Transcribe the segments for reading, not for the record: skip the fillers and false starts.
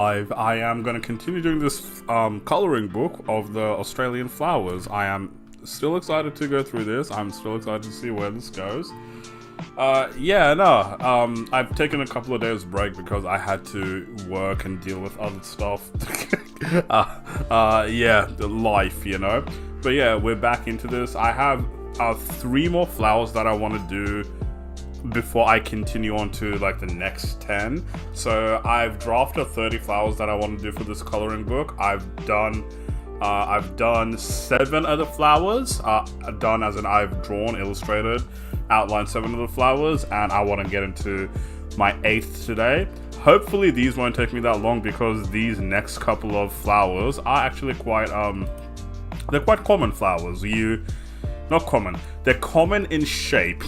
I am going to continue doing this coloring book of the Australian flowers. I am still excited to go through this. I'm still excited to see where this goes. I've taken a couple of days break because I had to work and deal with other stuff. The life, you know. But yeah, we're back into this. I have 3 more flowers that I want to do before I continue on to like the next 10. So I've drafted 30 flowers that I want to do for this coloring book. I've done 7 of the flowers. Done as in I've drawn, illustrated, outlined 7 of the flowers, and I want to get into my 8th today. Hopefully these won't take me that long because these next couple of flowers are actually quite they're quite common flowers. Not common. They're common in shape.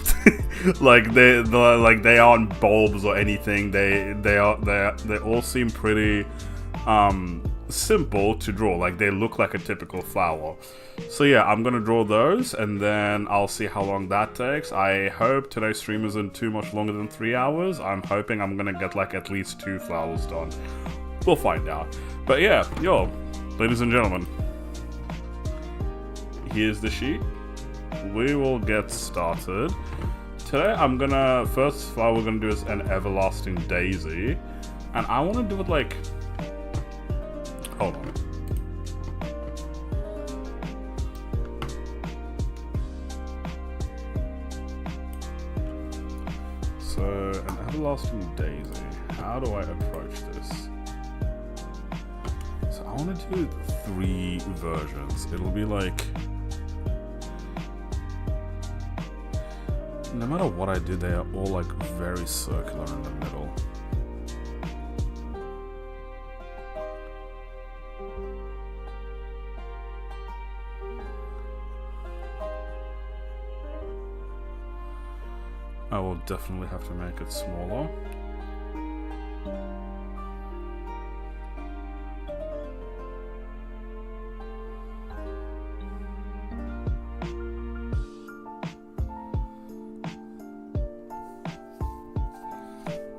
they aren't bulbs or anything. They all seem pretty simple to draw. Like they look like a typical flower. So yeah, I'm gonna draw those and then I'll see how long that takes. I hope today's stream isn't too much longer than 3 hours. I'm hoping I'm gonna get like at least 2 flowers done. We'll find out. But yeah, ladies and gentlemen, here's the sheet. We will get started. Today first flower we're gonna do is an everlasting daisy. And I wanna do it like, hold on. So an everlasting daisy, how do I approach this? So I wanna do 3 versions. It'll be like, no matter what I do, they are all like very circular in the middle. I will definitely have to make it smaller.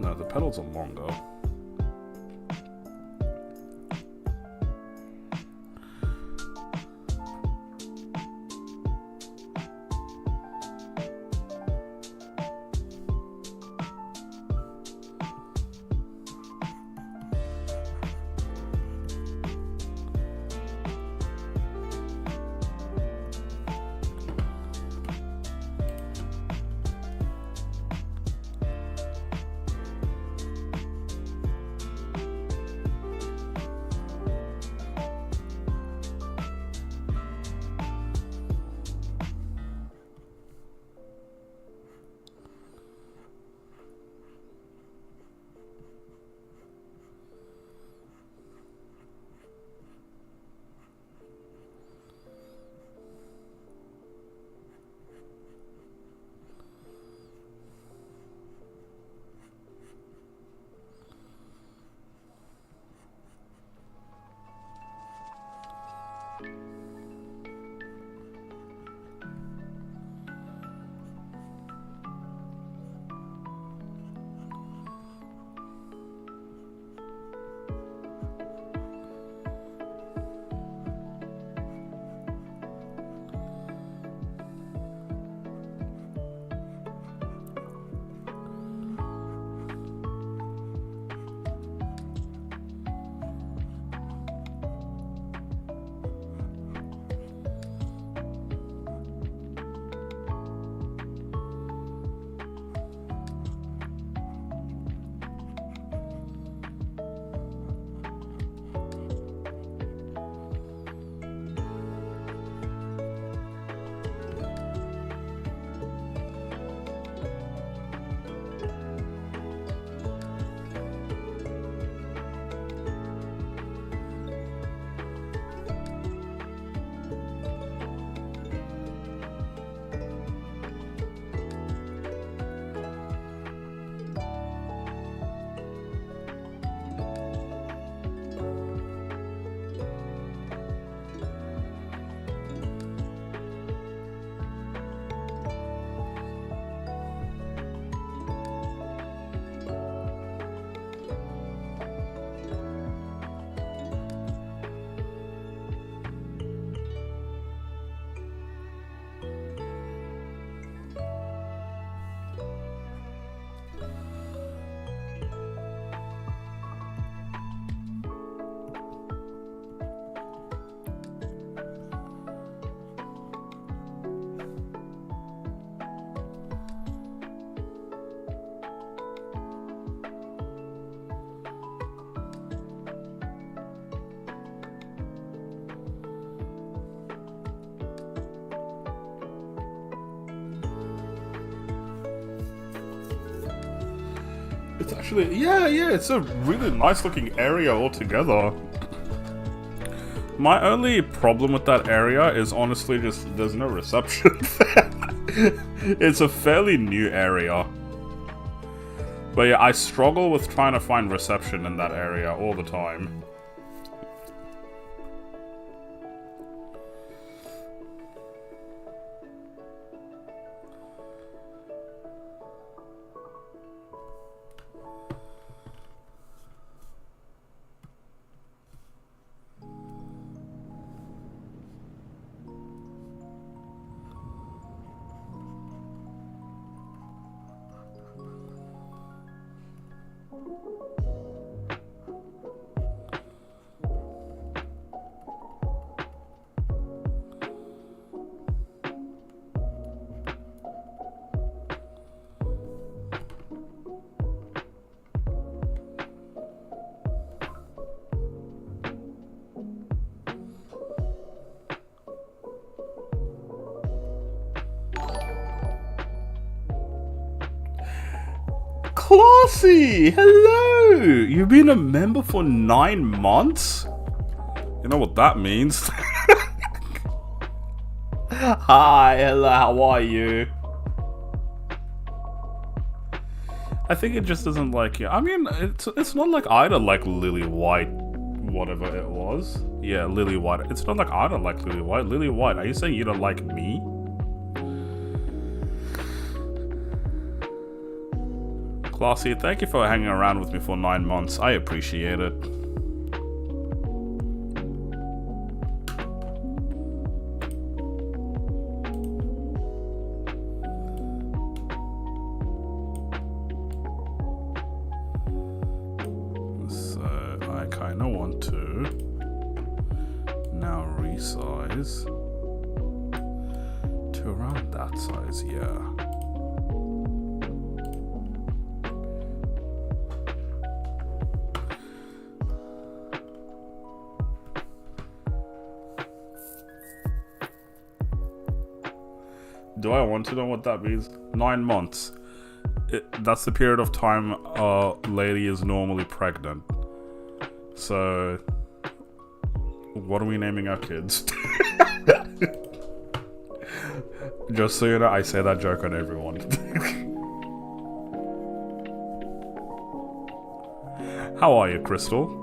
No, the petals are longer. It's actually, yeah, it's a really nice looking area altogether. My only problem with that area is honestly just there's no reception there. It's a fairly new area. But yeah, I struggle with trying to find reception in that area all the time. Classy! Hello! You've been a member for 9 months? You know what that means. Hi, hello, how are you? I think it just doesn't like you. I mean, it's not like I don't like Lily White, whatever it was. Yeah, Lily White. It's not like I don't like Lily White. Lily White, are you saying you don't like me? Classy, thank you for hanging around with me for 9 months. I appreciate it. So, I kind of want to now resize to around that size, yeah. Do I want to know what that means? 9 months. That's the period of time a lady is normally pregnant. So, what are we naming our kids? Just so you know, I say that joke on everyone. How are you, Crystal?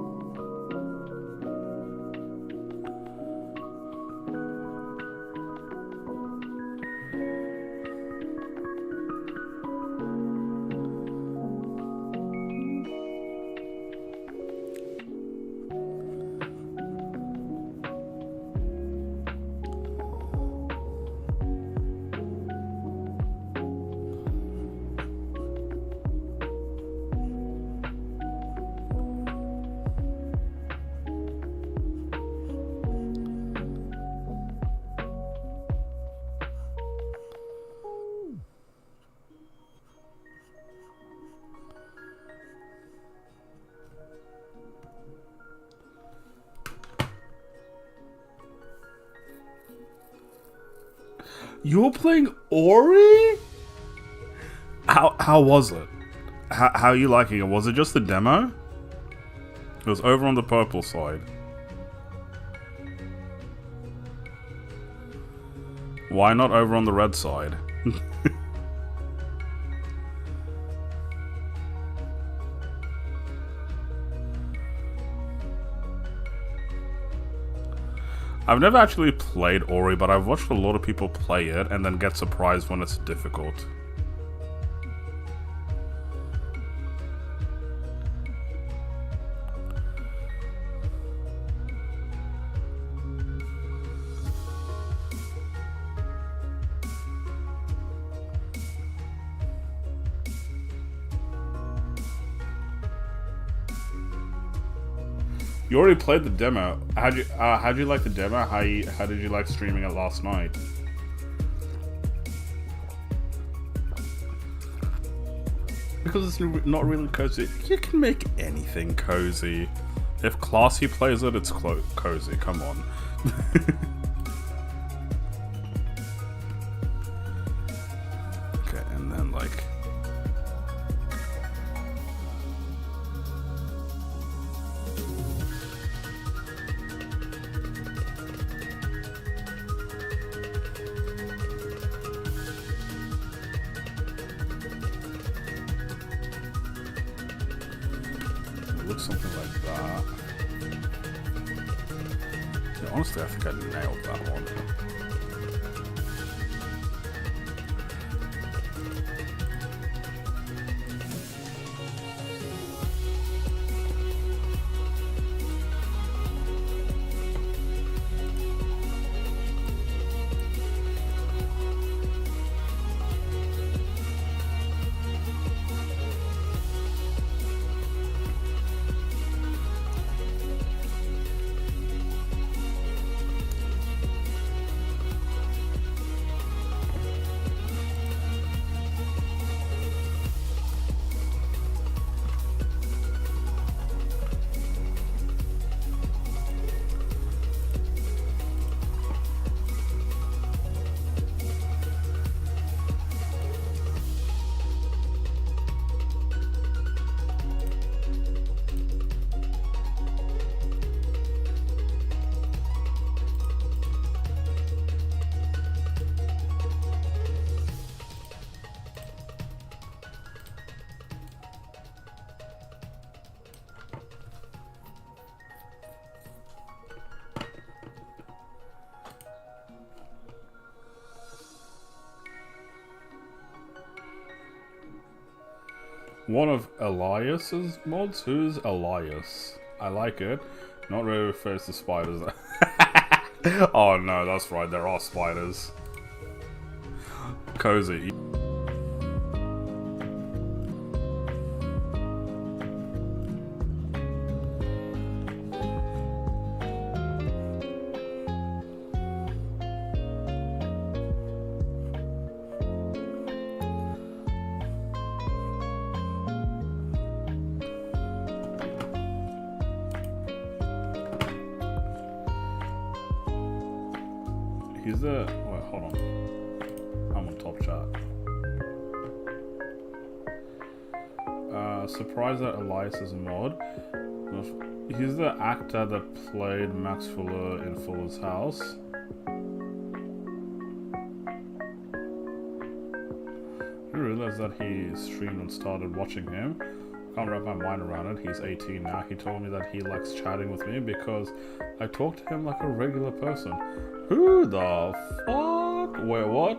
You're playing Ori? How was it? How are you liking it? Was it just the demo? It was over on the purple side. Why not over on the red side? I've never actually played Ori, but I've watched a lot of people play it and then get surprised when it's difficult. You already played the demo. How'd you like the demo? How did you like streaming it last night? Because it's not really cozy. You can make anything cozy. If Classy plays it, it's cozy. Come on. Okay, and then like Honestly, I think I nailed that one. One of Elias's mods? Who's Elias? I like it. Not really refers to spiders. Oh no, that's right, there are spiders. Cozy. He's the... Wait, hold on. I'm on top chat. Surprised that Elias is a mod. He's the actor that played Max Fuller in Fuller's House. I didn't realize that he streamed and started watching him. Can't wrap my mind around it. He's 18 now. He told me that he likes chatting with me because I talk to him like a regular person. Who the fuck? Wait, what?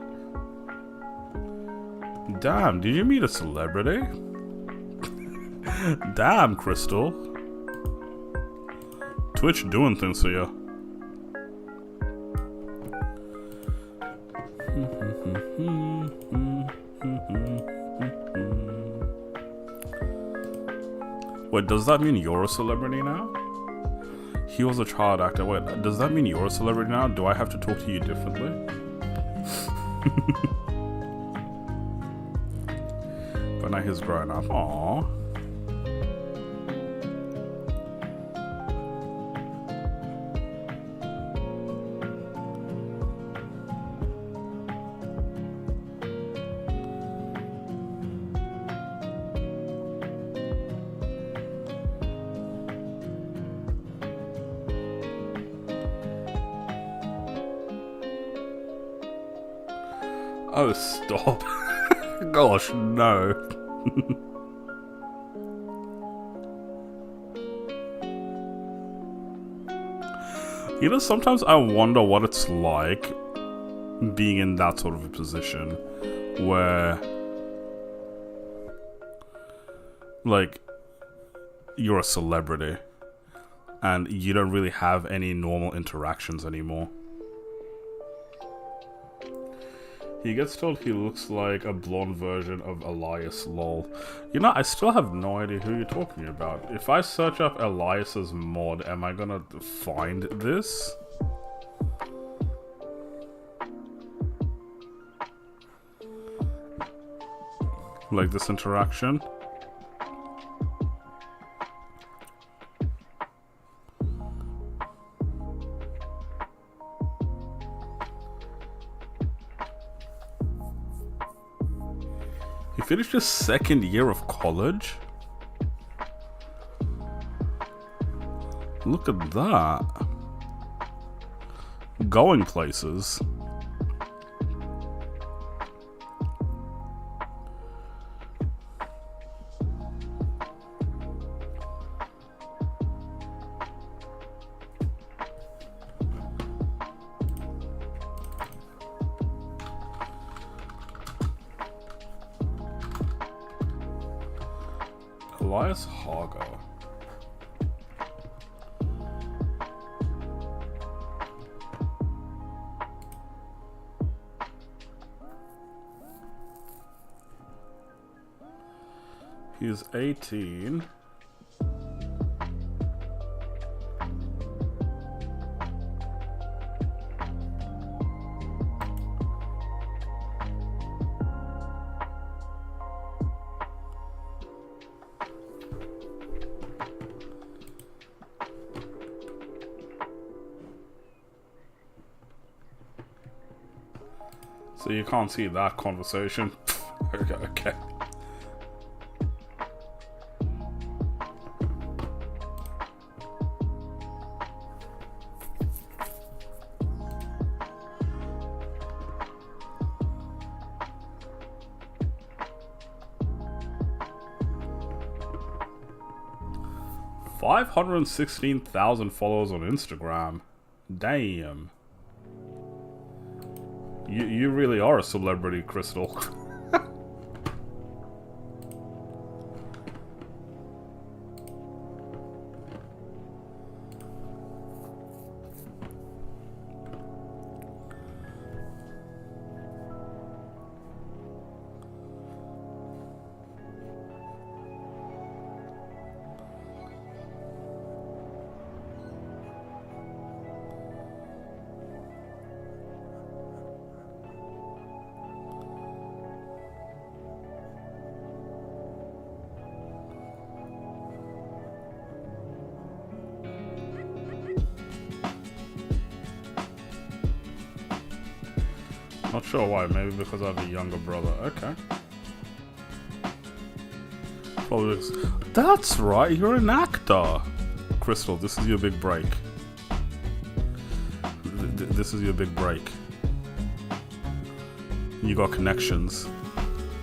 Damn, did you meet a celebrity? Damn, Crystal. Twitch doing things for you. Wait, does that mean you're a celebrity now? He was a child actor. Wait, does that mean you're a celebrity now? Do I have to talk to you differently? But now he's grown up. Aww. Oh, stop. Gosh, no. You know, sometimes I wonder what it's like being in that sort of a position where, like, you're a celebrity and you don't really have any normal interactions anymore. He gets told he looks like a blonde version of Elias, lol. You know, I still have no idea who you're talking about. If I search up Elias's mod, am I gonna find this? Like this interaction? He finished his second year of college? Look at that. Going places. Elias Harger. He's 18. So you can't see that conversation. Okay. $516,000 followers on Instagram. Damn. You really are a celebrity, Crystal. Not sure why, maybe because I have a younger brother. Okay. Probably because... That's right, you're an actor! Crystal, this is your big break. This is your big break. You got connections.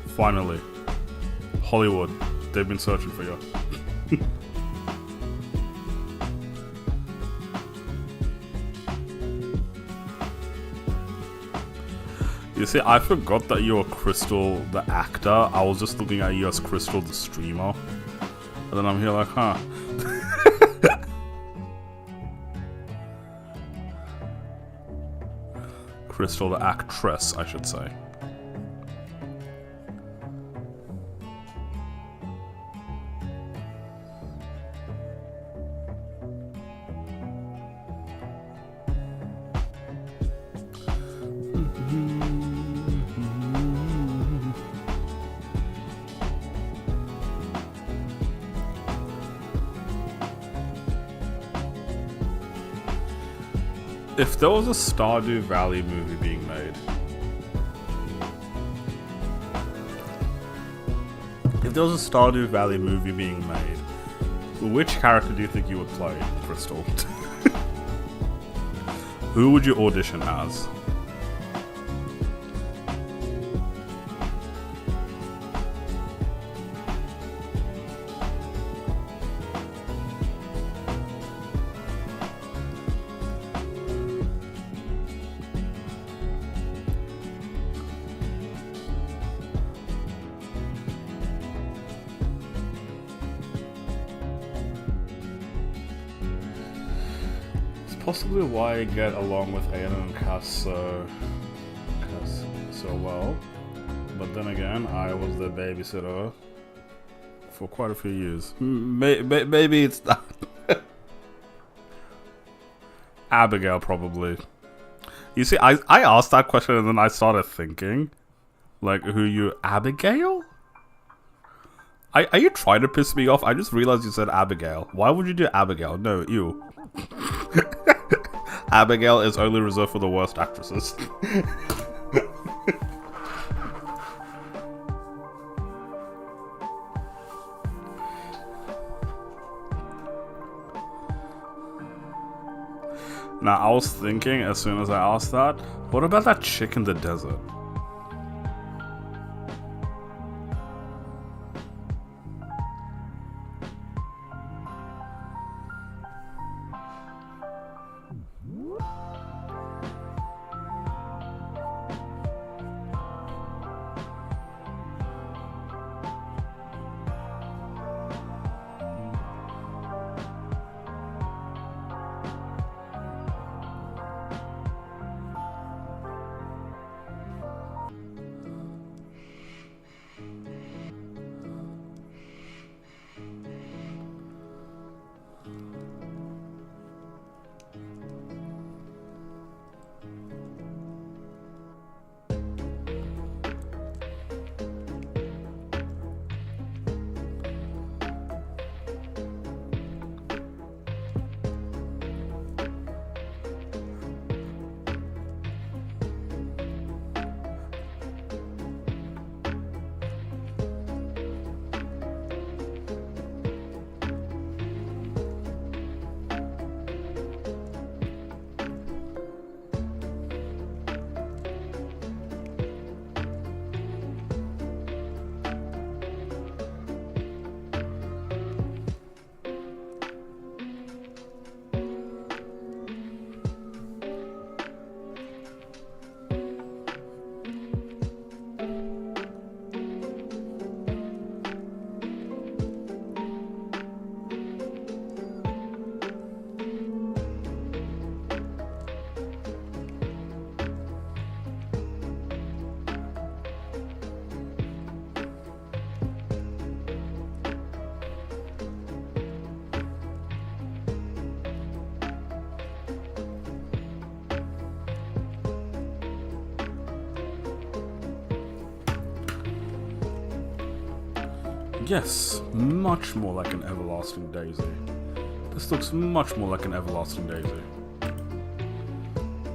Finally. Hollywood, they've been searching for you. You see, I forgot that you were Crystal the actor. I was just looking at you as Crystal the streamer. And then I'm here like, huh. Crystal the actress, I should say. If there was a Stardew Valley movie being made, which character do you think you would play, Crystal? Who would you audition as? Possibly why I get along with Aiden and Cass so well. But then again, I was the babysitter for quite a few years. Maybe it's that. Abigail, probably. You see, I asked that question and then I started thinking, like, who you... Abigail? Are you trying to piss me off? I just realized you said Abigail. Why would you do Abigail? No, ew. Abigail is only reserved for the worst actresses. Now, I was thinking as soon as I asked that, what about that chick in the desert? Yes, much more like an everlasting daisy. This looks much more like an everlasting daisy.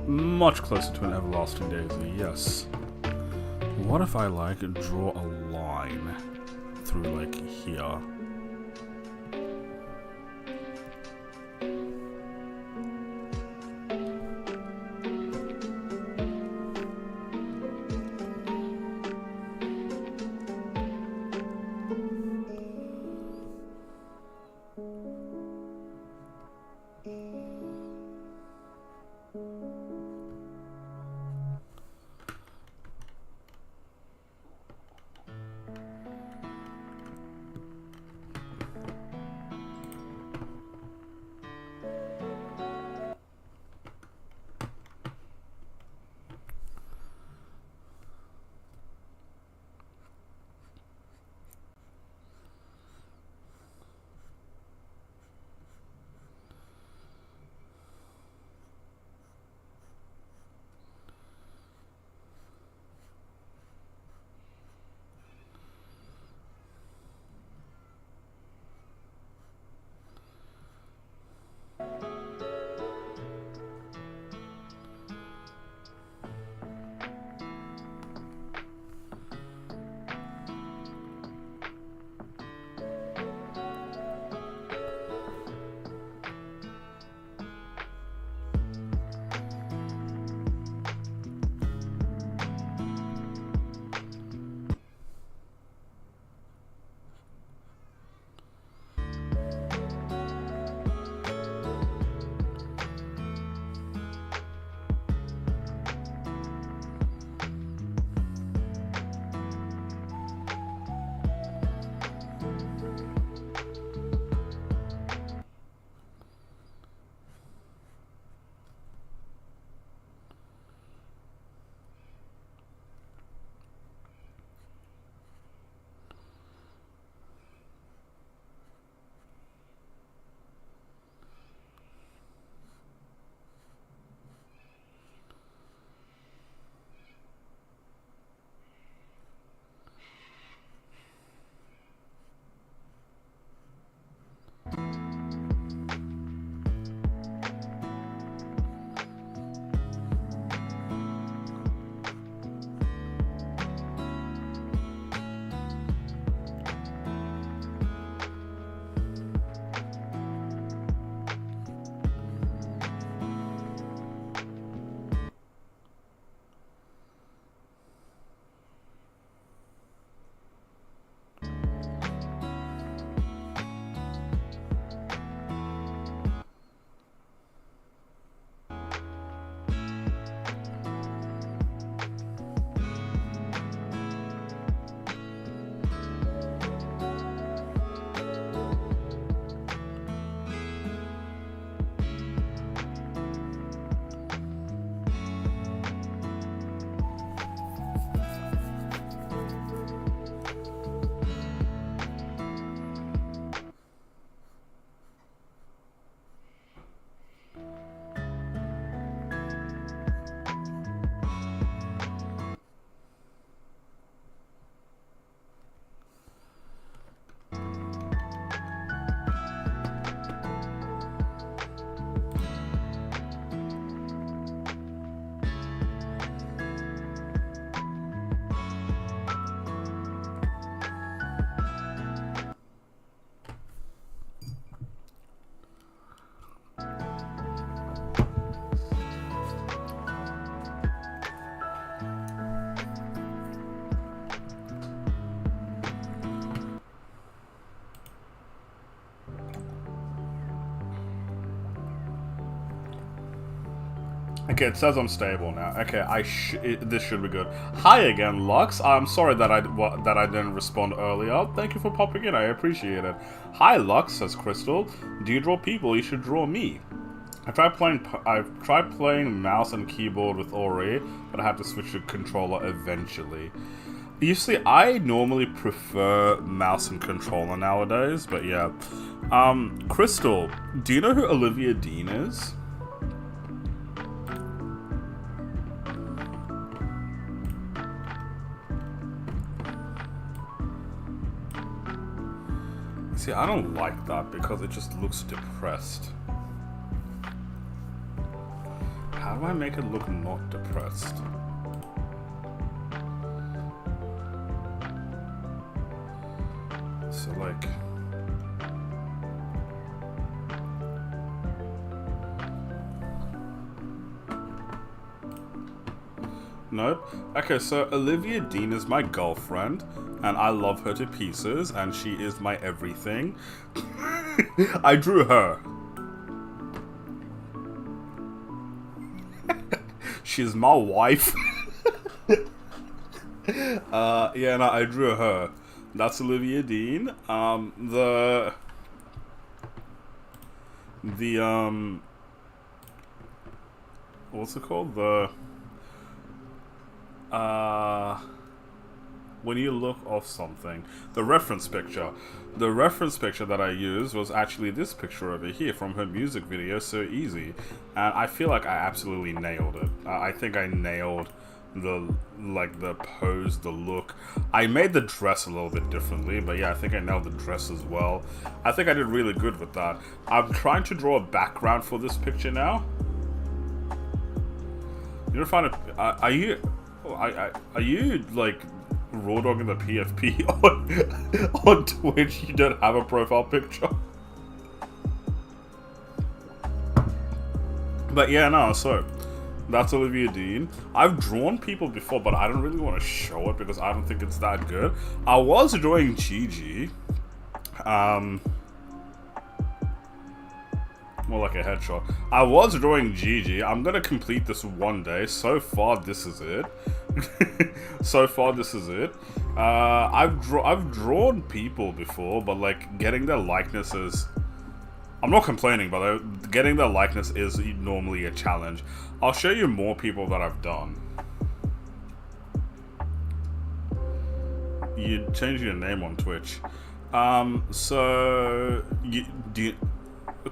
Much closer to an everlasting daisy, yes. What if I, like, draw a line through, like, here? Okay, it says I'm stable now. Okay, this should be good. Hi again, Lux. I'm sorry that I didn't respond earlier. Thank you for popping in. I appreciate it. Hi, Lux, says Crystal. Do you draw people? You should draw me. I've tried playing mouse and keyboard with Ori, but I have to switch to controller eventually. You see, I normally prefer mouse and controller nowadays, but yeah. Crystal, do you know who Olivia Dean is? See, I don't like that because it just looks depressed. How do I make it look not depressed? So like... Nope. Okay, so Olivia Dean is my girlfriend, and I love her to pieces, and she is my everything. I drew her. She's my wife. Yeah, no, I drew her. That's Olivia Dean. What's it called? When you look off something, the reference picture that I used was actually this picture over here from her music video, So Easy, and I feel like I absolutely nailed it. I think I nailed the pose, the look. I made the dress a little bit differently, but yeah, I think I nailed the dress as well. I think I did really good with that. I'm trying to draw a background for this picture now. You don't find it? Are you like raw dogging the PFP on Twitch? You don't have a profile picture. But yeah, no. So that's Olivia Dean. I've drawn people before, but I don't really want to show it because I don't think it's that good. I was drawing Gigi. More like a headshot. I was drawing Gigi. I'm gonna complete this one day. So far, this is it. I've drawn people before, but like getting their likenesses. I'm not complaining, but getting their likeness is normally a challenge. I'll show you more people that I've done. You change your name on Twitch.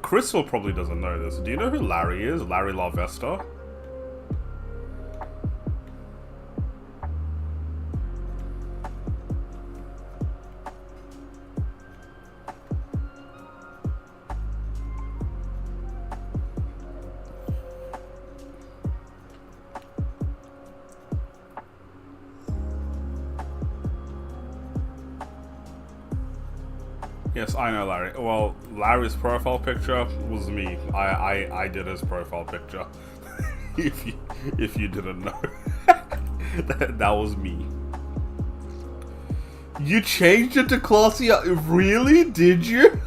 Crystal probably doesn't know this. Do you know who Larry is? Larry LaVesta? Yes, I know Larry. Well, Larry's profile picture was me. I did his profile picture. if you didn't know, that was me. You changed it to classy. Really? Did you?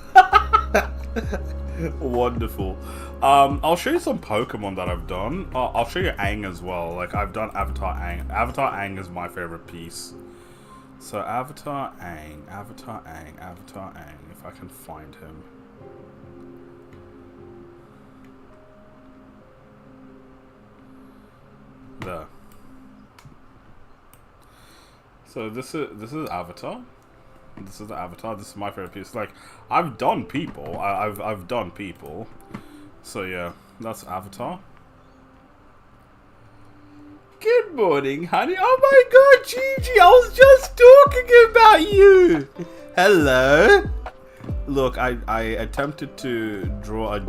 Wonderful. I'll show you some Pokemon that I've done. I'll show you Aang as well. Like I've done Avatar Aang. Avatar Aang is my favorite piece. So Avatar Aang, if I can find him. There. So this is Avatar. This is the Avatar. This is my favorite piece. Like I've done people. I've done people. So yeah, that's Avatar. Good morning, honey. Oh my god, Gigi, I was just talking about you. Hello. Look, I attempted to draw a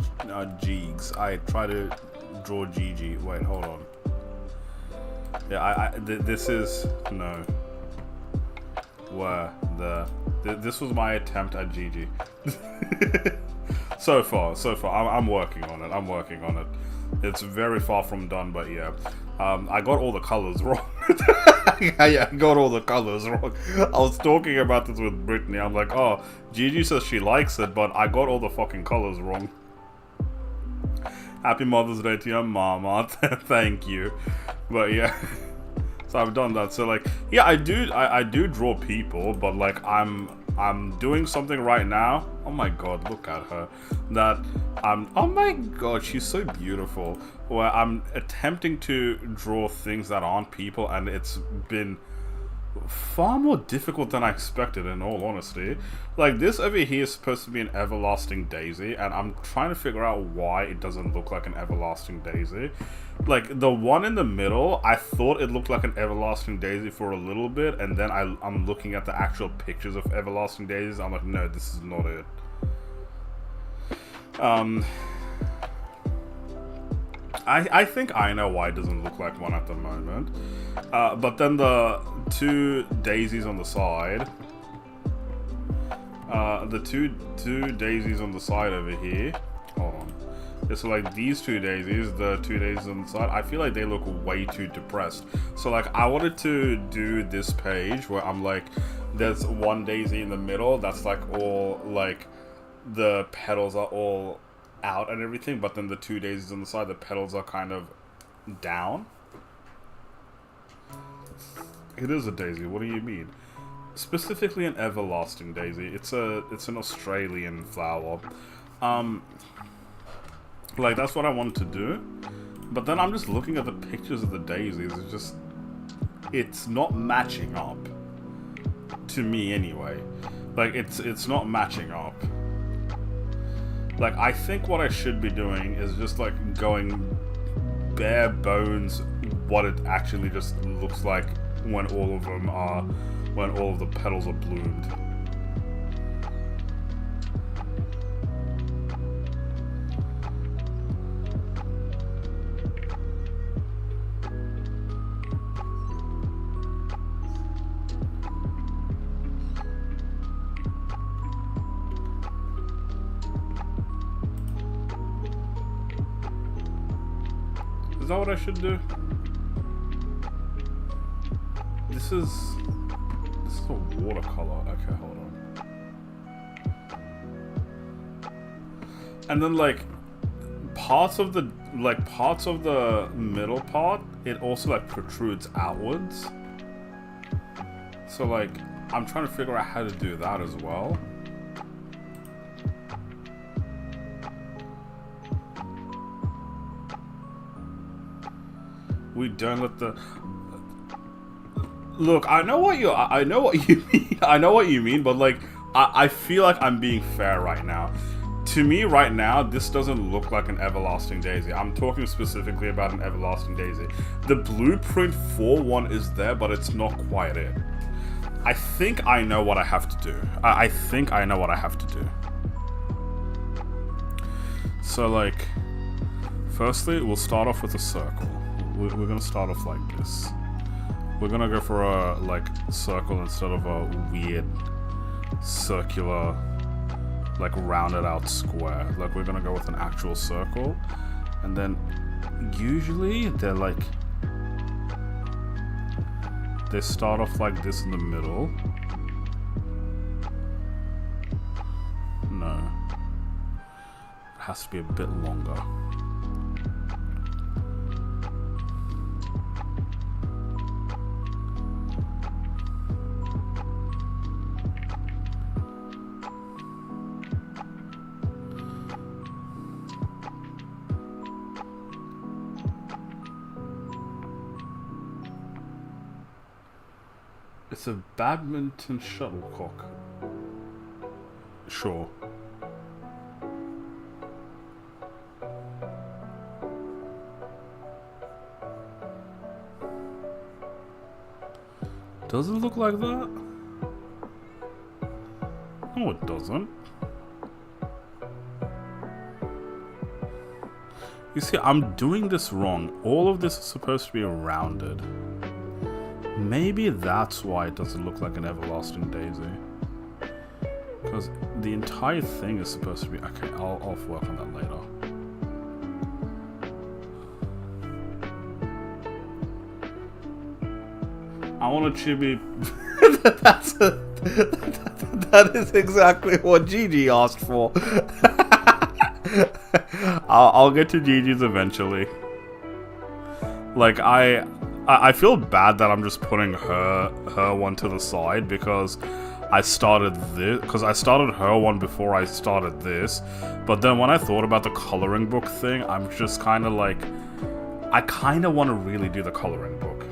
Jigs. I tried to draw Gigi. Wait, hold on. Yeah, this is no. Where this was my attempt at Gigi. so far, I'm working on it. It's very far from done, but yeah. I got all the colors wrong. I got all the colors wrong. I was talking about this with Brittany. I'm like, oh, Gigi says she likes it, but I got all the fucking colors wrong. Happy Mother's Day to your mama. Thank you. But yeah. So I've done that. So like, yeah, I do draw people, but like I'm doing something right now. Oh my god, look at her. Oh my god, she's so beautiful. Where I'm attempting to draw things that aren't people, and it's been far more difficult than I expected, in all honesty. Like, this over here is supposed to be an everlasting daisy, and I'm trying to figure out why it doesn't look like an everlasting daisy. Like, the one in the middle, I thought it looked like an everlasting daisy for a little bit, and then I'm looking at the actual pictures of everlasting daisies. I'm like, no, this is not it. I think I know why it doesn't look like one at the moment. But then the two daisies on the side, the two daisies on the side over here. Hold on. It's like these two daisies, the two daisies on the side, I feel like they look way too depressed. So like I wanted to do this page where I'm like, there's one daisy in the middle that's like all like the petals are all out and everything, but then the two daisies on the side, the petals are kind of down. It is a daisy, what do you mean? Specifically an everlasting daisy. It's an Australian flower. Like that's what I wanted to do. But then I'm just looking at the pictures of the daisies, it's not matching up. To me anyway. Like it's not matching up. Like, I think what I should be doing is just, like, going bare bones what it actually just looks like when all of the petals are bloomed. Is that what I should do? This is a watercolor. Okay, hold on. And then like parts of the middle part, it also like protrudes outwards. So like I'm trying to figure out how to do that as well. We don't let the... Look, I know what you mean. I know what you mean, but like, I feel like I'm being fair right now. To me, right now, this doesn't look like an everlasting daisy. I'm talking specifically about an everlasting daisy. The blueprint for one is there, but it's not quite it. I think I know what I have to do. I think I know what I have to do. So like, firstly, we'll start off with a circle. We're gonna start off like this. We're gonna go for a like circle instead of a weird circular, like rounded out square. Like we're gonna go with an actual circle, and then usually they're like they start off like this in the middle. No, it has to be a bit longer. It's a badminton shuttlecock. Sure. Does it look like that? No, it doesn't. You see, I'm doing this wrong. All of this is supposed to be rounded. Maybe that's why it doesn't look like an everlasting daisy. Because the entire thing is supposed to be... Okay, I'll work on that later. I want a chibi... That is exactly what Gigi asked for. I'll get to Gigi's eventually. Like, I feel bad that I'm just putting her one to the side because I started her one before I started this. But then when I thought about the coloring book thing, I'm just kind of like, I kind of want to really do the coloring book.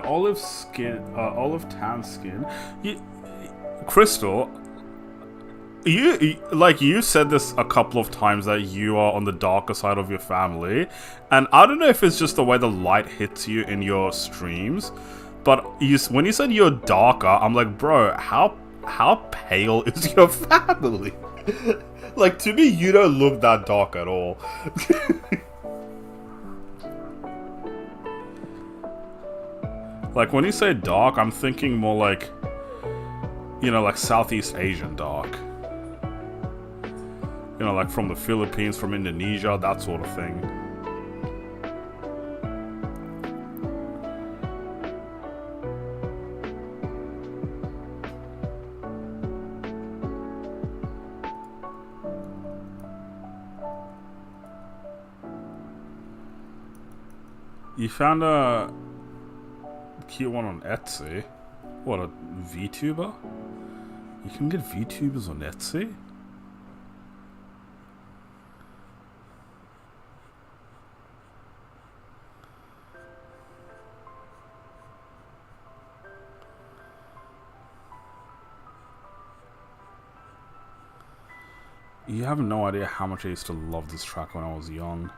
olive skin, olive tan skin. Crystal, you said this a couple of times that you are on the darker side of your family, and I don't know if it's just the way the light hits you in your streams, but when you said you're darker, I'm like, bro, how pale is your family? Like, to me, you don't look that dark at all. Like, when you say dark, I'm thinking more like, you know, like Southeast Asian dark. You know, like from the Philippines, from Indonesia, that sort of thing. You found a cute one on Etsy? What, a VTuber? You can get VTubers on Etsy? You have no idea how much I used to love this track when I was young.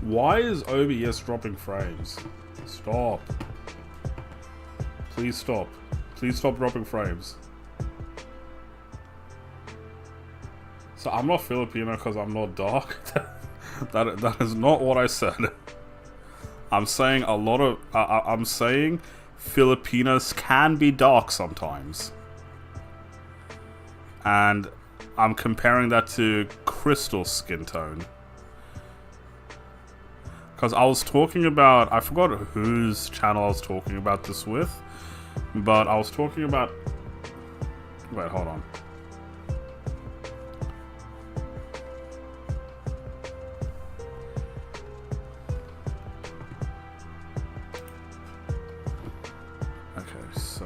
Why is OBS dropping frames? Stop. Please stop. Please stop dropping frames. So I'm not Filipino because I'm not dark. that is not what I said. I'm saying I'm saying Filipinos can be dark sometimes. And I'm comparing that to Crystal's skin tone. Because I was talking about, I forgot whose channel I was talking about this with, but I was talking about, wait, hold on. Okay, so.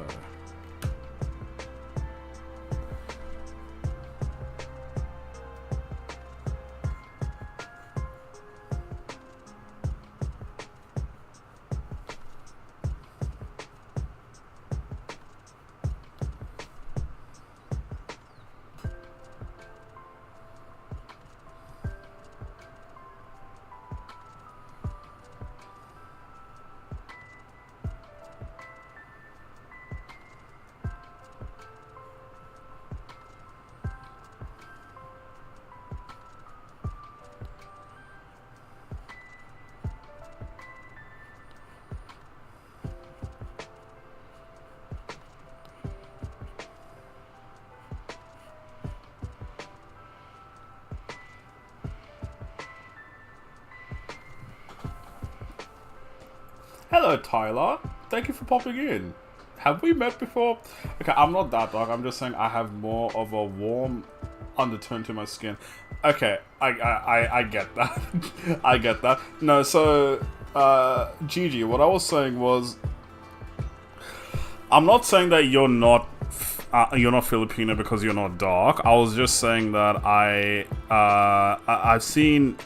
Hello, Tyler. Thank you for popping in. Have we met before? Okay, I'm not that dark. I'm just saying I have more of a warm undertone to my skin. Okay, I get that. I get that. No, so Gigi, what I was saying was, I'm not saying that you're not Filipino because you're not dark. I was just saying that I've seen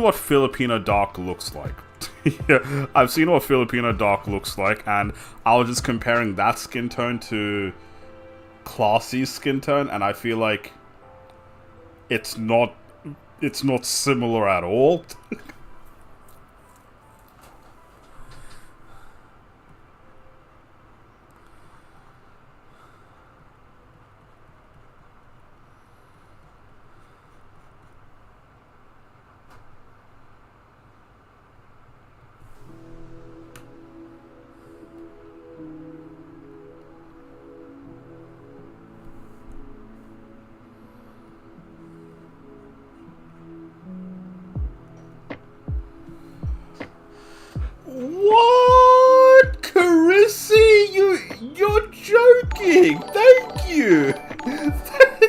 what Filipino dark looks like. Yeah, I've seen what Filipino dark looks like, and I was just comparing that skin tone to Classie's skin tone, and I feel like it's not similar at all. What? Carissy? You're joking! Thank you!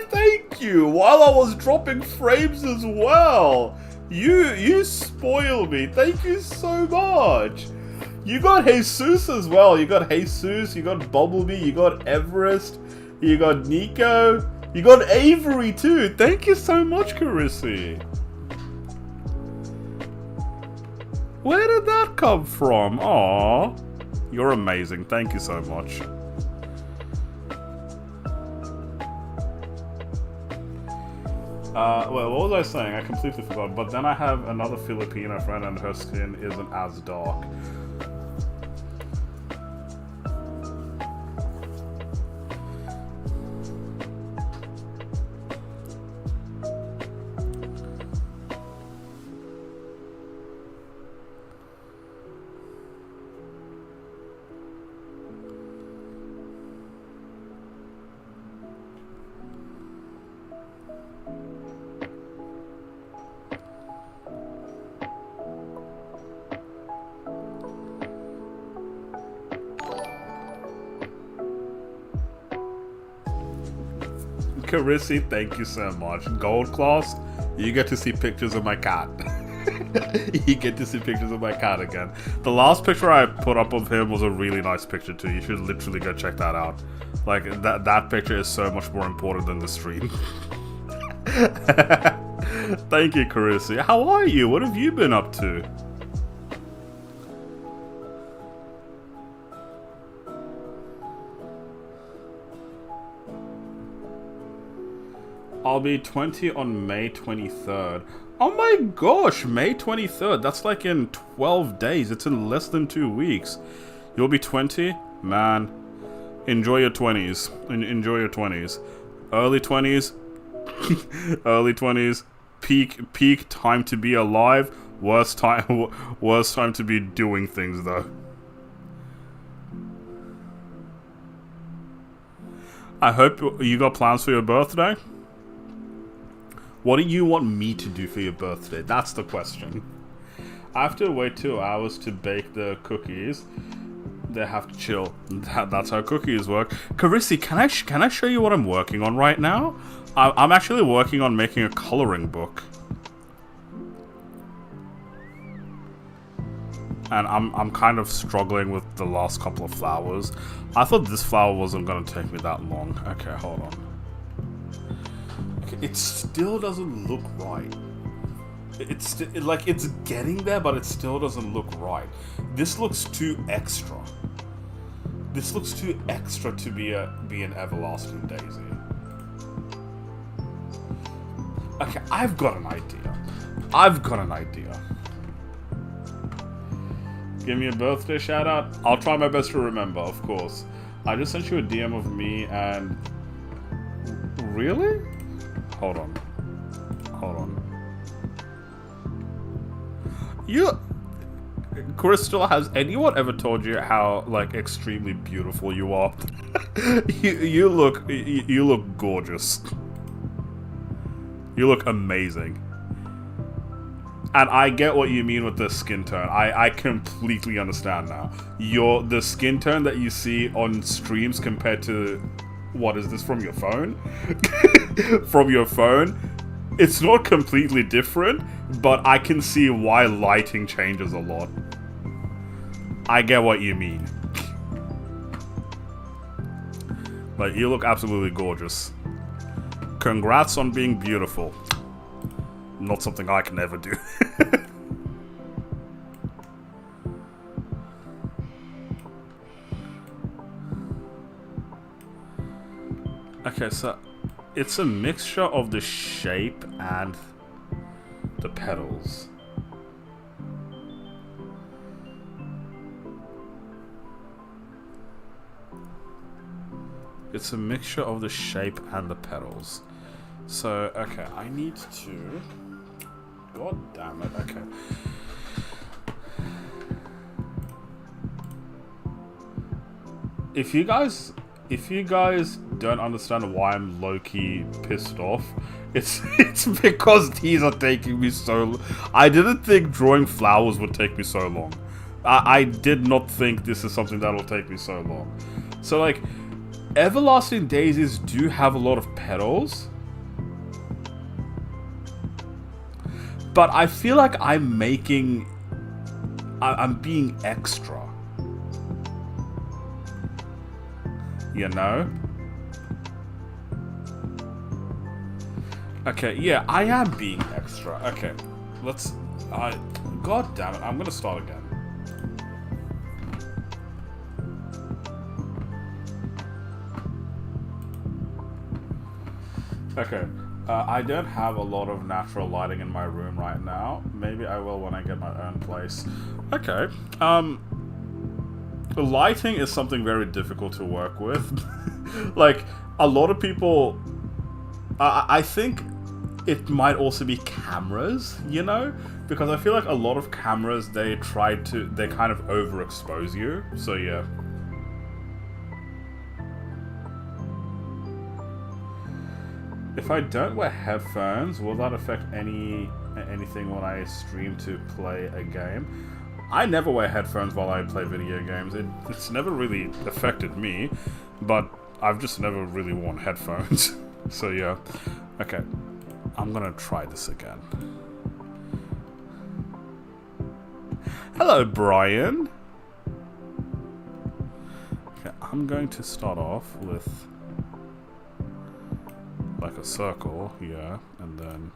Thank you! While I was dropping frames as well! You spoil me. Thank you so much! You got Jesus as well. You got Jesus, you got Bumblebee, you got Everest, you got Nico, you got Avery too. Thank you so much, Carissy. Where did that come from? Aww. You're amazing. Thank you so much. Well, what was I saying? I completely forgot. But then I have another Filipino friend and her skin isn't as dark. Carissy, thank you so much. Gold class, you get to see pictures of my cat. You get to see pictures of my cat again. The last picture I put up of him was a really nice picture too. You should literally go check that out. Like, that picture is so much more important than the stream. Thank you, Carissy. How are you? What have you been up to? I'll be 20 on May 23rd. Oh my gosh, May 23rd. That's like in 12 days. It's in less than 2 weeks. You'll be 20? Man, enjoy your 20s. Enjoy your 20s. Early 20s. Early 20s. Peak time to be alive. Worst time to be doing things though. I hope you got plans for your birthday. What do you want me to do for your birthday? That's the question. I have to wait 2 hours to bake the cookies. They have to chill. That's how cookies work. Carissy, can I show you what I'm working on right now? I'm actually working on making a coloring book. And I'm kind of struggling with the last couple of flowers. I thought this flower wasn't going to take me that long. Okay, hold on. It still doesn't look right. It's like it's getting there, but it still doesn't look right. This looks too extra. This looks too extra to be an everlasting daisy. Okay, I've got an idea. Give me a birthday shout out. I'll try my best to remember, of course. I just sent you a DM of me and... Really? Hold on. Crystal, has anyone ever told you how, like, extremely beautiful you are? you look gorgeous. You look amazing. And I get what you mean with the skin tone. I completely understand now. The skin tone that you see on streams compared to What is this from your phone? From your phone? It's not completely different, but I can see why lighting changes a lot. I get what you mean. But you look absolutely gorgeous. Congrats on being beautiful. Not something I can ever do. Okay, so it's a mixture of the shape and the petals. It's a mixture of the shape and the petals. So, okay, I need to... God damn it, okay. If you guys don't understand why I'm low-key pissed off, it's because these are taking me so... I didn't think drawing flowers would take me so long. I did not think this is something that'll take me so long. So, like, Everlasting Daisies do have a lot of petals, but I feel like I'm being extra. You know? Okay, yeah, I am being extra. Okay, God damn it, I'm gonna start again. Okay, I don't have a lot of natural lighting in my room right now. Maybe I will when I get my own place. Okay, lighting is something very difficult to work with. Like, a lot of people... I think it might also be cameras, you know? Because I feel like a lot of cameras, they kind of overexpose you. So, yeah. If I don't wear headphones, will that affect anything when I stream to play a game? I never wear headphones while I play video games. It's never really affected me, but I've just never really worn headphones. So yeah. Okay. I'm gonna try this again. Hello, Brian! Okay, I'm going to start off with like a circle, yeah, and then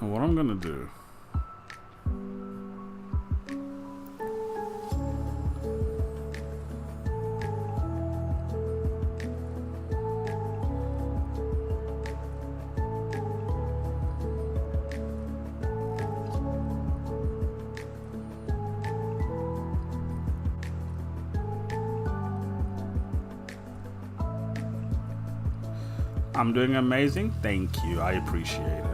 and what I'm gonna do, I'm doing amazing. Thank you. I appreciate it.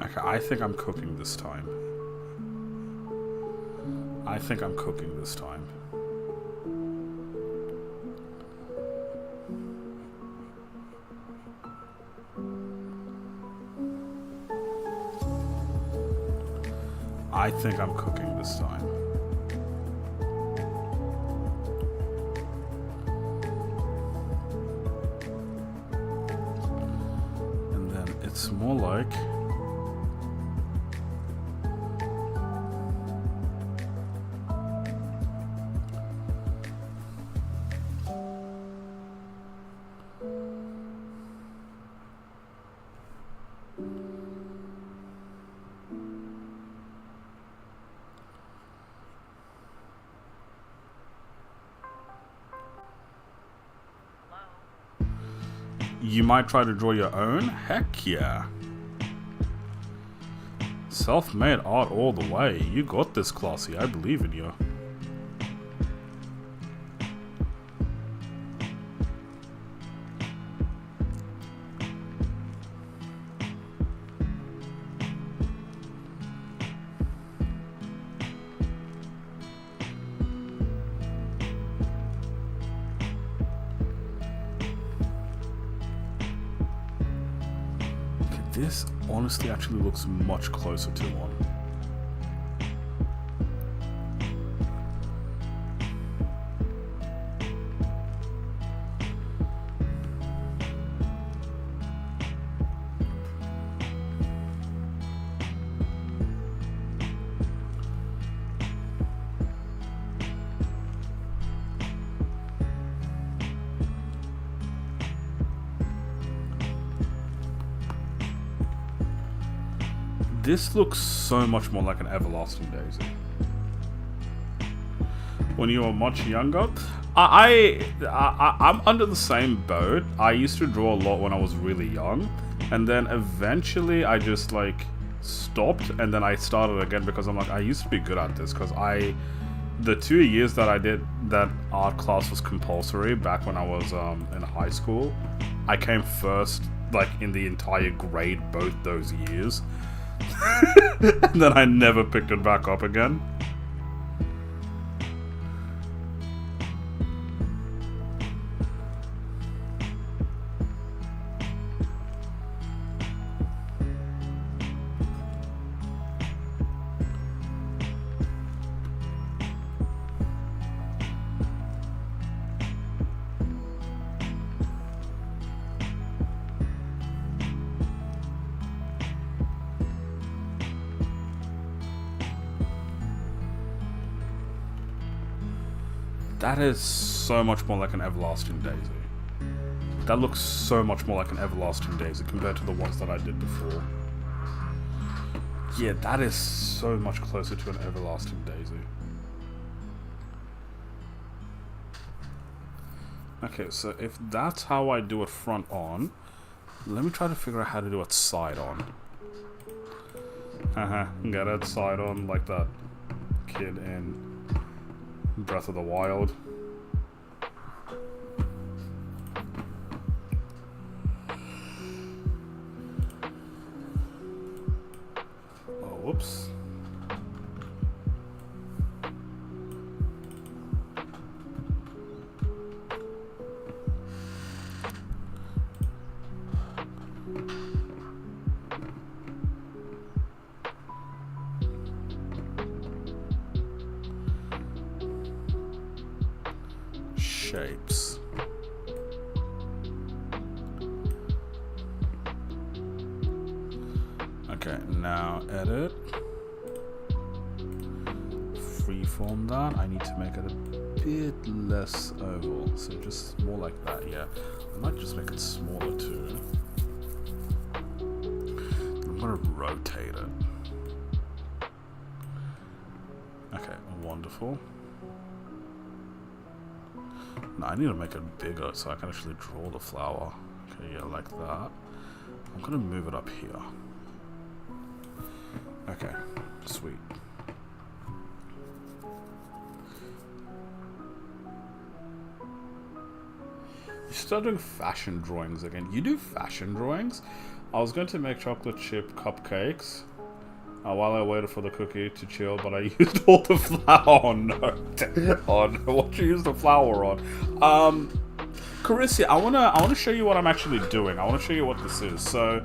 Okay, I think I'm cooking this time. I think I'm cooking this time. I think I'm cooking this time. And then It's more like... You might try to draw your own? Heck yeah. Self-made art all the way. You got this, Classy. I believe in you. This honestly actually looks much closer to one. This looks so much more like an Everlasting Daisy. When you were much younger, I'm under the same boat. I used to draw a lot when I was really young, and then eventually I just like stopped, and then I started again because I'm like, I used to be good at this because the 2 years that I did that art class was compulsory back when I was in high school. I came first like in the entire grade both those years. And then I never picked it back up again. That is so much more like an Everlasting Daisy. That looks so much more like an Everlasting Daisy compared to the ones that I did before. Yeah, that is so much closer to an Everlasting Daisy. Okay, so if that's how I do it front on, let me try to figure out how to do it side on. Get it side on like that kid in Breath of the Wild. Oh, whoops. Shapes. Okay, now edit. Freeform that. I need to make it a bit less oval, so just more like that. Yeah, I might just make it smaller too. I'm gonna rotate it. Okay, wonderful. No, I need to make it bigger so I can actually draw the flower. Okay, yeah, like that. I'm gonna move it up here. Okay, sweet. You start doing fashion drawings again. You do fashion drawings? I was going to make chocolate chip cupcakes while I waited for the cookie to chill, but I used all the flour on. On what you use the flour on. Carissa, I wanna show you what I'm actually doing. I wanna show you what this is. So,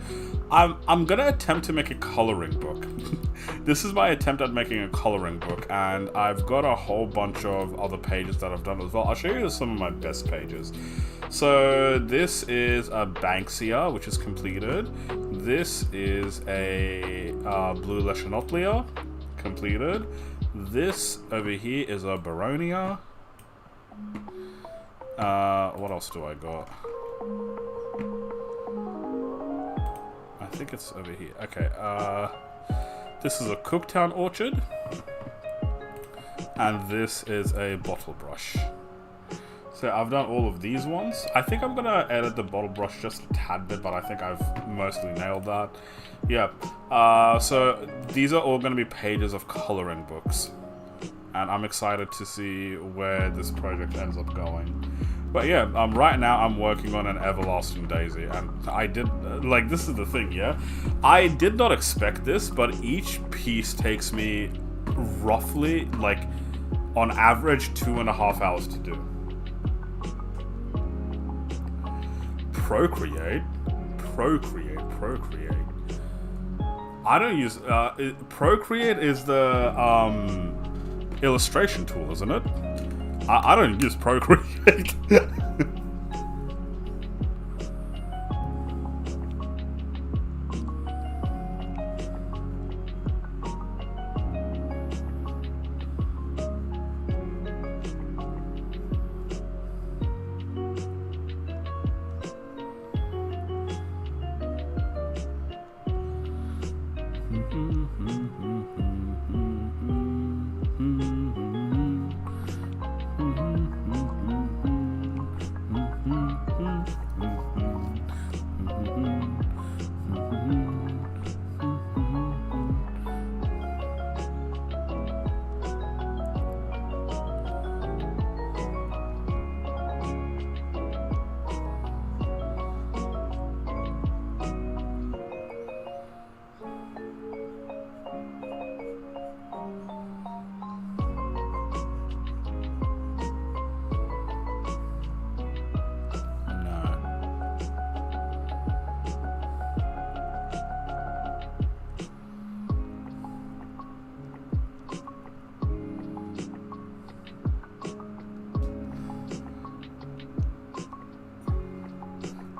I'm gonna attempt to make a coloring book. This is my attempt at making a coloring book, and I've got a whole bunch of other pages that I've done as well. I'll show you some of my best pages. So this is a Banksia, which is completed. This is a Blue Leschenotlia, completed. This over here is a Baronia. What else do I got? I think it's over here. Okay, this is a Cooktown Orchid. And this is a Bottle Brush. So I've done all of these ones. I think I'm gonna edit the Bottle Brush just a tad bit, but I think I've mostly nailed that. Yeah, so these are all gonna be pages of coloring books. And I'm excited to see where this project ends up going. But yeah, right now I'm working on an Everlasting Daisy, and I did, this is the thing, yeah? I did not expect this, but each piece takes me roughly, on average, 2.5 hours to do. Procreate. I don't use, Procreate is the, illustration tool, isn't it? I don't use Procreate.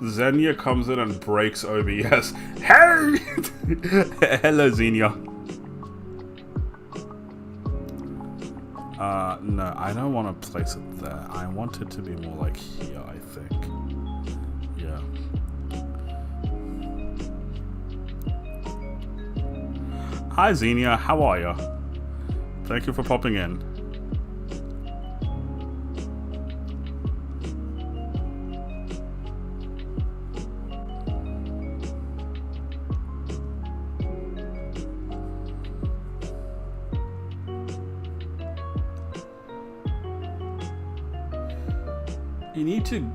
Xenia comes in and breaks OBS. Hey! Hello, Xenia. No, I don't want to place it there. I want it to be more like here, I think. Yeah. Hi, Xenia. How are you? Thank you for popping in. You need to...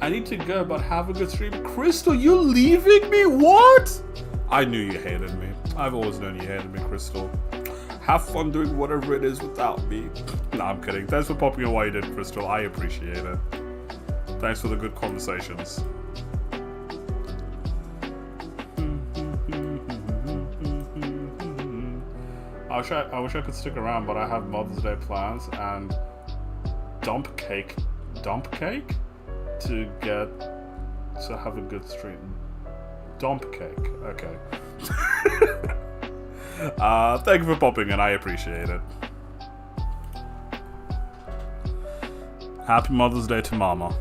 I need to go, but have a good stream. Crystal, you leaving me? What? I knew you hated me. I've always known you hated me, Crystal. Have fun doing whatever it is without me. No, I'm kidding. Thanks for popping in while you did, Crystal. I appreciate it. Thanks for the good conversations. I wish I could stick around, but I have Mother's Day plans and dump cake to have a good stream. Dump cake. Okay. Thank you for popping in. I appreciate it. Happy Mother's Day to Mama.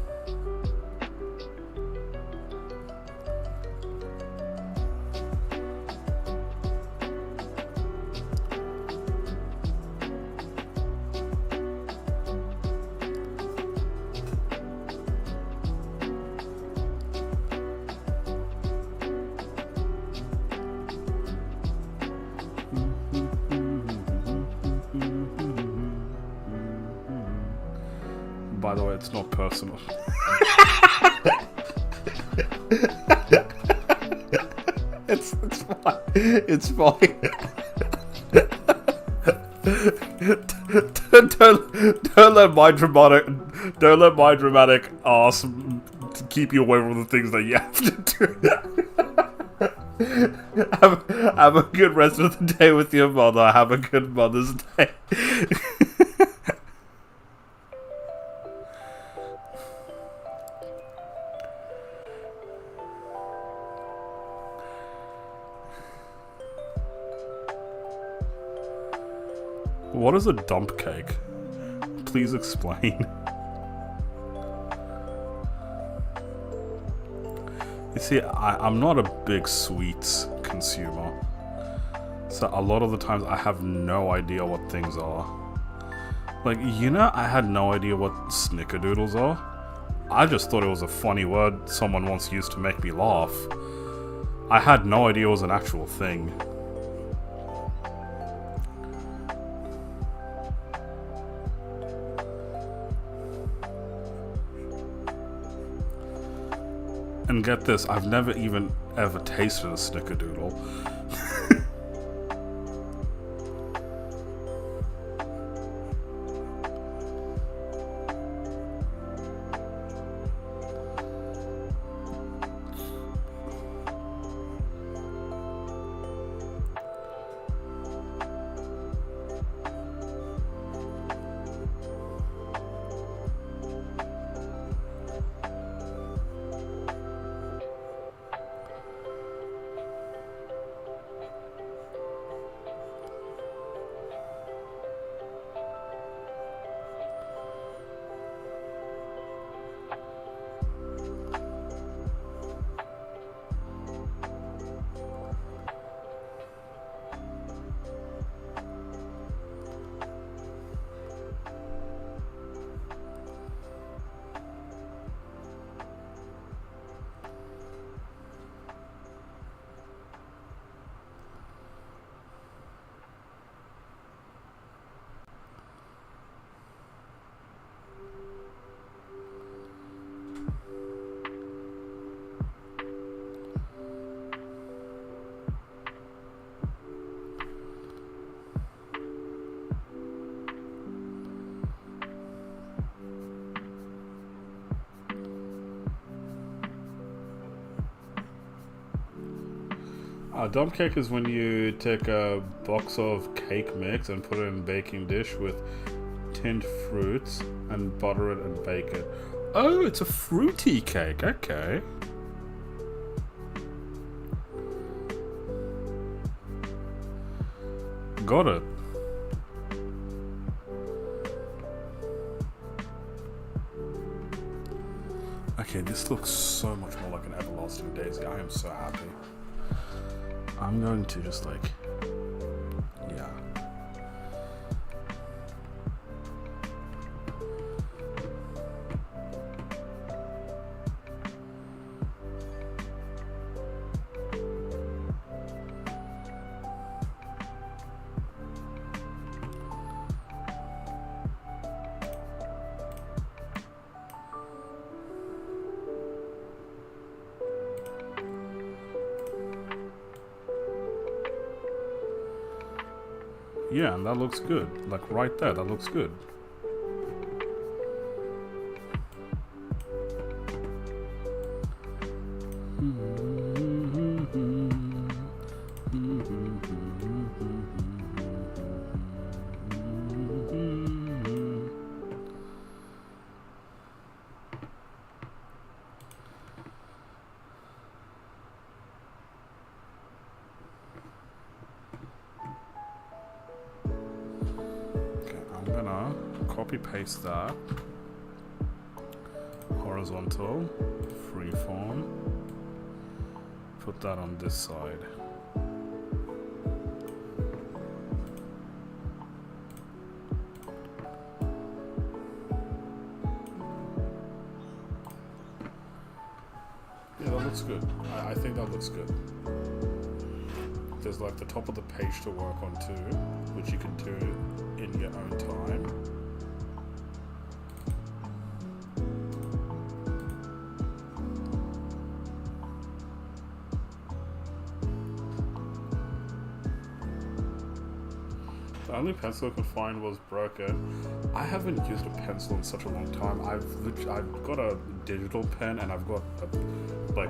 By the way, it's not personal. it's fine. It's fine. don't let my dramatic ass keep you away from the things that you have to do. have a good rest of the day with your mother. Have a good Mother's Day. What is a dump cake? Please explain. You see, I'm not a big sweets consumer. So a lot of the times I have no idea what things are. Like, I had no idea what snickerdoodles are. I just thought it was a funny word someone once used to make me laugh. I had no idea it was an actual thing. And get this, I've never even ever tasted a snickerdoodle. Dump cake is when you take a box of cake mix and put it in a baking dish with tinned fruits and butter it and bake it. Oh, it's a fruity cake. Okay. Got it. Okay, this looks so much more like an everlasting daisy. I am so happy. I'm going to just yeah. Yeah, and that looks good. Like right there, that looks good. Copy paste that. Horizontal, freeform. Put that on this side. Yeah, that looks good. I think that looks good. There's like the top of the page to work on too, which you can do in your own time. The only pencil I could find was broken. I haven't used a pencil in such a long time. I've got a digital pen and I've got like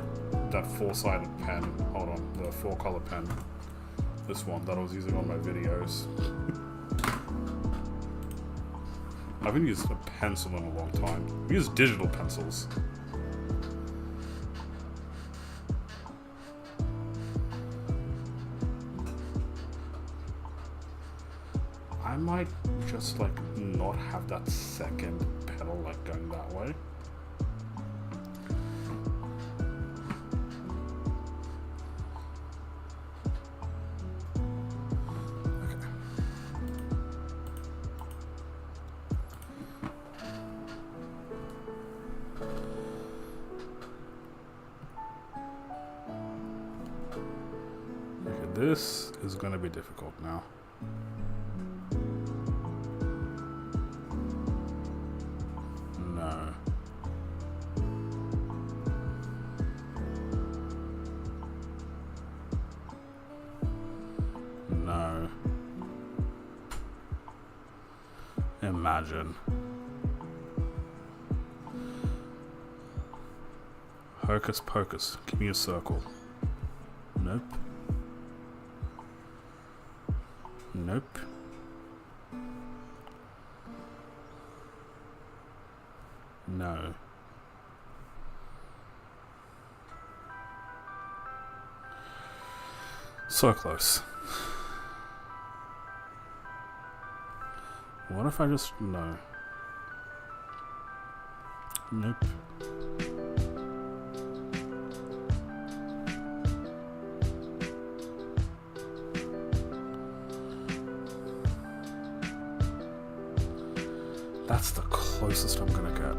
that 4-sided pen. Hold on, the 4-color pen. This one that I was using on my videos. I haven't used a pencil in a long time. I've used digital pencils. I might just like not have that second pedal like going that way. Okay, this is going to be difficult now. No. No. Imagine. Hocus pocus. Give me a circle. Nope. Nope. No. So close. What if I just... No. Nope. That's the closest I'm gonna get.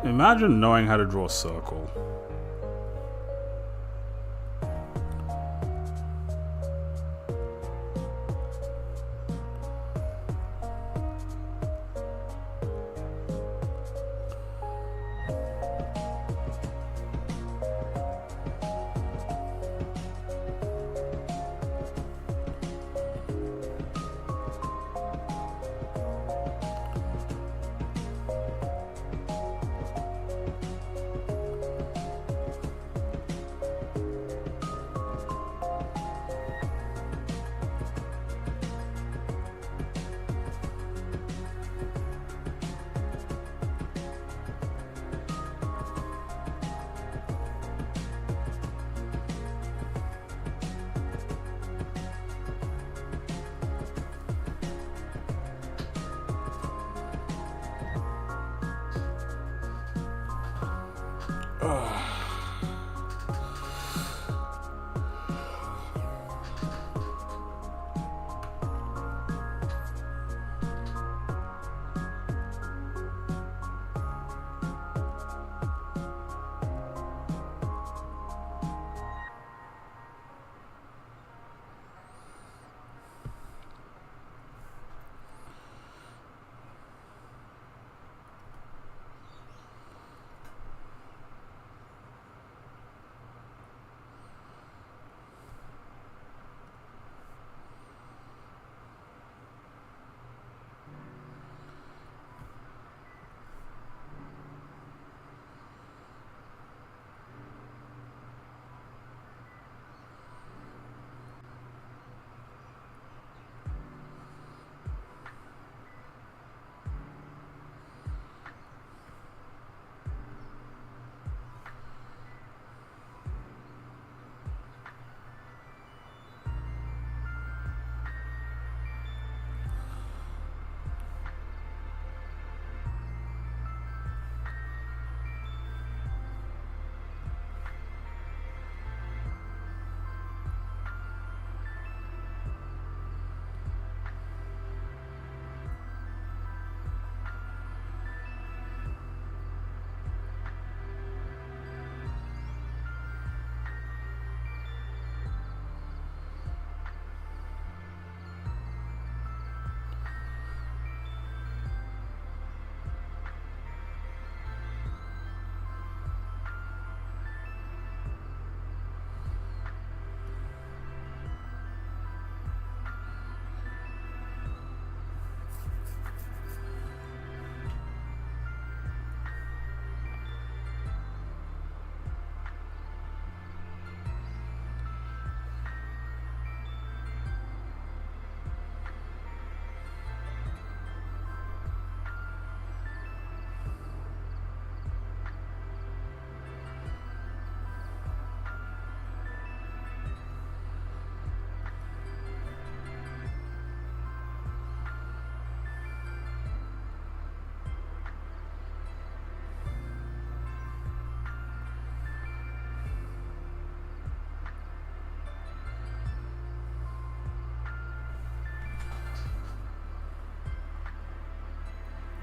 Imagine knowing how to draw a circle.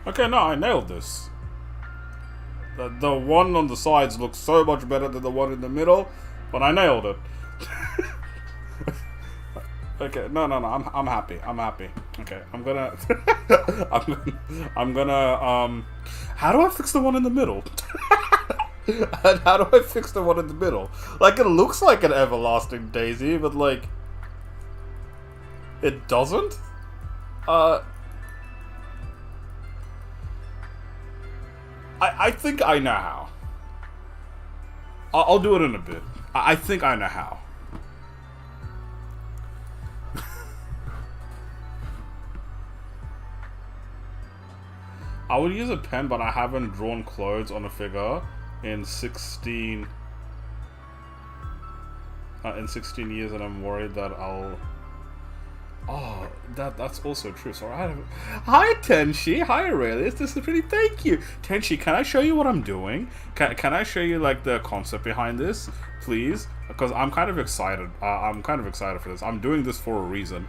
Okay, no, I nailed this. The one on the sides looks so much better than the one in the middle, but I nailed it. Okay, no, I'm happy. I'm happy. Okay, I'm gonna, I'm gonna, how do I fix the one in the middle? How do I fix the one in the middle? Like, it looks like an everlasting daisy, but like, it doesn't? I think I know how. I'll do it in a bit. I think I know how. I would use a pen, but I haven't drawn clothes on a figure in 16 years, and I'm worried that I'll... Oh, that's also true. So hi Tenshi, hi Aurelius. This is pretty. Thank you, Tenshi. Can I show you what I'm doing? Can I show you like the concept behind this, please? Because I'm kind of excited. I'm kind of excited for this. I'm doing this for a reason.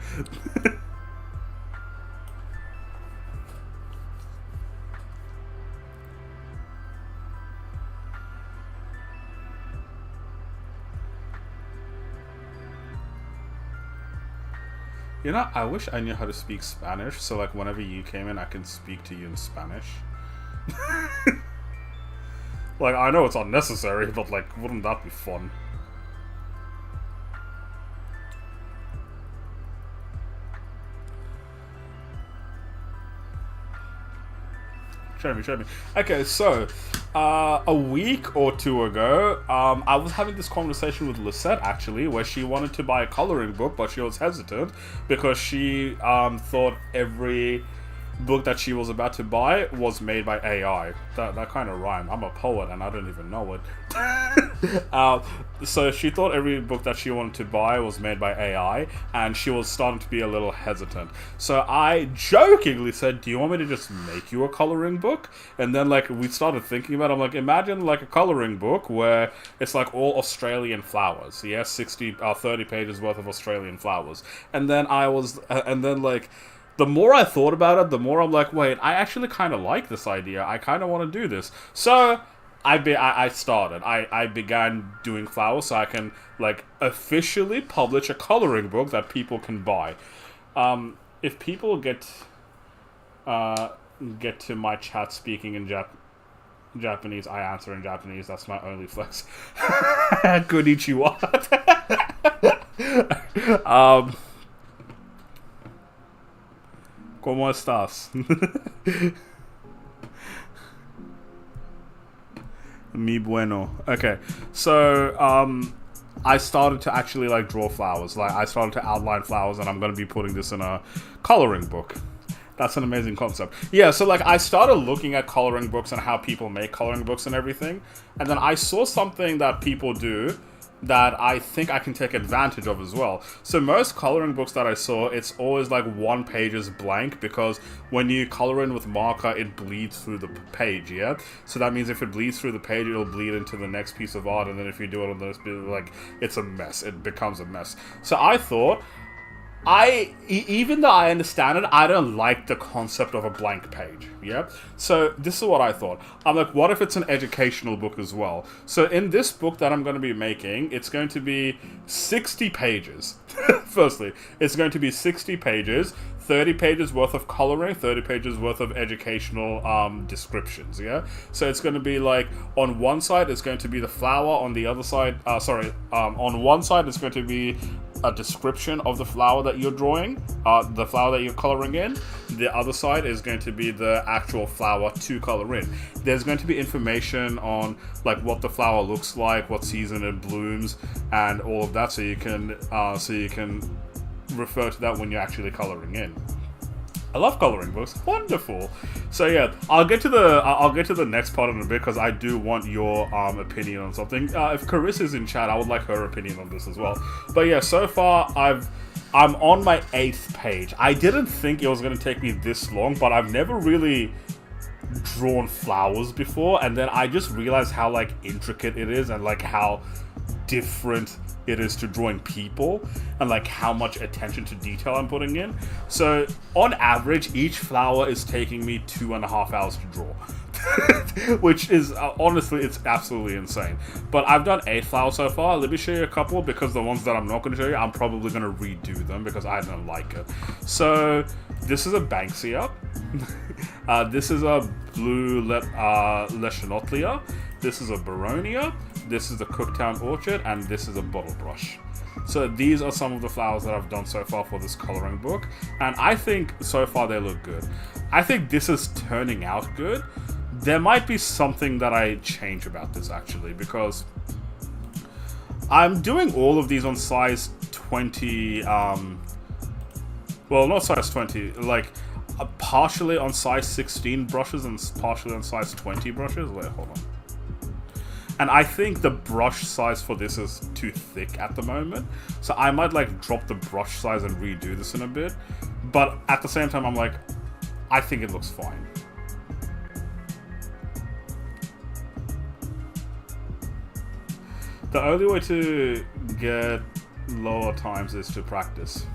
You know, I wish I knew how to speak Spanish, so like whenever you came in, I can speak to you in Spanish. Like, I know it's unnecessary, but like, wouldn't that be fun? Show me. Okay, so, a week or two ago, I was having this conversation with Lisette, actually, where she wanted to buy a coloring book, but she was hesitant because she thought every book that she was about to buy was made by AI. That kind of rhymed. I'm a poet and I don't even know it. So she thought every book that she wanted to buy was made by AI, and she was starting to be a little hesitant. So I jokingly said, do you want me to just make you a coloring book? And then like we started thinking about it. I'm like, imagine like a coloring book where it's like all Australian flowers. Yeah, 30 pages worth of Australian flowers. And then like, the more I thought about it, the more I'm like, wait, I actually kind of like this idea. I kind of want to do this. So I began doing flowers so I can like officially publish a coloring book that people can buy. If people get to my chat speaking in Japanese, I answer in Japanese. That's my only flex. Konnichiwa. ¿Cómo estás? Mi bueno. Okay, so I started to actually like draw flowers. Like I started to outline flowers, and I'm going to be putting this in a coloring book. That's an amazing concept. Yeah, so like I started looking at coloring books and how people make coloring books and everything, and then I saw something that people do that I think I can take advantage of as well. So most coloring books that I saw, it's always like one page is blank because when you color in with marker, it bleeds through the page, yeah? So that means if it bleeds through the page, it'll bleed into the next piece of art, and then if you do it on this, like, it's a mess. It becomes a mess. So I thought, even though I understand it, I don't like the concept of a blank page, yeah? So this is what I thought. I'm like, what if it's an educational book as well? So in this book that I'm going to be making, it's going to be 60 pages. Firstly, it's going to be 60 pages, 30 pages worth of coloring, 30 pages worth of educational descriptions, yeah? So it's going to be like, on one side, it's going to be the flower, on the other side, on one side, it's going to be a description of the flower that you're drawing, the flower that you're coloring in. The other side is going to be the actual flower to color in. There's going to be information on like what the flower looks like, what season it blooms, and all of that, so you can refer to that when you're actually coloring in. I love coloring books. Wonderful. So yeah, I'll get to the next part in a bit because I do want your opinion on something. If Carissa's in chat, I would like her opinion on this as well. But yeah, so far I'm on my 8th page. I didn't think it was going to take me this long, but I've never really drawn flowers before, and then I just realized how like intricate it is and like how different it is to drawing people, and like how much attention to detail I'm putting in. So on average, each flower is taking me 2.5 hours to draw. Which is honestly, it's absolutely insane. But I've done 8 flowers so far. Let me show you a couple, because the ones that I'm not going to show you, I'm probably going to redo them because I don't like it. So this is a Banksia. This is a blue Leschenotlia. This is a Baronia. This is the Cooktown Orchid, and this is a Bottle Brush. So these are some of the flowers that I've done so far for this coloring book, and I think so far they look good. I think this is turning out good. There might be something that I change about this actually, because I'm doing all of these on size 20, well, not size 20, like partially on size 16 brushes and partially on size 20 brushes. Wait, hold on. And I think the brush size for this is too thick at the moment. So I might like drop the brush size and redo this in a bit. But at the same time, I'm like, I think it looks fine. The only way to get lower times is to practice.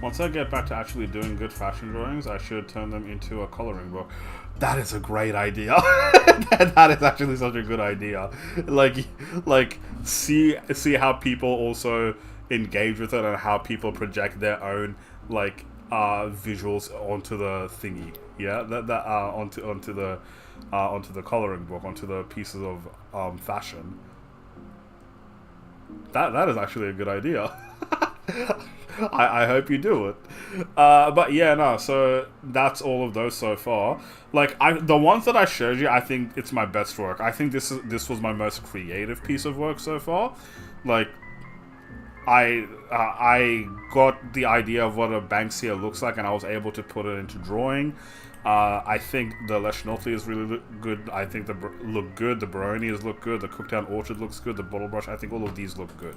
Once I get back to actually doing good fashion drawings, I should turn them into a coloring book. That is a great idea. That is actually such a good idea. Like see how people also engage with it and how people project their own like visuals onto the thingy. Yeah, that onto the coloring book, onto the pieces of fashion. That is actually a good idea. I hope you do it. But yeah, no. So that's all of those so far. Like the ones that I showed you, I think it's my best work. I think this was my most creative piece of work so far. Like I got the idea of what a Banksia looks like, and I was able to put it into drawing. I think the Leschnotli is really good. I think the look good. The Baronias look good. The Cooktown Orchard looks good. The Bottle Brush. I think all of these look good.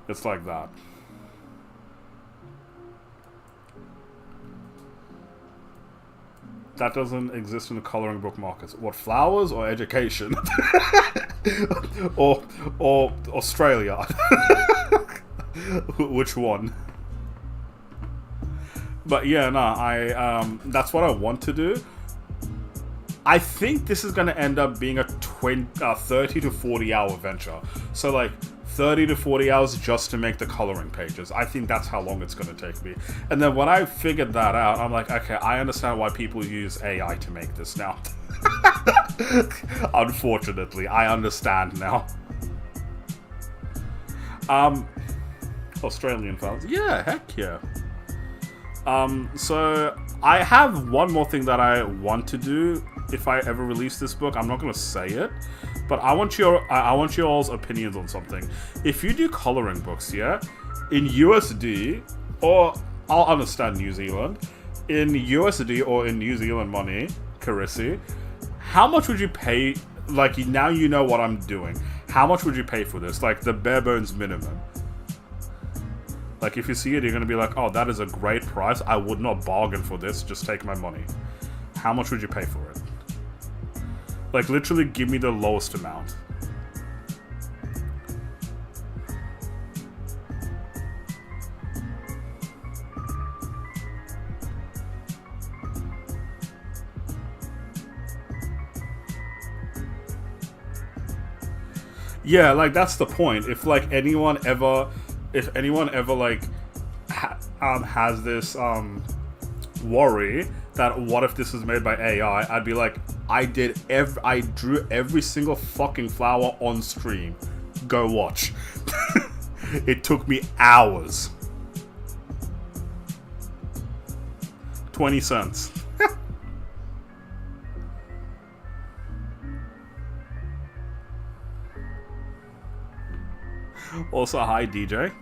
It's like that. That doesn't exist in the coloring book markets. What, flowers or education? or Australia? Which one? But yeah, no, that's what I want to do. I think this is going to end up being a 30 to 40 hour venture. So like 30 to 40 hours just to make the coloring pages. I think that's how long it's going to take me. And then when I figured that out, I'm like, okay, I understand why people use AI to make this now. Unfortunately, I understand now. Australian files. Yeah, heck yeah. So I have one more thing that I want to do if I ever release this book. I'm not going to say it, but I want your all's opinions on something. If you do coloring books, yeah, in USD, or I'll understand New Zealand, in USD or in New Zealand money, Carisi, how much would you pay? Like, now you know what I'm doing. How much would you pay for this? Like the bare bones minimum. Like, if you see it, you're going to be like, oh, that is a great price. I would not bargain for this. Just take my money. How much would you pay for it? Like, literally give me the lowest amount. Yeah, like, that's the point. If anyone ever like has this worry that what if this is made by AI, I'd be like, I drew every single fucking flower on stream. Go watch. It took me hours. 20 cents. Also, hi DJ.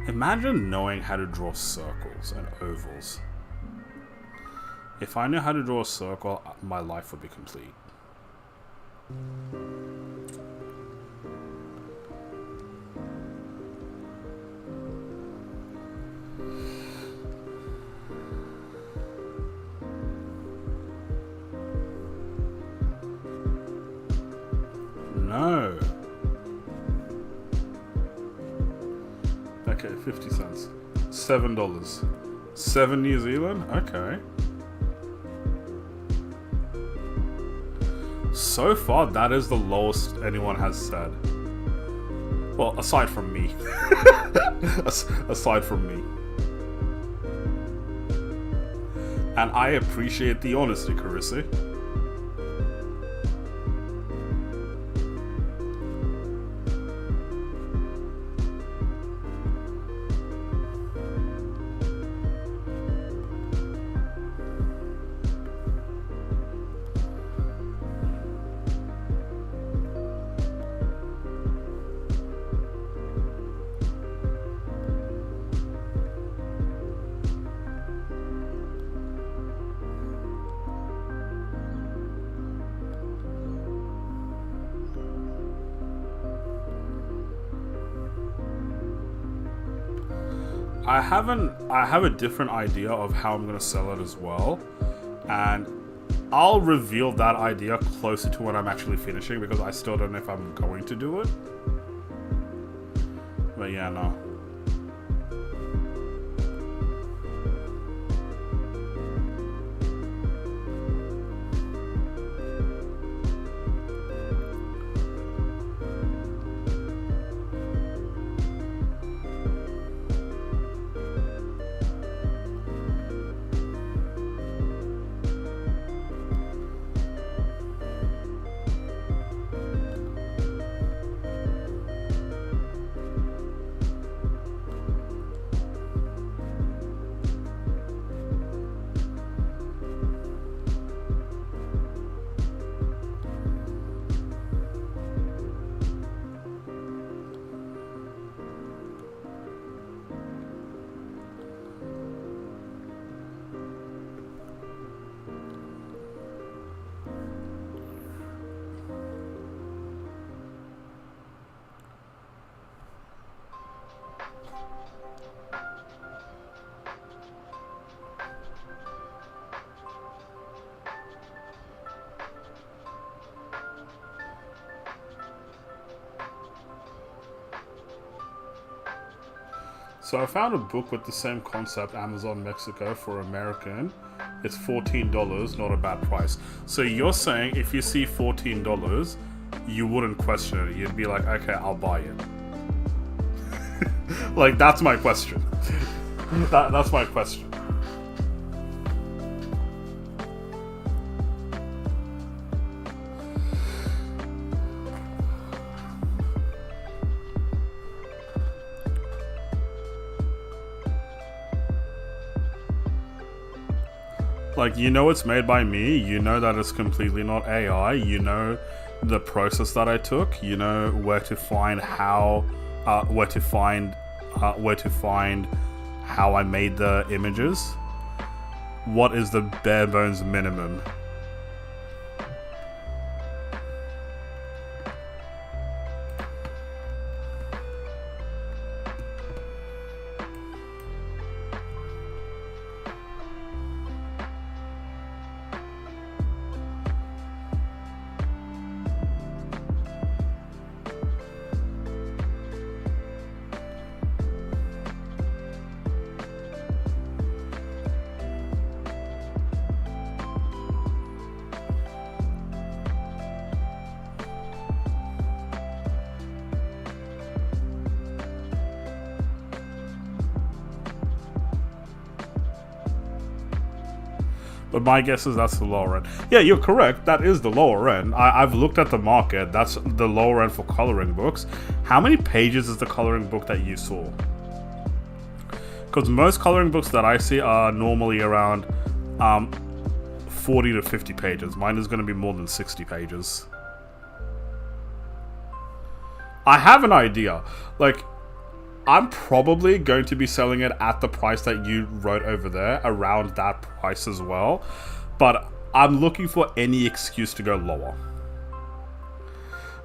Imagine knowing how to draw circles and ovals. If I knew how to draw a circle, my life would be complete. No. Okay, 50 cents. $7. 7 New Zealand? Okay. So far, that is the lowest anyone has said. Well, aside from me. Aside from me. And I appreciate the honesty, Carisi. I have a different idea of how I'm going to sell it as well, and I'll reveal that idea closer to when I'm actually finishing, because I still don't know if I'm going to do it. But yeah, no. So I found a book with the same concept, Amazon Mexico for American. It's $14, not a bad price. So you're saying if you see $14, you wouldn't question it. You'd be like, okay, I'll buy it. Like, that's my question. That's my question. Like, you know it's made by me, you know that it's completely not AI, you know the process that I took, you know where to find how how I made the images. What is the bare bones minimum? But my guess is that's the lower end. Yeah, you're correct. That is the lower end. I've looked at the market. That's the lower end for coloring books. How many pages is the coloring book that you saw? Because most coloring books that I see are normally around 40 to 50 pages. Mine is going to be more than 60 pages. I have an idea. Like, I'm probably going to be selling it at the price that you wrote over there, around that price as well. But I'm looking for any excuse to go lower.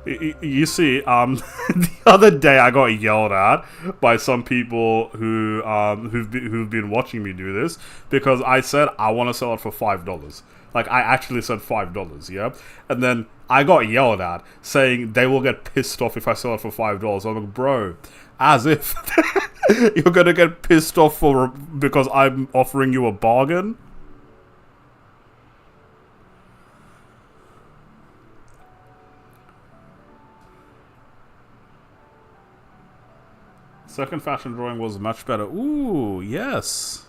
You see, the other day I got yelled at by some people who've been watching me do this because I said I want to sell it for $5. Like, I actually said $5, yeah? And then I got yelled at, saying they will get pissed off if I sell it for $5. I'm like, bro, as if you're gonna get pissed off because I'm offering you a bargain? Second fashion drawing was much better. Ooh, yes.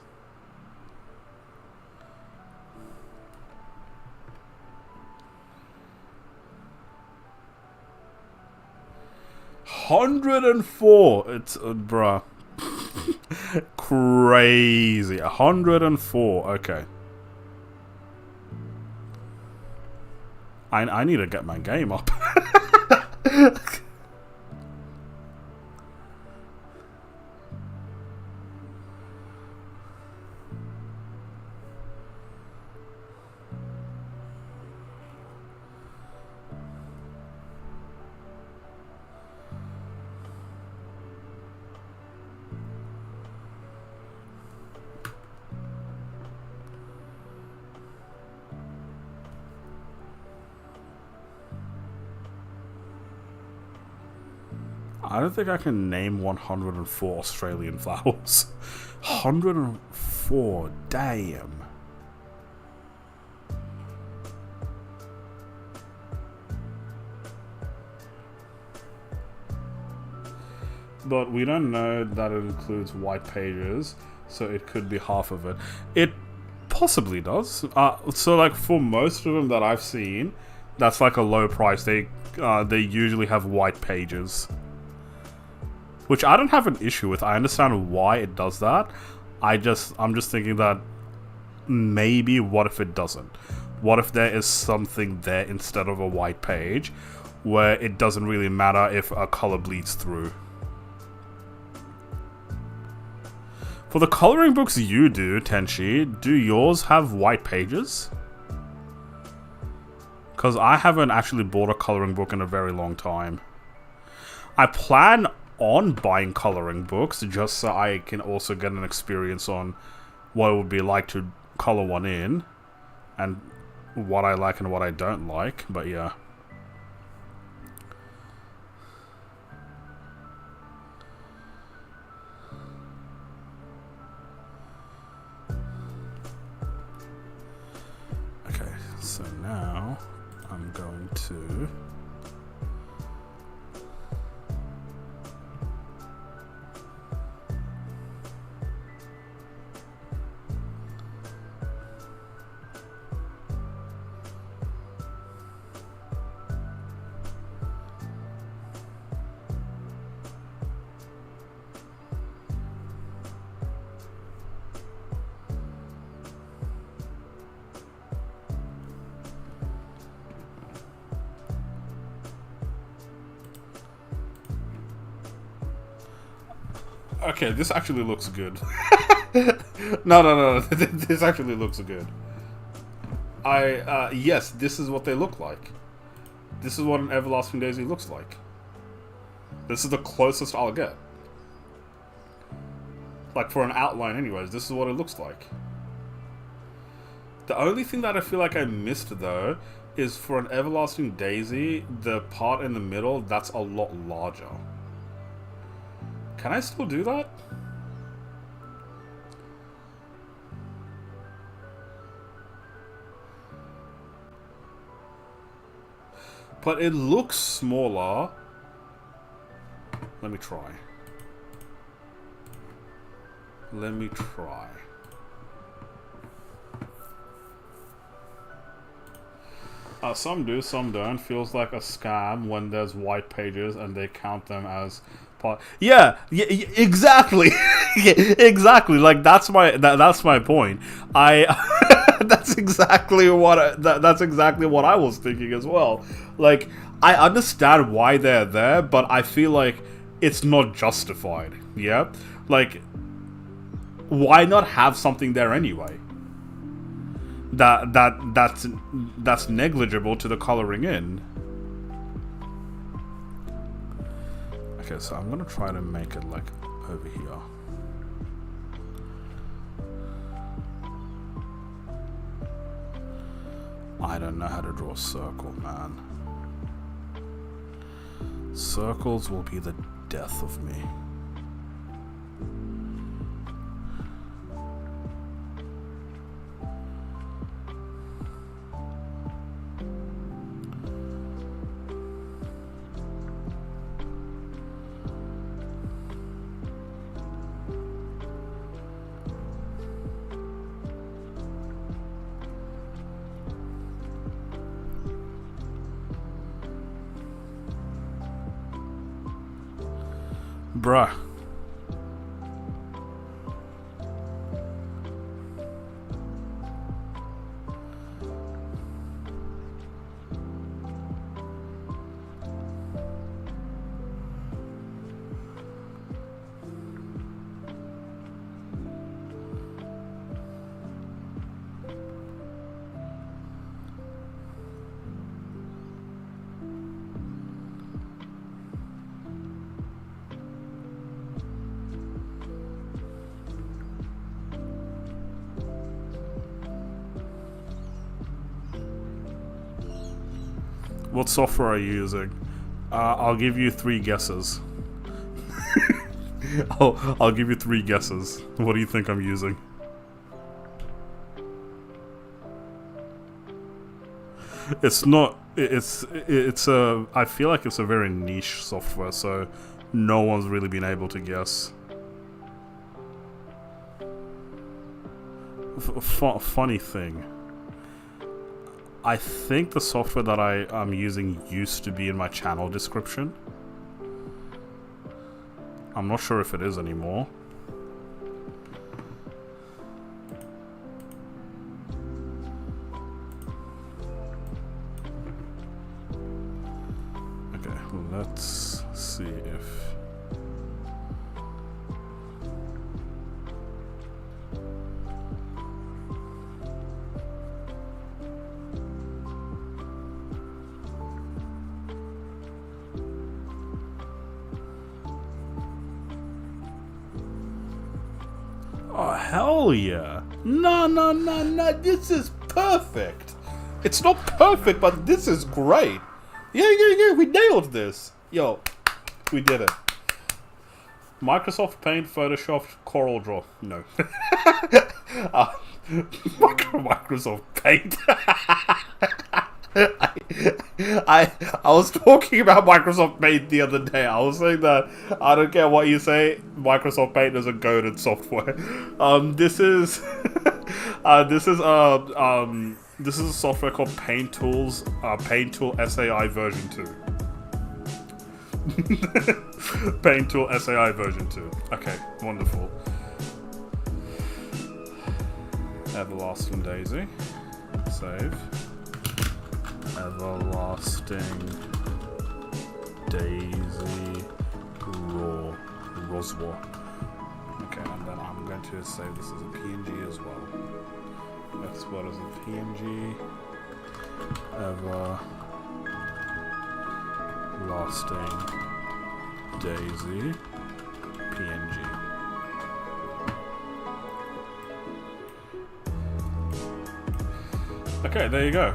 $104. It's bruh. Crazy. 104. Okay. I need to get my game up. I don't think I can name 104 Australian flowers. 104, damn. But we don't know that it includes white pages, so it could be half of it. It possibly does. So like for most of them that I've seen, that's like a low price. They usually have white pages. Which I don't have an issue with. I understand why it does that. I'm just thinking that maybe what if it doesn't? What if there is something there instead of a white page where it doesn't really matter if a color bleeds through? For the coloring books you do, Tenchi, do yours have white pages? Because I haven't actually bought a coloring book in a very long time. I plan on buying coloring books just so I can also get an experience on what it would be like to color one in and what I like and what I don't like, but yeah. So now I'm going to okay, this actually looks good. No. This actually looks good. Yes, this is what they look like. This is what an Everlasting Daisy looks like. This is the closest I'll get. Like, for an outline anyways, this is what it looks like. The only thing that I feel like I missed, though, is for an Everlasting Daisy, the part in the middle, that's a lot larger. Can I still do that? But it looks smaller. Let me try. Let me try. Some do, some don't. Feels like a scam when there's white pages and they count them as part. Yeah, exactly. Exactly. Like that's my point. That's exactly what that's exactly what I was thinking as well. Like I understand why they're there, but I feel like it's not justified. Yeah, like why not have something there anyway? That's negligible to the coloring in. Okay, so I'm gonna try to make it like over here. I don't know how to draw a circle, man. Circles will be the death of me. Bruh. What software are you using? I'll give you 3 guesses. I'll give you 3 guesses. What do you think I'm using? It's not. It's a. I feel like it's a very niche software, so no one's really been able to guess. Funny thing. I think the software that I'm using used to be in my channel description. I'm not sure if it is anymore. Okay, let's see if... Oh, hell yeah. No, this is perfect. It's not perfect, but this is great. Yeah, we nailed this. Yo, we did it. Microsoft Paint, Photoshop, Corel Draw. No. Microsoft Paint. I was talking about Microsoft Paint the other day. I was saying that I don't care what you say, Microsoft Paint is a goated software. This is this is a software called Paint Tools, Paint Tool SAI version 2. Paint Tool SAI version 2. Okay, wonderful. Everlasting Daisy. Save. Everlasting Daisy Roswell. Okay, and then I'm going to save this as a PNG as well. Export as a PNG. Everlasting Daisy PNG. Okay, there you go.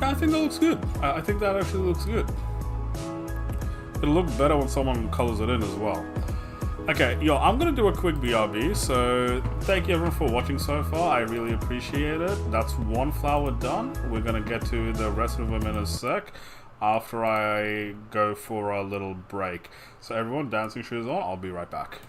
I think that looks good. I think that actually looks good. It'll look better when someone colors it in as well. Okay, yo, I'm gonna do a quick BRB, so thank you everyone for watching so far. I really appreciate it. That's one flower done. We're gonna get to the rest of them in a sec after I go for a little break. So everyone, dancing shoes on, I'll be right back.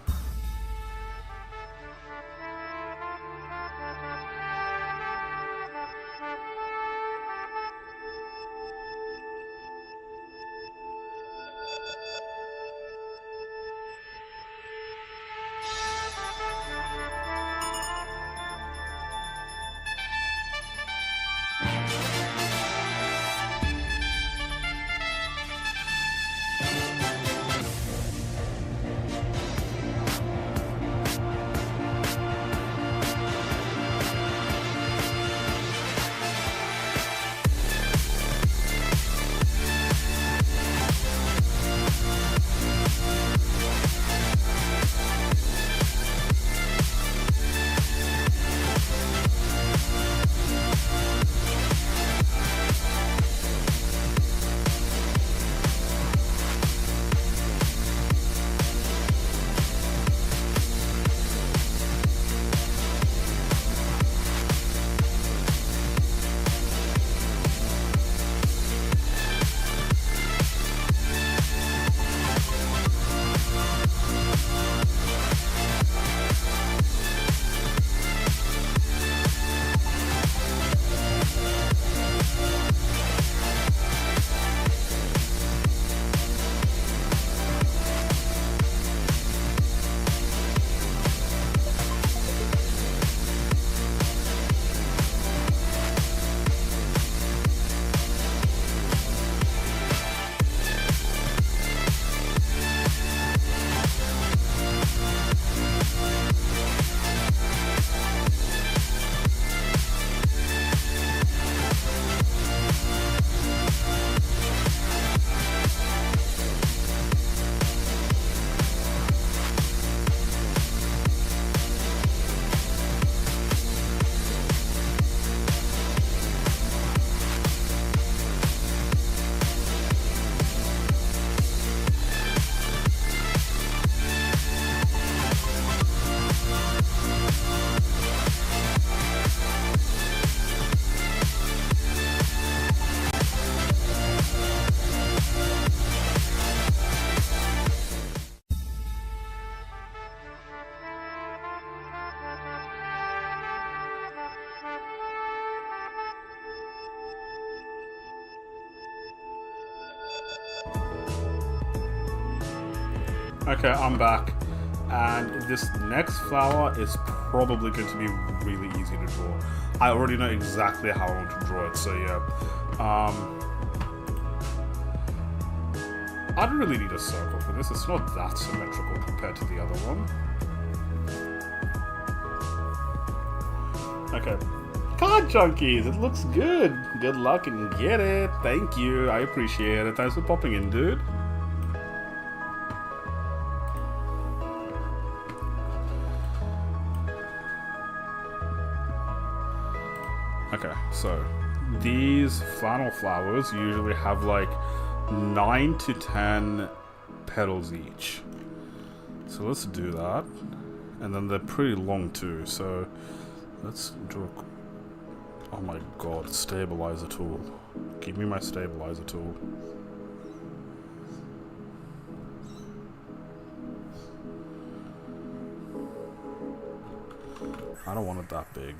Okay, I'm back. And this next flower is probably going to be really easy to draw. I already know exactly how I want to draw it, so yeah. I don't really need a circle for this. It's not that symmetrical compared to the other one. Okay. Card junkies, it looks good. Good luck and get it. Thank you. I appreciate it. Thanks for popping in, dude. Okay, so these flannel flowers usually have like 9 to 10 petals each. So let's do that. And then they're pretty long too, so let's draw. Oh my god, stabilizer tool. Give me my stabilizer tool. I don't want it that big.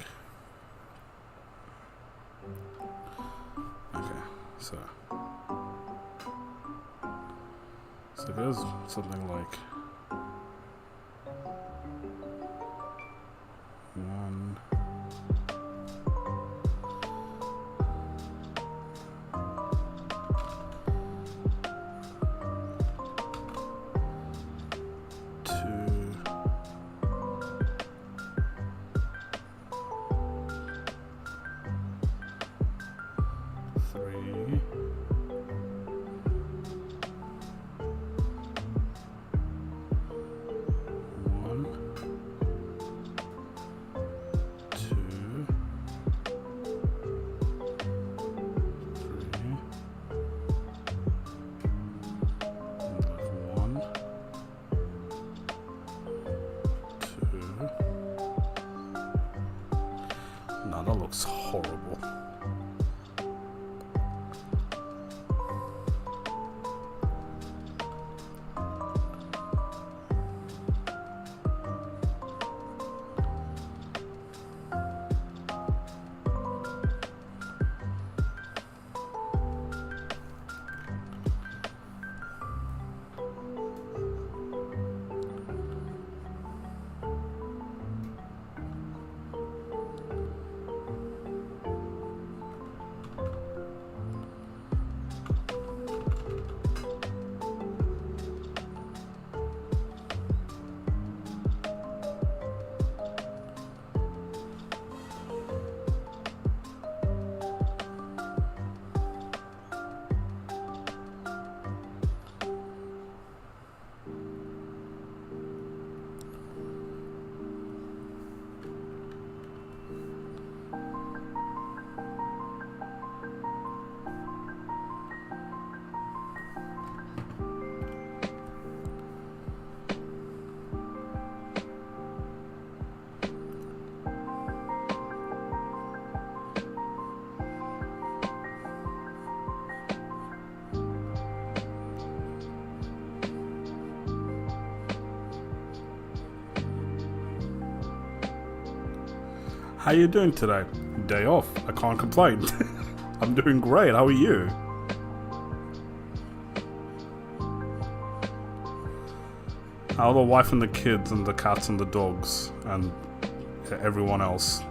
Okay, so it goes something like 1. No, that looks horrible. How you doing today? Day off. I can't complain. I'm doing great. How are you? How are the wife and the kids and the cats and the dogs and everyone else?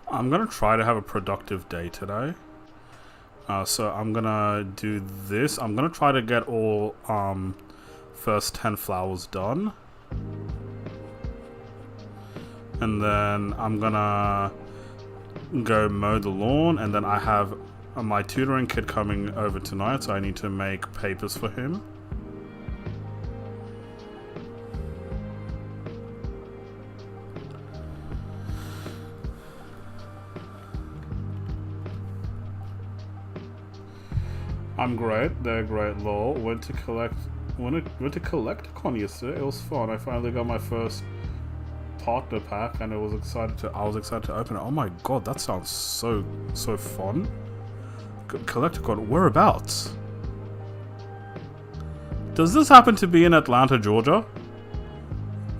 I'm gonna try to have a productive day today. So I'm gonna do this. I'm gonna try to get all first 10 flowers done. And then I'm gonna go mow the lawn, and then I have my tutoring kid coming over tonight, so I need to make papers for him. I'm great. They're great. Lol. Went to collect a con yesterday. It was fun. I finally got my first partner pack, and I was excited to open it. Oh my god, that sounds so fun. Collect a con. Whereabouts? Does this happen to be in Atlanta, Georgia?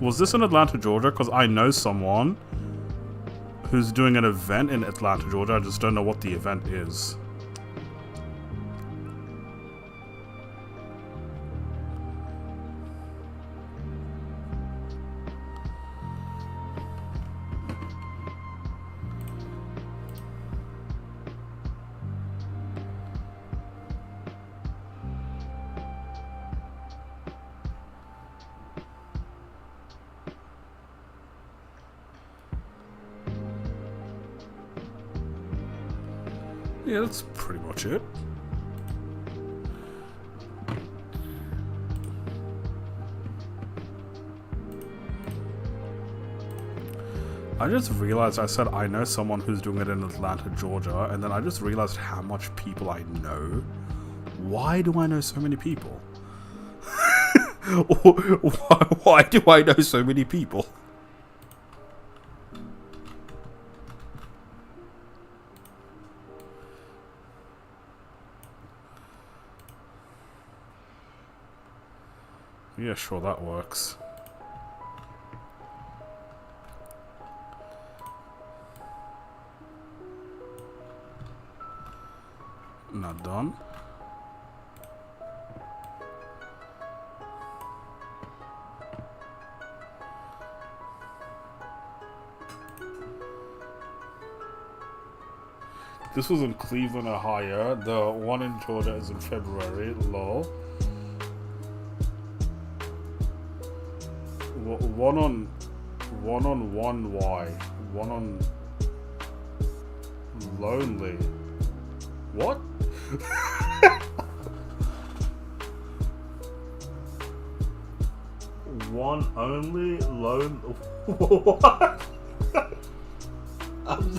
Was this in Atlanta, Georgia? Because I know someone who's doing an event in Atlanta, Georgia. I just don't know what the event is. Yeah, that's pretty much it. I just realized I said I know someone who's doing it in Atlanta, Georgia, and then I just realized how much people I know. Why do I know so many people? Why do I know so many people? Yeah, sure, that works. Not done. This was in Cleveland, Ohio. The one in Georgia is in February. Lol. One on 1Y. One on Lonely. What? One only lone. What?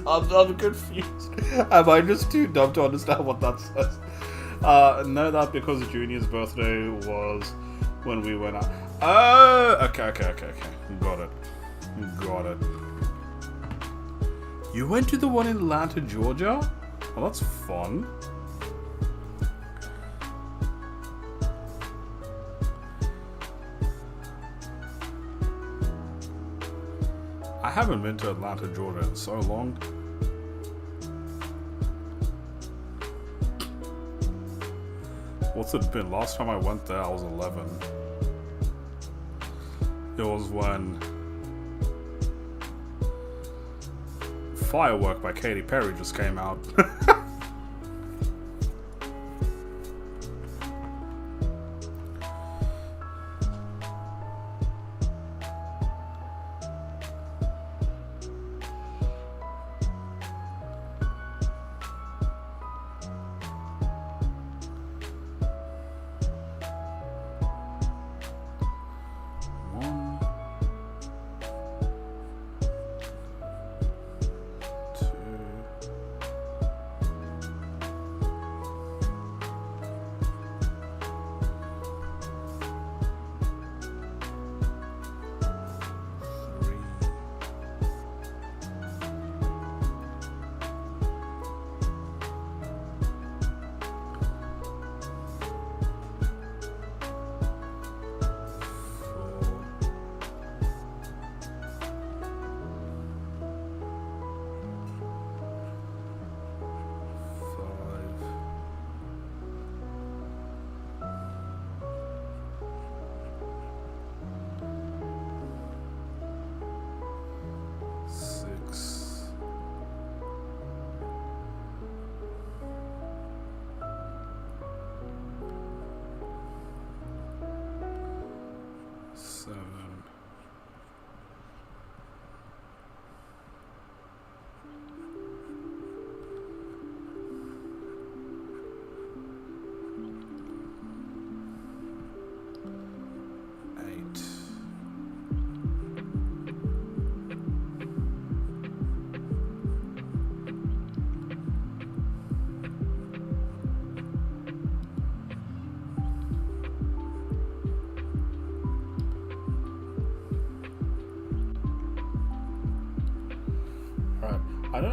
I'm confused. Am I just too dumb to understand what that says? Know that because Junior's birthday was when we went out. Oh, okay. Got it. You went to the one in Atlanta, Georgia? Well, that's fun. I haven't been to Atlanta, Georgia in so long. What's it been? Last time I went there, I was 11. It was when Firework by Katy Perry just came out.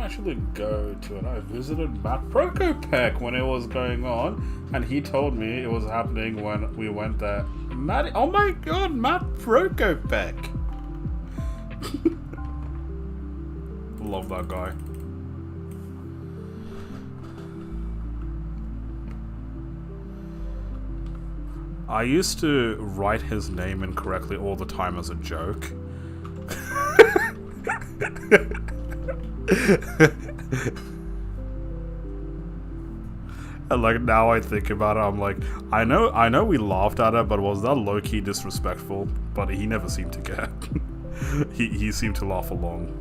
actually go to it. I visited Matt Prokopek when it was going on, and he told me it was happening when we went there. Oh my god, Matt Prokopek! Love that guy. I used to write his name incorrectly all the time as a joke. And like now I think about it, I'm like, I know we laughed at it, but was that low-key disrespectful? But he never seemed to care. he seemed to laugh along.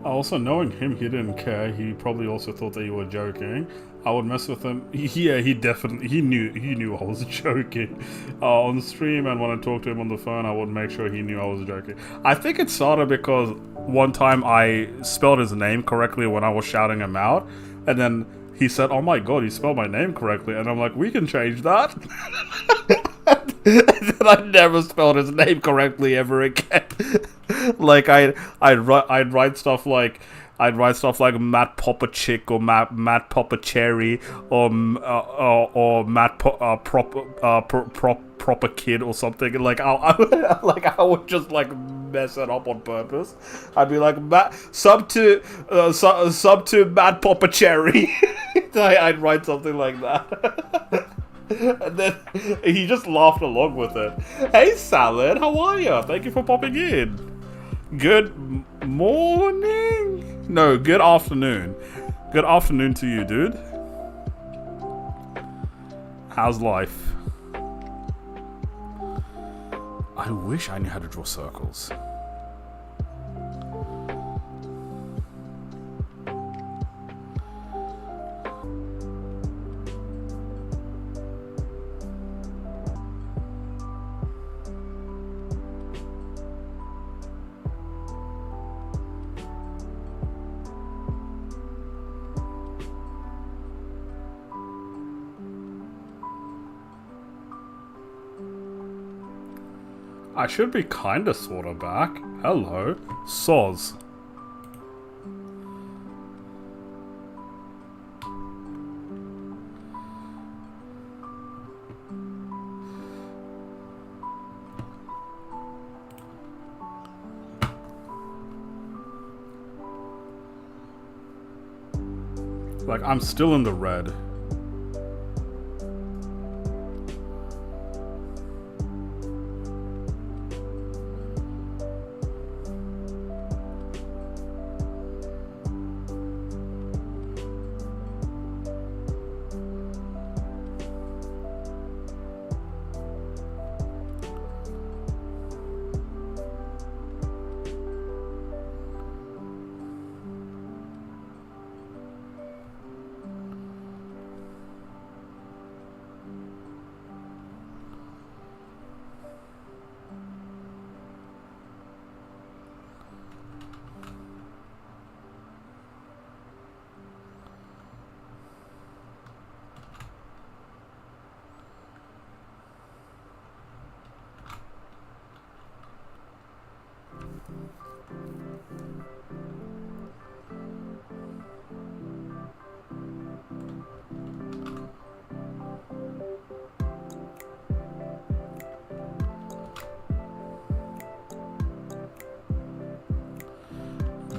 Also, knowing him, he didn't care. He probably also thought that you were joking. I would mess with him. Yeah, he knew I was joking. On stream, and when I talked to him on the phone, I would make sure he knew I was joking. I think it started because one time I spelled his name correctly when I was shouting him out, and then he said, "Oh my god, you spelled my name correctly," and I'm like, "We can change that." And then I never spelled his name correctly ever again. Like I'd write stuff like Matt Popper Chick or Matt Popper Cherry or Matt Proper Kid or something. Like I would just like mess it up on purpose. I'd be like sub to Matt Popper Cherry. I'd write something like that. And then he just laughed along with it. Hey Salad, how are you? Thank you for popping in. Good morning? No, good afternoon. Good afternoon to you, dude. How's life? I wish I knew how to draw circles. I should be kinda sorta back. Hello. Soz. Like, I'm still in the red.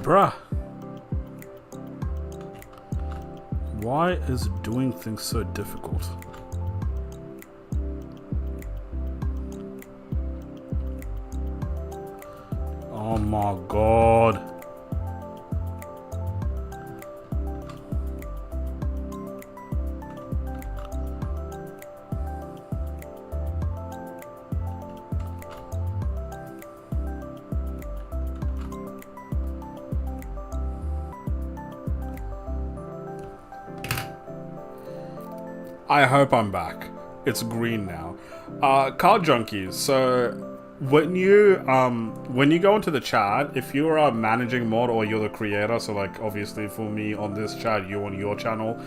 Bruh. Why is doing things so difficult? Oh my god. I hope I'm back. It's green now. Card junkies. So when you go into the chat, if you're a managing mod or you're the creator, so like obviously for me on this chat, you on your channel,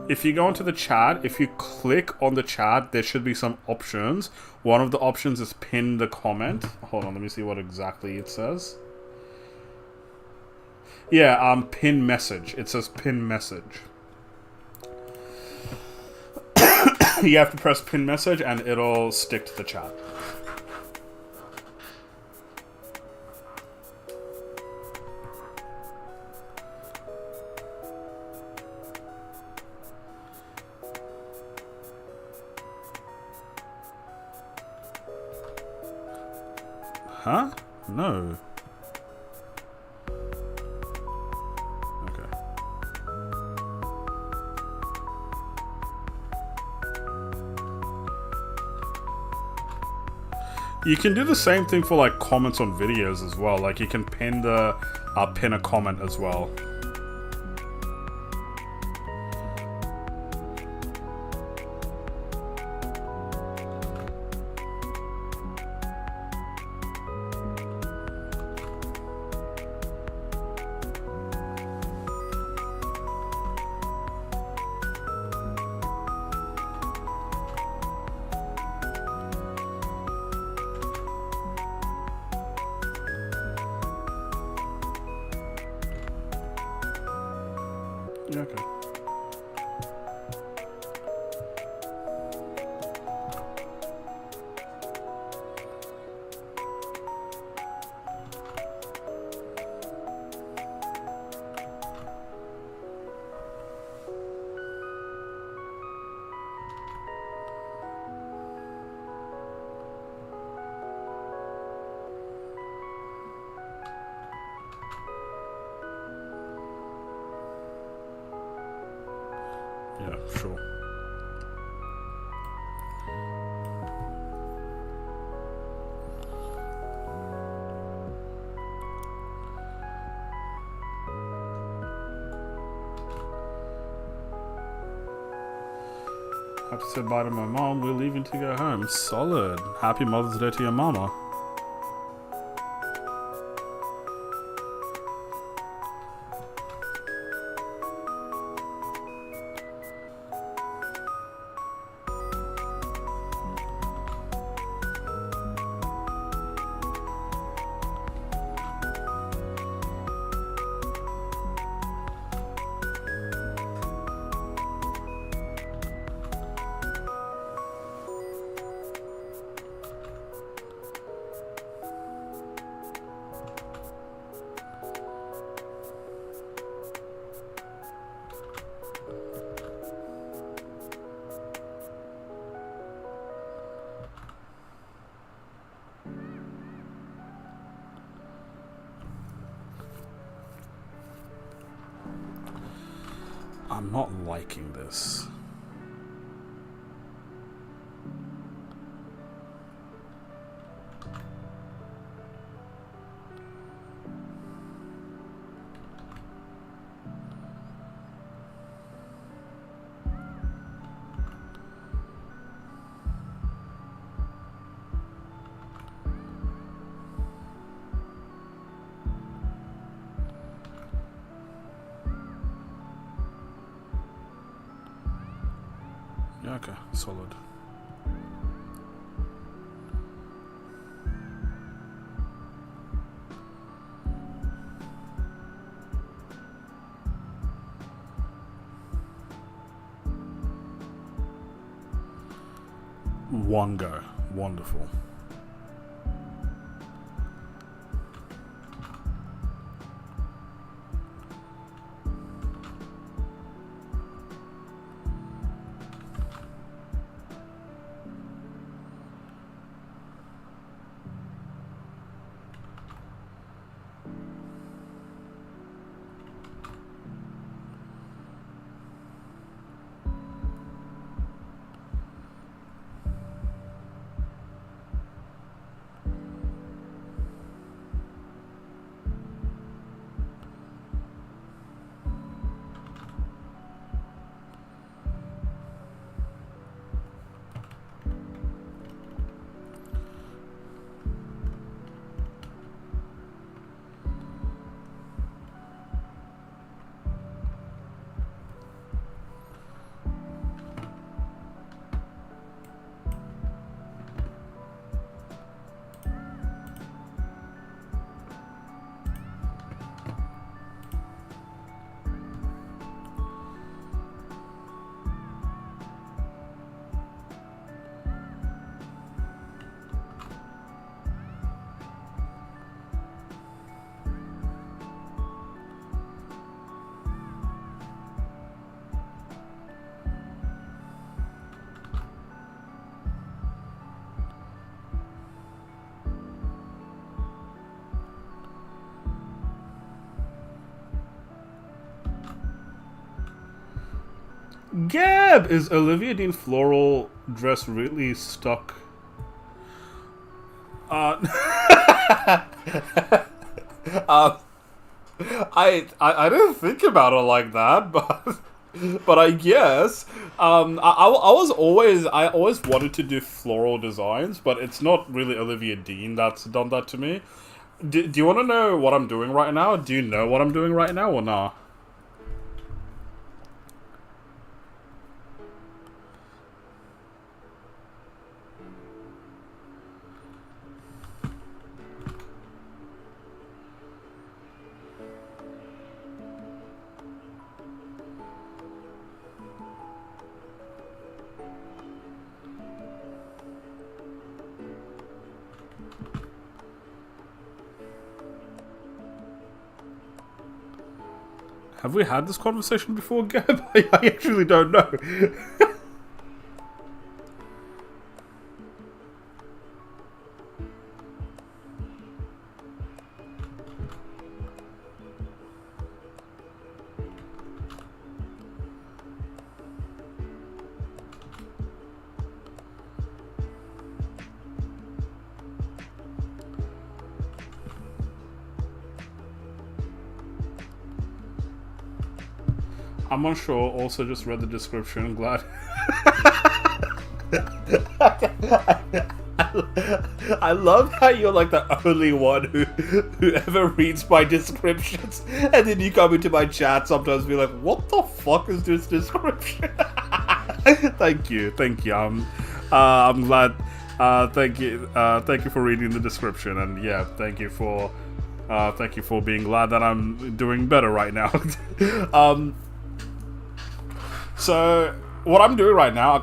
if you go into the chat, if you click on the chat, there should be some options. One of the options is pin the comment. Hold on, let me see what exactly it says. Yeah, pin message. It says pin message. You have to press pin message and it'll stick to the chat. Huh? No. You can do the same thing for like comments on videos as well. Like you can pin a comment as well. Okay. Yeah, sure. I have to say bye to my mom. We're leaving to go home. Solid. Happy Mother's Day to your mama. I'm not liking this. Yeah, okay, solid. One go. Wonderful. Gab, is Olivia Dean floral dress really stuck? Uh, I didn't think about it like that, but I guess I always wanted to do floral designs, but it's not really Olivia Dean that's done that to me. Do you want to know what I'm doing right now? Do you know what I'm doing right now or nah? Have we had this conversation before, Gab? I actually don't know. I'm unsure, also just read the description, glad. I love how you're like the only one who ever reads my descriptions, and then you come into my chat sometimes and be like, what the fuck is this description? Thank you. I'm glad. Thank you for reading the description, and yeah, thank you for being glad that I'm doing better right now. So, what I'm doing right now,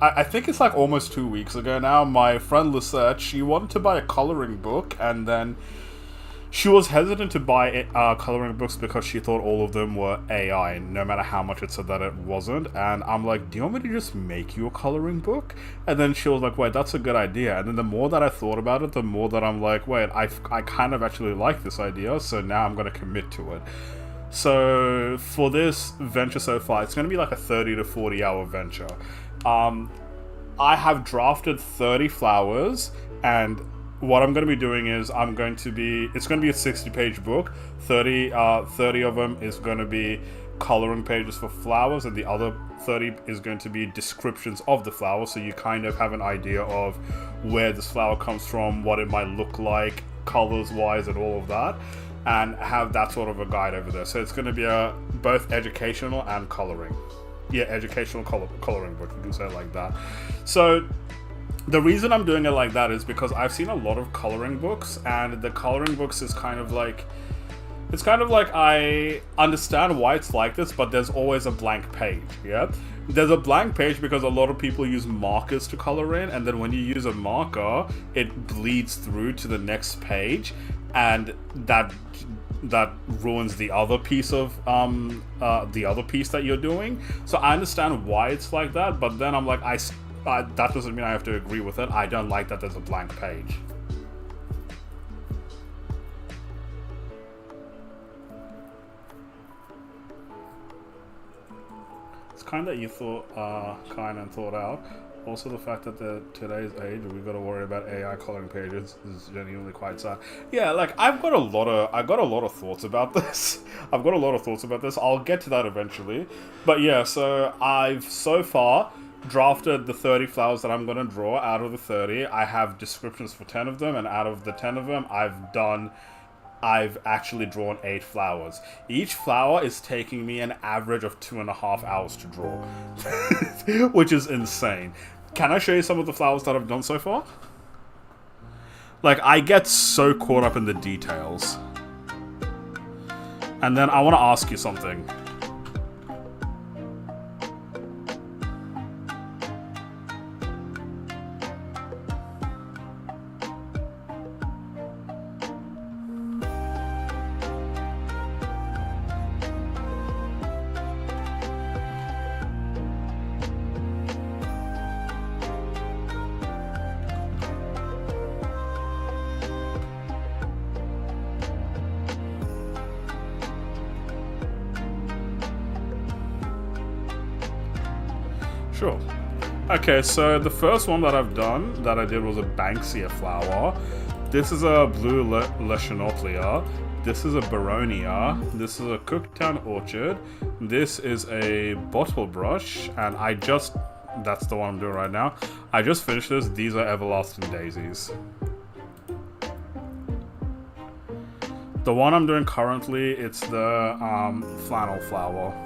I think it's like almost 2 weeks ago now, my friend Lisette, she wanted to buy a coloring book, and then she was hesitant to buy coloring books because she thought all of them were AI, no matter how much it said that it wasn't. And I'm like, do you want me to just make you a coloring book? And then she was like, wait, that's a good idea. And then the more that I thought about it, the more that I'm like, wait, I kind of actually like this idea, so now I'm going to commit to it. So for this venture so far, it's going to be like a 30 to 40 hour venture. Um, I have drafted 30 flowers, and what I'm going to be doing is it's going to be a 60-page book. 30 of them is going to be coloring pages for flowers, and the other 30 is going to be descriptions of the flower, so you kind of have an idea of where this flower comes from, what it might look like, colors wise, and all of that, and have that sort of a guide over there. So it's going to be both educational and coloring. Yeah, educational coloring book, you can say it like that. So the reason I'm doing it like that is because I've seen a lot of coloring books, and the coloring books is kind of like, it's kind of like, I understand why it's like this, but there's always a blank page, yeah? There's a blank page because a lot of people use markers to color in, and then when you use a marker, it bleeds through to the next page, and that ruins the other piece of the other piece that you're doing. So I understand why it's like that, but then I'm like, that doesn't mean I have to agree with it. I don't like that there's a blank page. It's kind that you thought kind and thought out. Also, the fact that today's age we've got to worry about AI coloring pages is genuinely quite sad. Yeah, like I've got a lot of thoughts about this. I've got a lot of thoughts about this. I'll get to that eventually. But yeah, so I've so far drafted the 30 flowers that I'm going to draw. Out of the 30, I have descriptions for 10 of them, and out of the 10 of them, I've actually drawn 8 flowers. Each flower is taking me an average of 2.5 hours to draw, which is insane. Can I show you some of the flowers that I've done so far? Like, I get so caught up in the details. And then I want to ask you something. Sure. Okay, so the first one that I did was a Banksia flower. This is a blue Leschnautlia. This is a Baronia. This is a Cooktown Orchid. This is a bottle brush, and that's the one I'm doing right now. I just finished this. These are Everlasting Daisies. The one I'm doing currently, it's the flannel flower.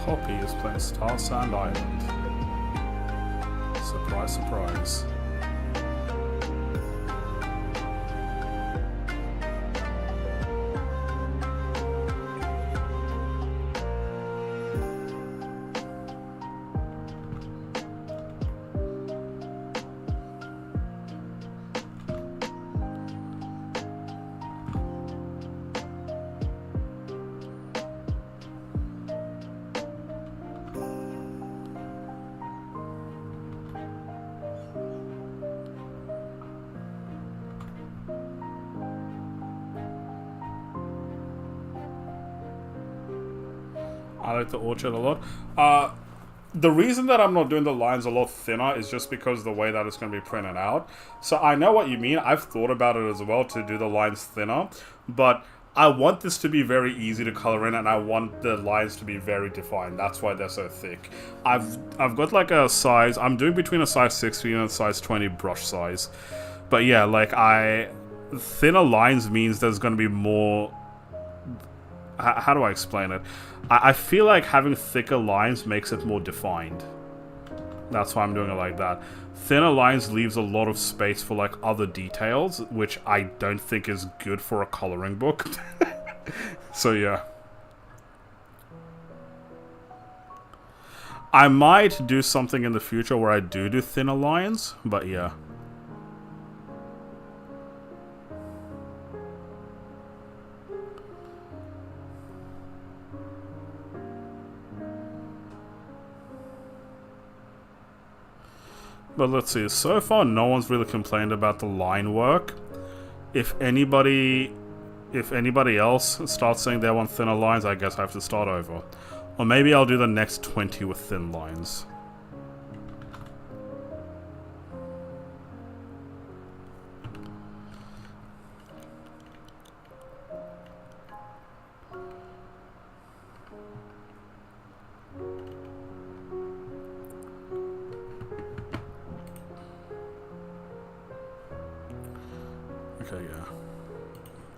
Poppy is playing Star Sand Island. Surprise, surprise. I like the orchid a lot. The reason that I'm not doing the lines a lot thinner is just because the way that it's going to be printed out. So I know what you mean. I've thought about it as well to do the lines thinner, but I want this to be very easy to color in, and I want the lines to be very defined. That's why they're so thick. I've got like a size, I'm doing between a size 16 and a size 20 brush size. But yeah, like thinner lines means there's going to be more, how do I explain it? I feel like having thicker lines makes it more defined. That's why I'm doing it like that. Thinner lines leaves a lot of space for like other details, which I don't think is good for a coloring book. So yeah. I might do something in the future where I do thinner lines, but yeah. But let's see, so far no one's really complained about the line work. If anybody else starts saying they want thinner lines, I guess I have to start over. Or maybe I'll do the next 20 with thin lines. Okay, yeah.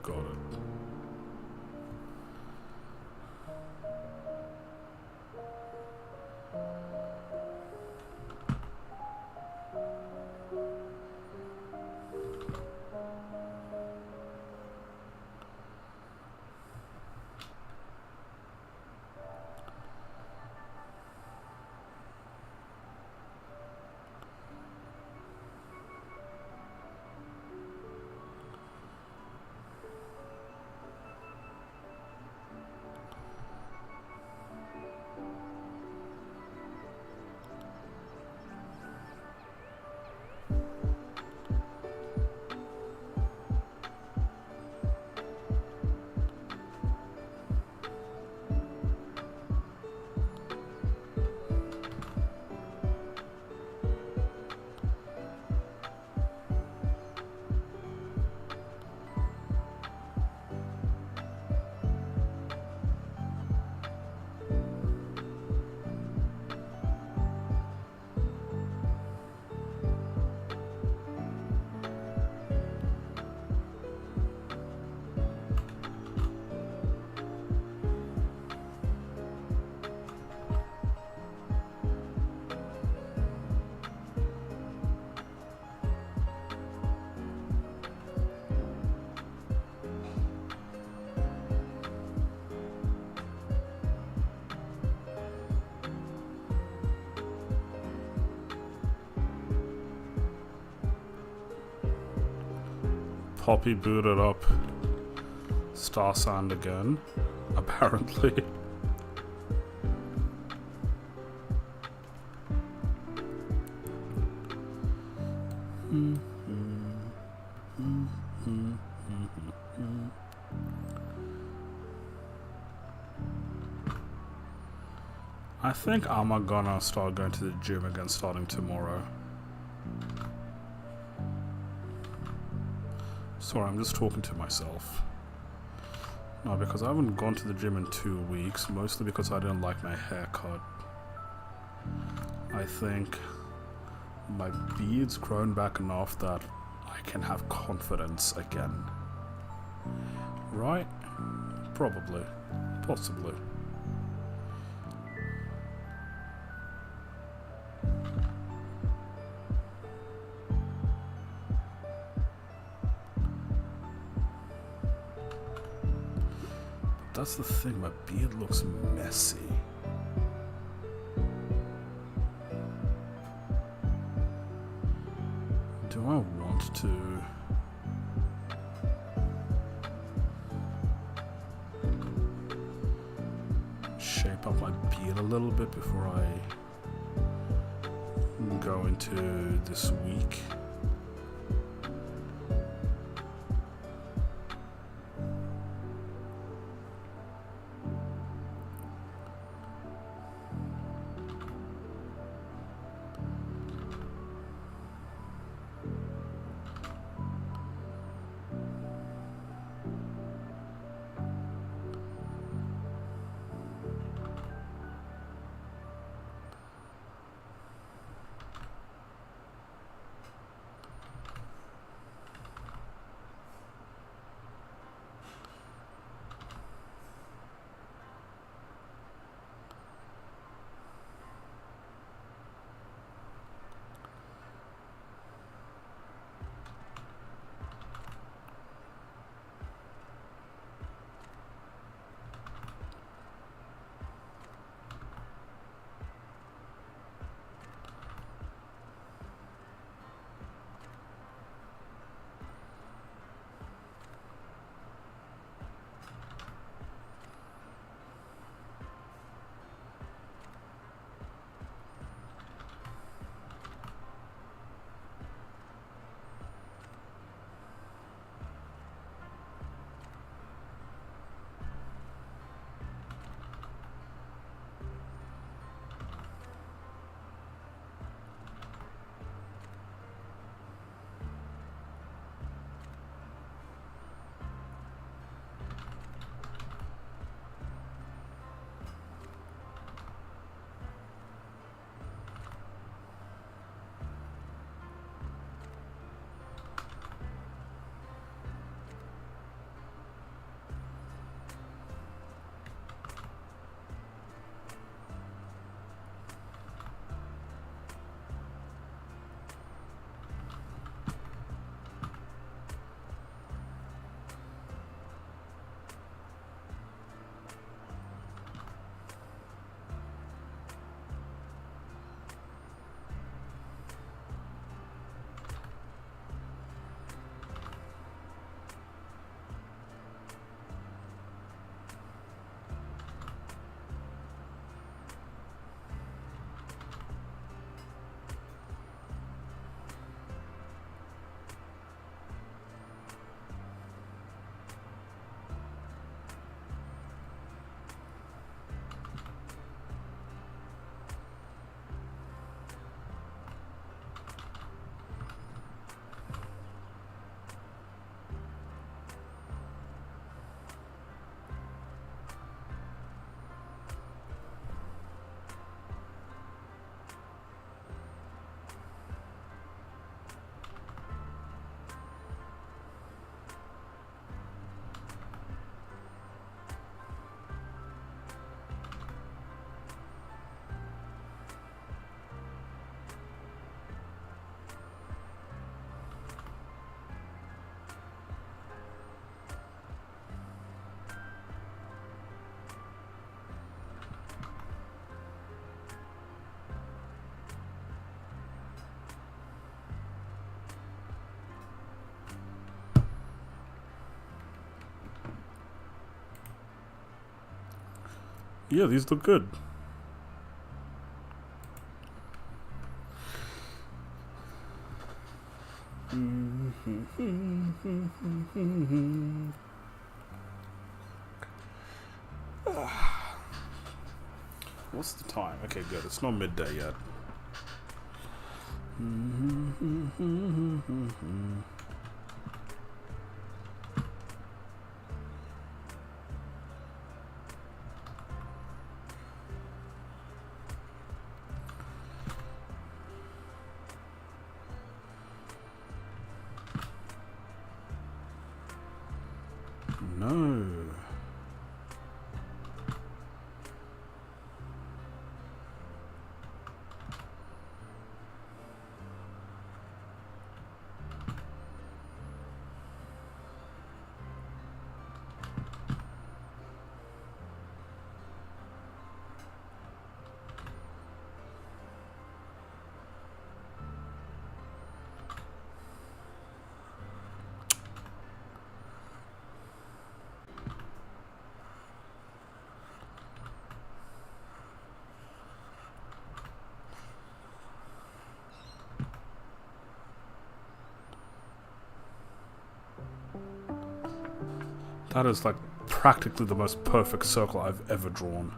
Got it. Poppy booted up Star Sand again, apparently. I think I'm gonna start going to the gym again starting tomorrow. Sorry, I'm just talking to myself. No, because I haven't gone to the gym in 2 weeks, mostly because I didn't like my haircut. I think my beard's grown back enough that I can have confidence again. Right? Probably. Possibly. That's the thing, my beard looks messy. Do I want to... shape up my beard a little bit before I go into this week? Yeah, these look good. What's the time? Okay, good. It's not midday yet. No. That is like practically the most perfect circle I've ever drawn.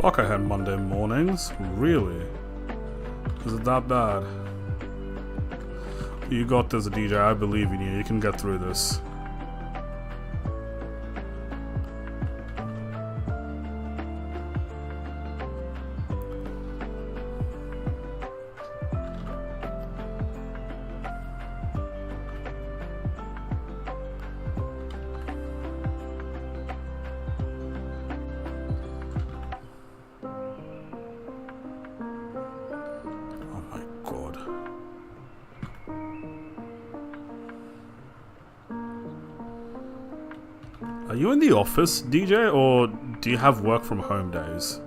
Fuck, I had Monday mornings? Really? Is it that bad? You got this, DJ. I believe in you. You can get through this. Are you in the office, DJ, or do you have work from home days?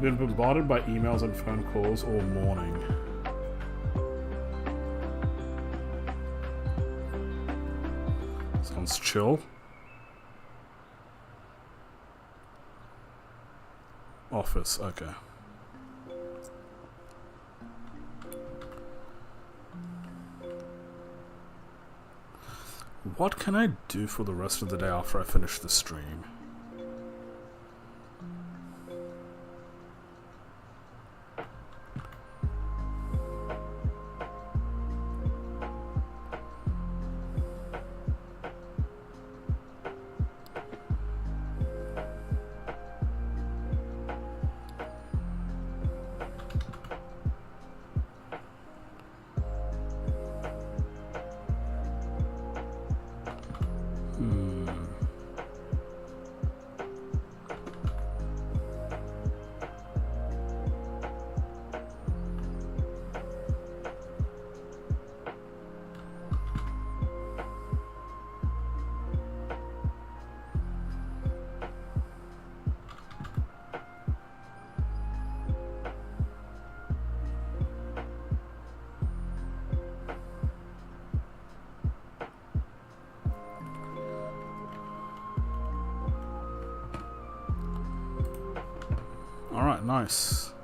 Been bombarded by emails and phone calls all morning. Sounds chill. Office, okay. What can I do for the rest of the day after I finish the stream? nice.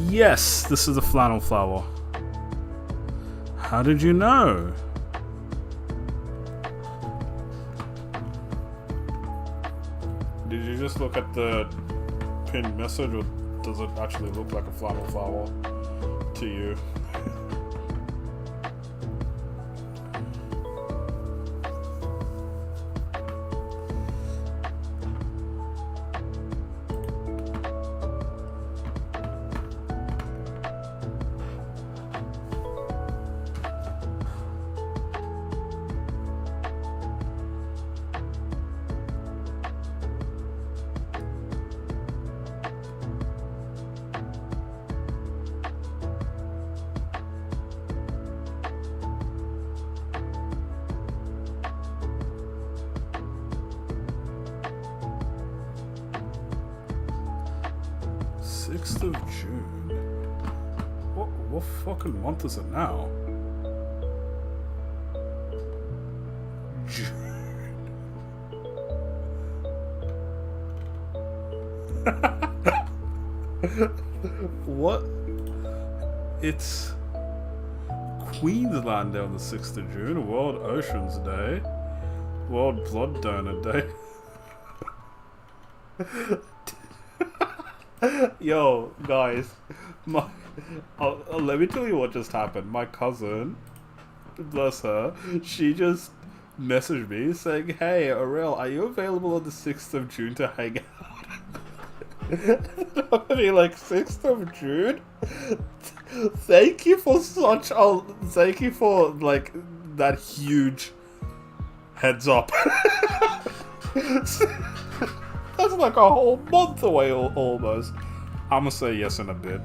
Yes, this is a flannel flower. How did you know? Did you just look at the pinned message, or does it actually look like a flannel flower to you? 6th of June. What fucking month is it now? June. What? It's Queensland Day on the 6th of June, World Oceans Day, World Blood Donor Day. Yo, guys, let me tell you what just happened. My cousin, bless her, she just messaged me saying, "Hey, Aurel, are you available on the 6th of June to hang out?" I'll be like, 6th of June? Thank you for like that huge heads up. That's like a whole month away almost. I'm gonna say yes in a bit.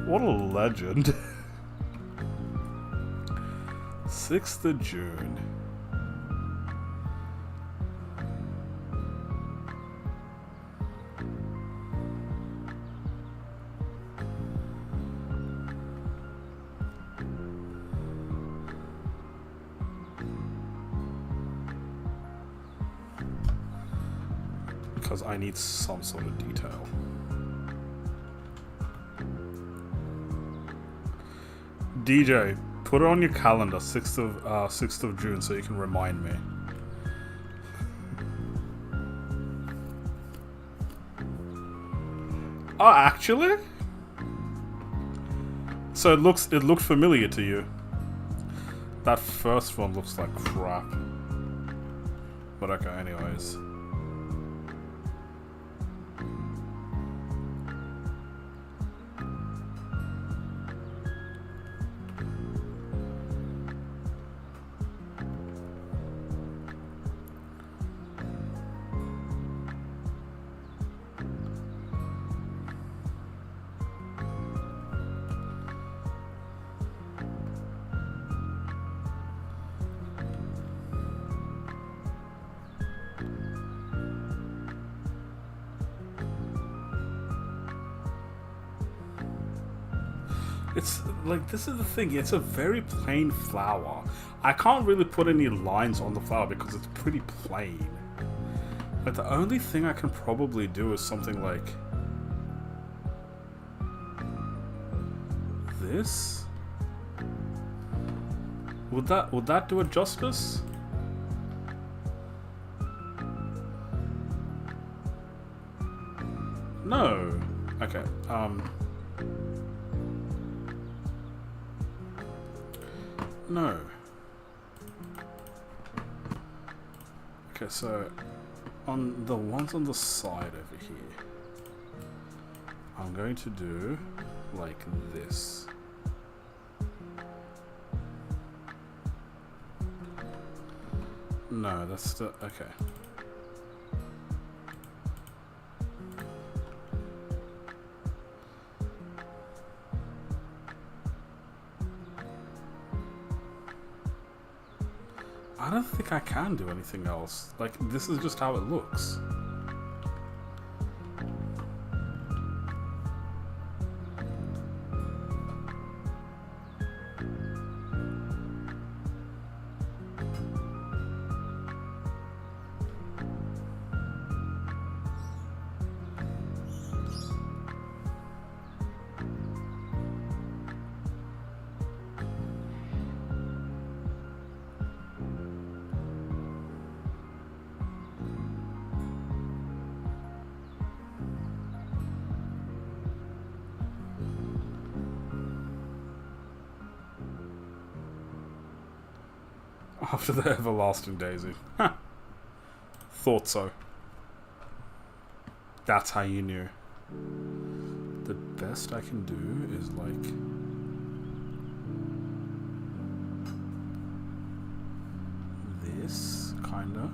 What a legend. 6th of June. Because I need some sort of detail. DJ, put it on your calendar, 6th of June, so you can remind me. Oh, actually? So it looked familiar to you. That first one looks like crap. But okay, anyways. It's like, this is the thing, it's a very plain flower. I can't really put any lines on the flower because it's pretty plain. Like, the only thing I can probably do is something like this. Would that do it justice? No. Okay. No. Okay, so on the ones on the side over here, I'm going to do like this. No, that's still okay. I don't think I can do anything else. Like, this is just how it looks. After the everlasting daisy. Huh. Thought so. That's how you knew. The best I can do is like this, kinda.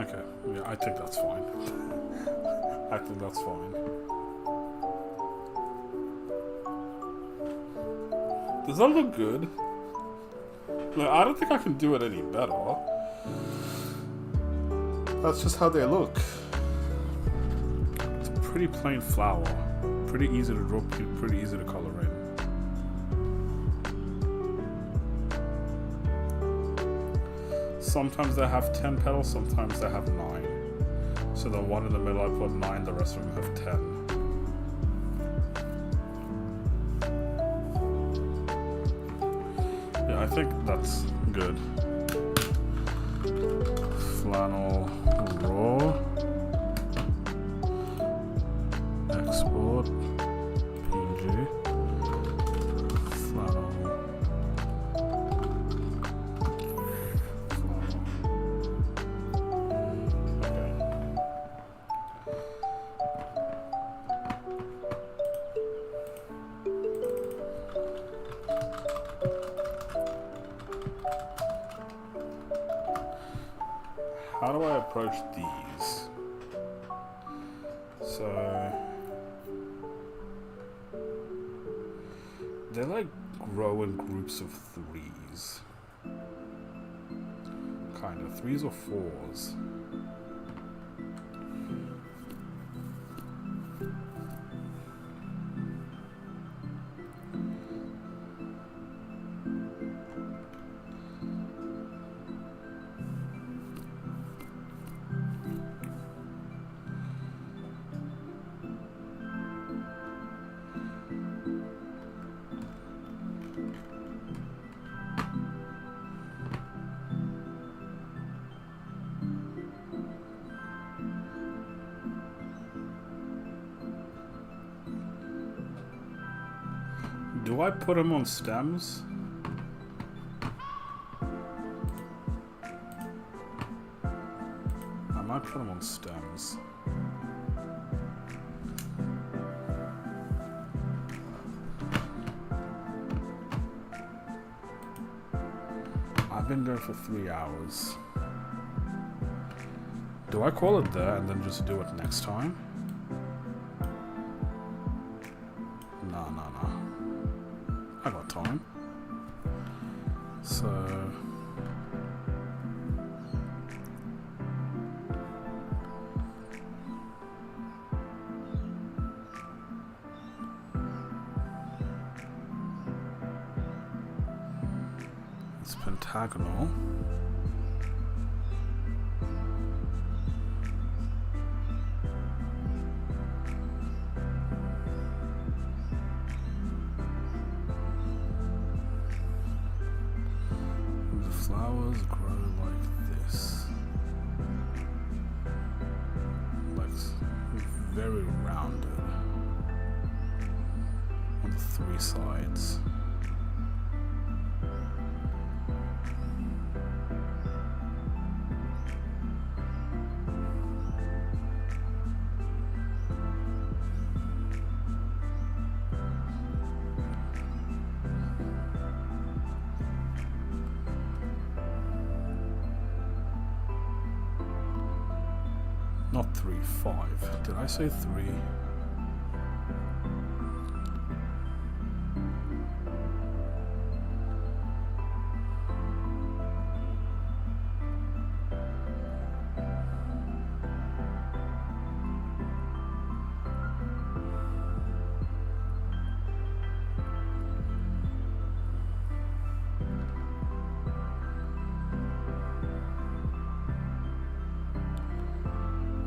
Okay, yeah, I think that's fine. I think that's fine. Does that look good? No, I don't think I can do it any better. That's just how they look. It's a pretty plain flower. Pretty easy to draw, pretty easy to color in. Sometimes they have 10 petals, sometimes they have 9. So the one in the middle I put 9, the rest of them have 10. Yeah, I think that's good. Flannel raw. Export. PNG. Flannel. How do I approach these? So they like grow in groups of 3s. Kind of 3s or 4s. Do I put them on stems? I might put them on stems. I've been going for 3 hours. Do I call it there and then just do it next time? No. I got time. So it's pentagonal. Flowers grow like this, like very rounded on the 3 sides. Not 3, 5. Did I say 3?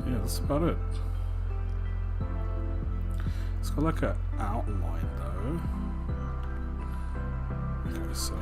Yeah, that's about it. It's got like an outline though. Okay, so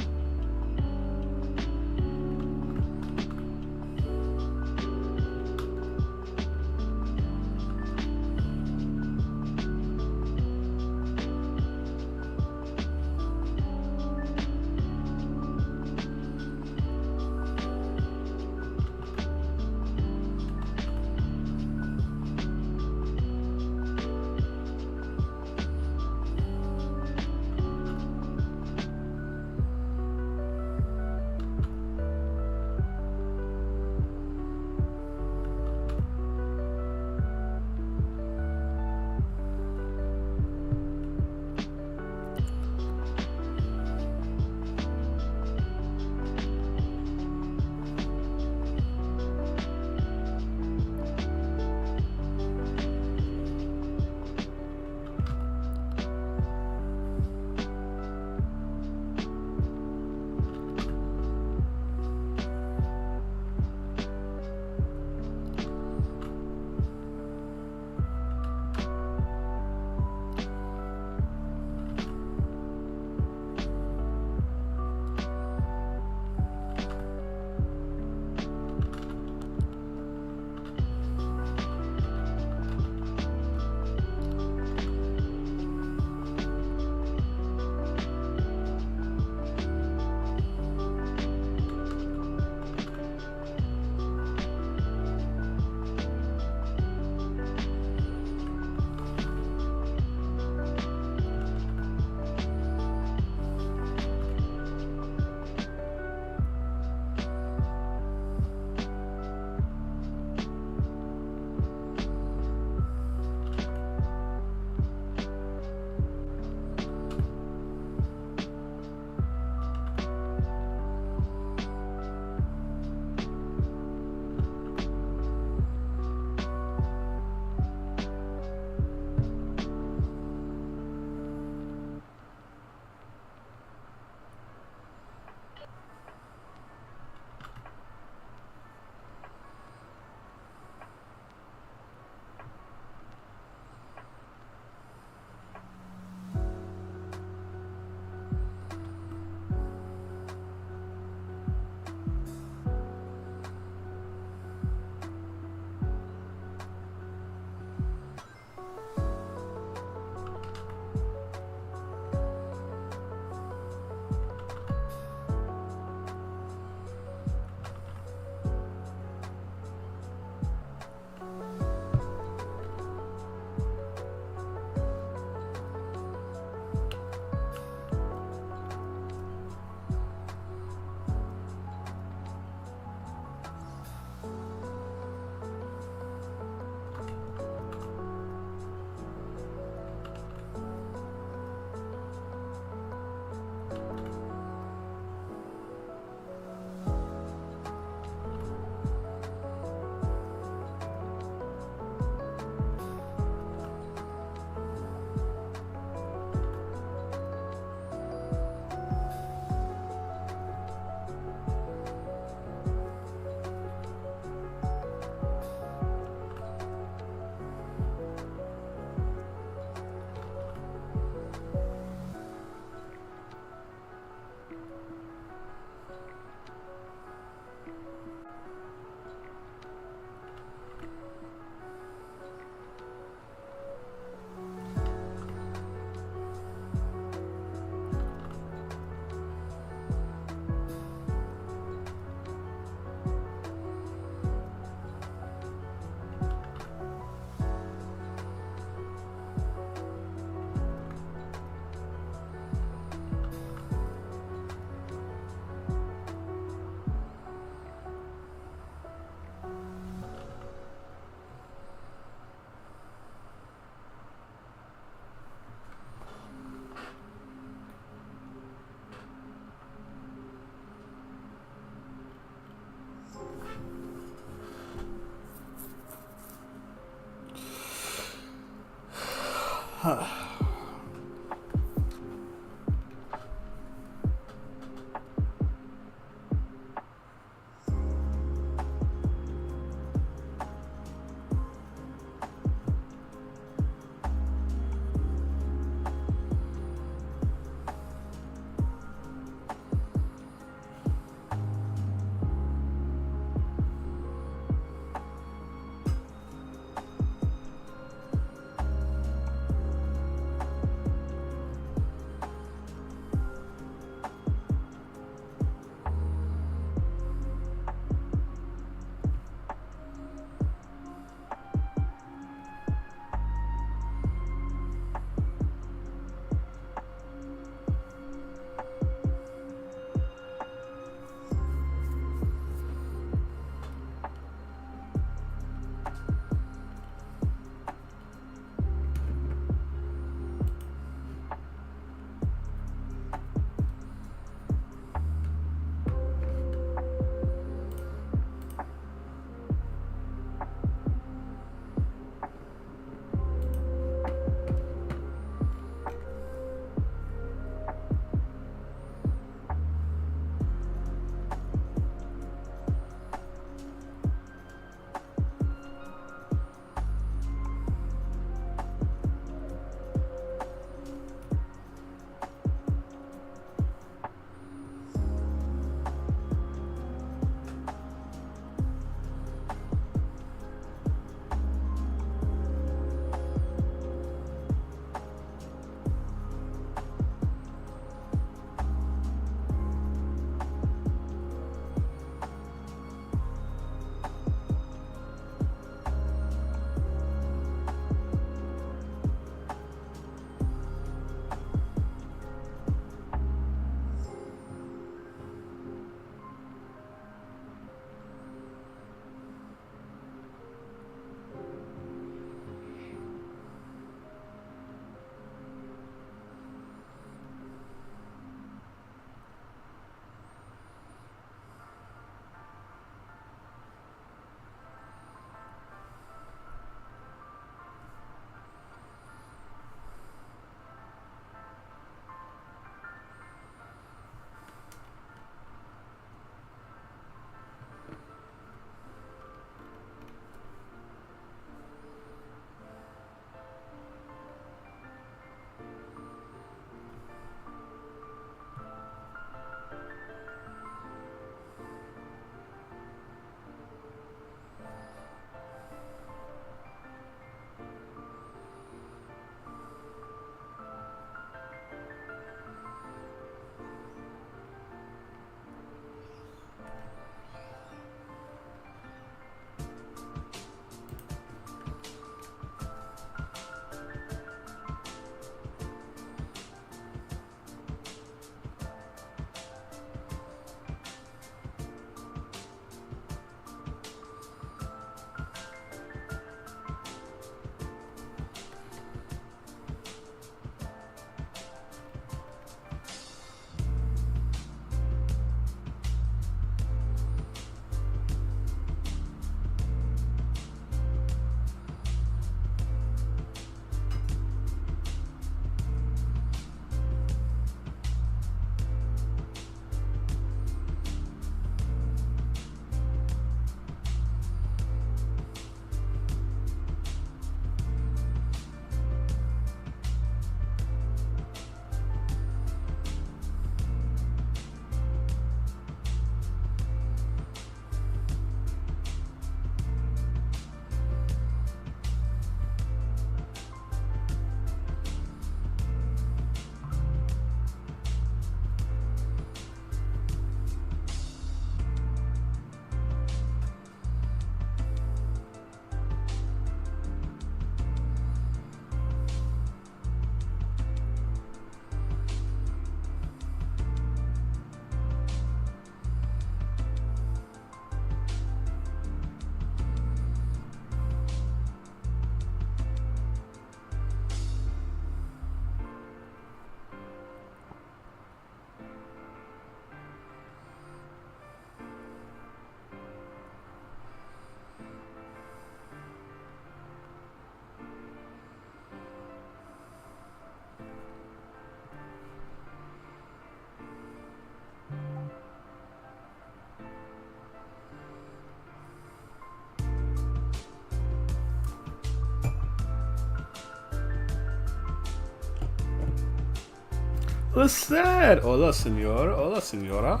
Usted. Hola, senor. Hola, senora.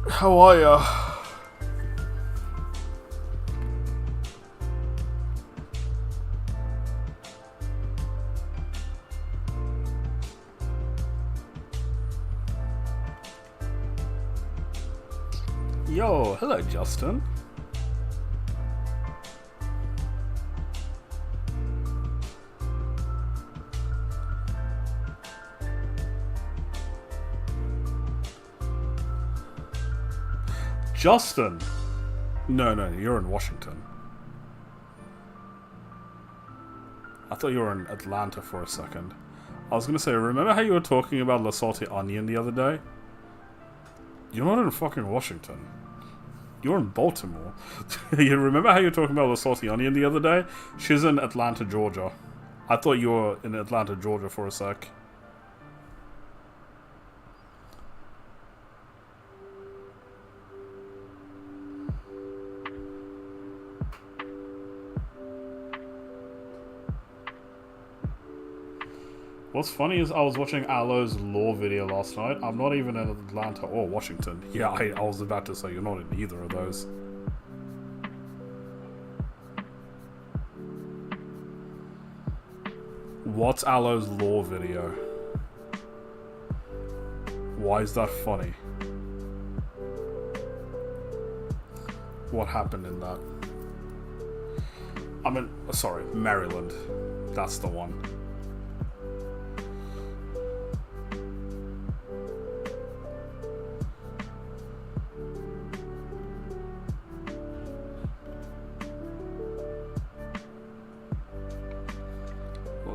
How are ya? Yo, hello, Justin. Justin! No, you're in Washington. I thought you were in Atlanta for a second. I was gonna say, remember how you were talking about La Salty Onion the other day? You're not in fucking Washington. You're in Baltimore. You remember how you were talking about La Salty Onion the other day? She's in Atlanta, Georgia. I thought you were in Atlanta, Georgia for a sec. What's funny is I was watching Aloe's law video last night. I'm not even in Atlanta or Washington. Yeah, I was about to say you're not in either of those. What's Aloe's law video? Why is that funny? What happened in that? I mean, sorry, Maryland. That's the one.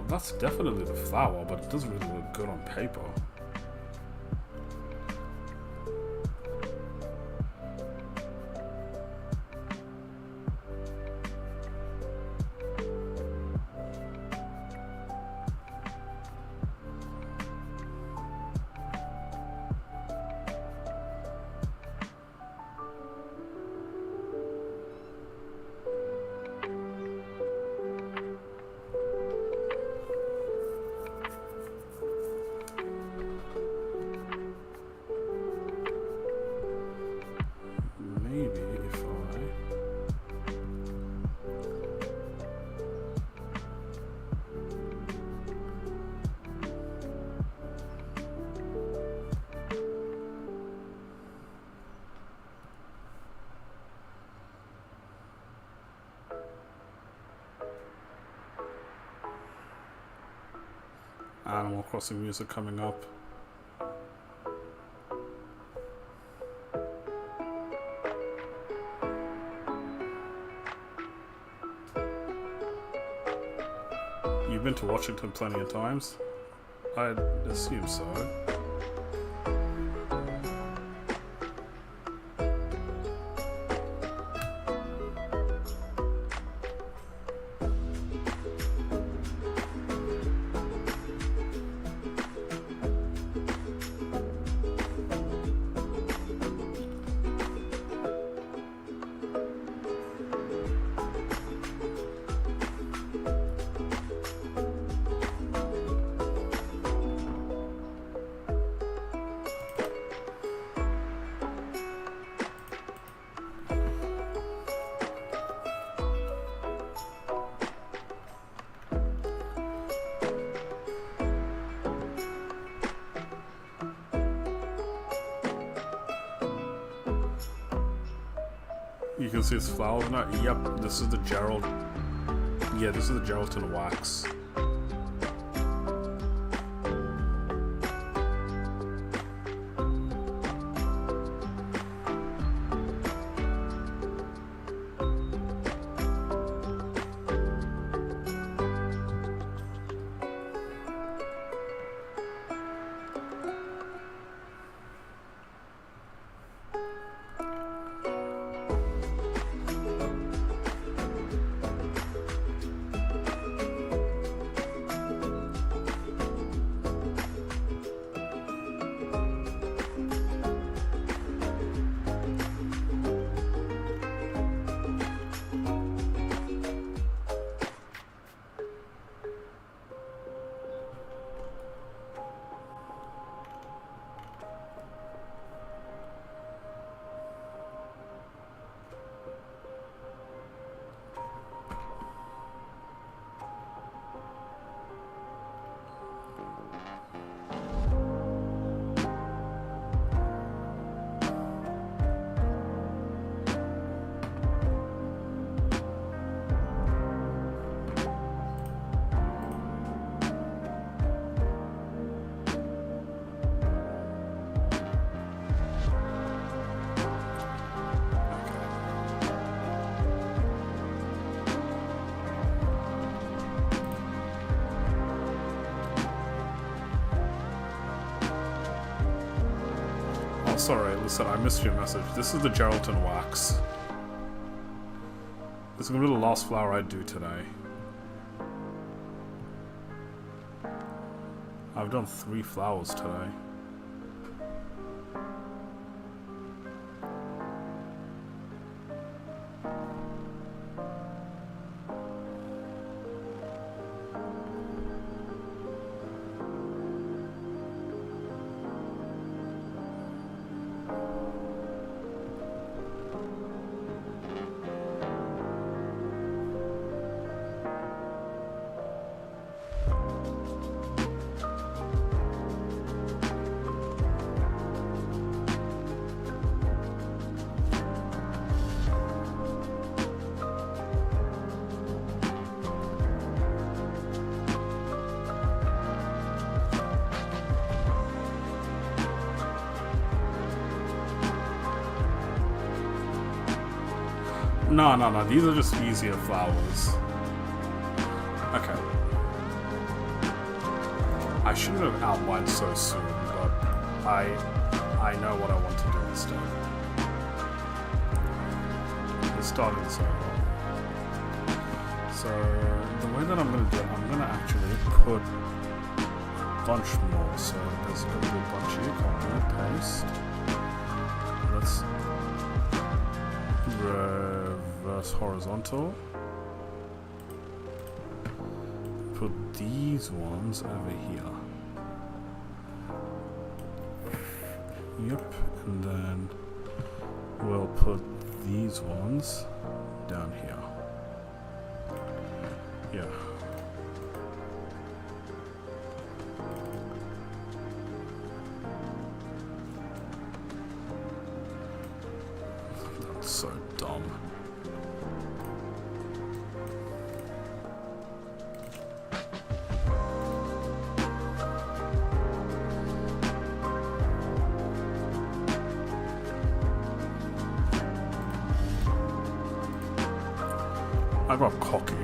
That's definitely the flower, but it doesn't really look good on paper. Animal Crossing music coming up. You've been to Washington plenty of times? I'd assume so. You can see its flowers now. Yep, this is the Gerald. Yeah, this is the Geraldton wax. Oh, sorry, listen, I missed your message. This is the Geraldton wax. This is gonna be the last flower I do today. I've done 3 flowers today. No, these are just easier flowers. Okay. I shouldn't have outlined so soon, but I know what I want to do instead. Let's start this over. So, the way that I'm going to do it, I'm going to actually put a bunch more. So, there's going to be a bunch here. Copy, paste. Let's reverse horizontal. Put these ones over here. Yep, and then we'll put these ones down here. Yeah. That's so dumb. I got cocky.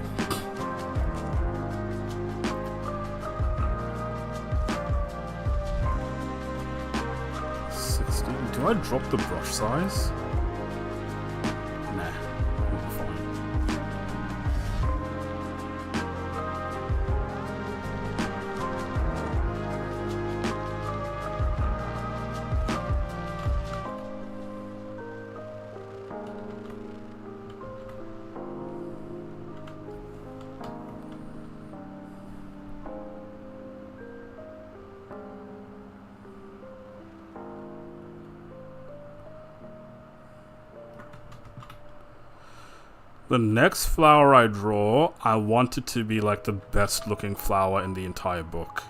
Do I drop the brush size? Nah, we'll be fine. The next flower I draw, I want it to be like the best looking flower in the entire book.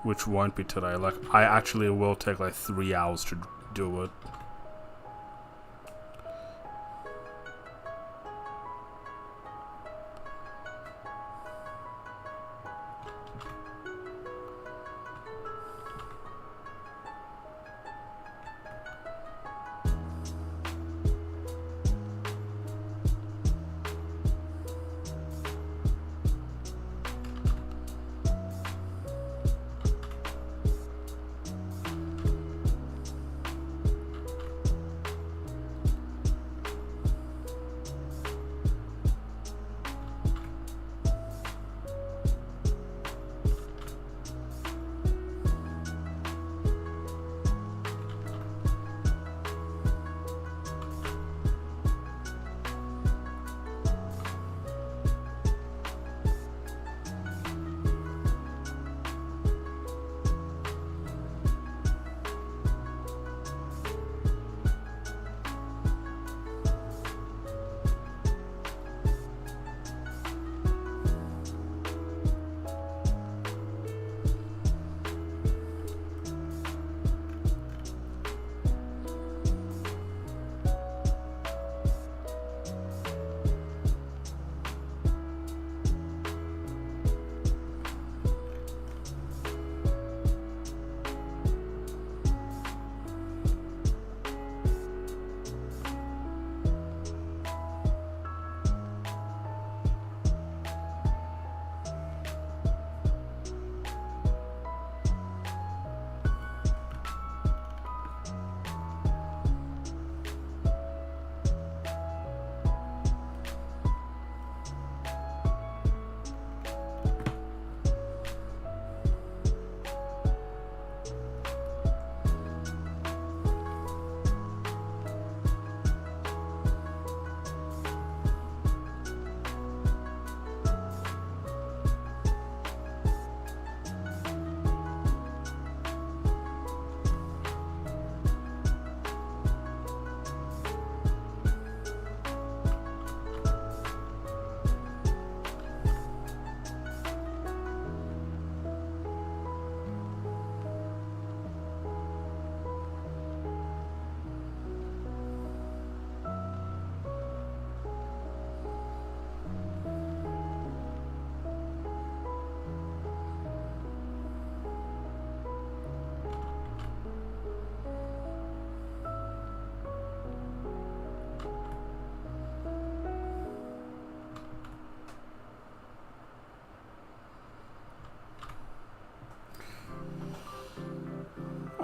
Which won't be today. Like, I actually will take like 3 hours to do it.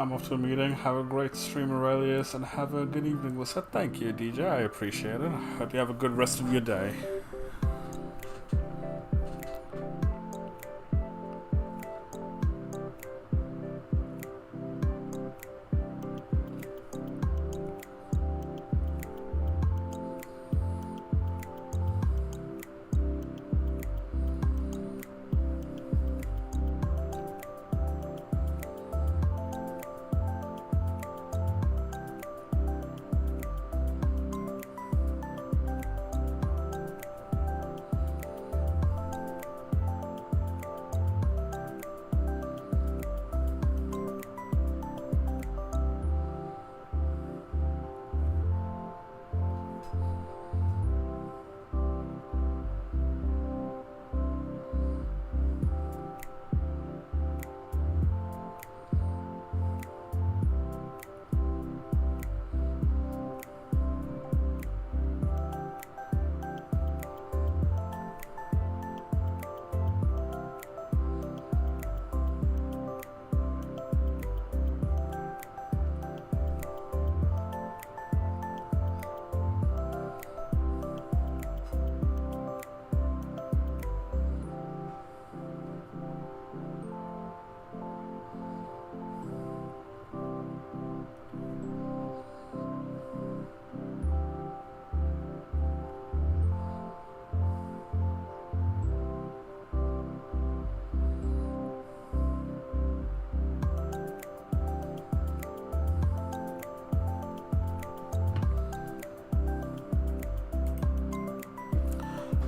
I'm off to a meeting. Have a great stream, Aurelius, and have a good evening. Well said. Thank you, DJ. I appreciate it. Hope you have a good rest of your day.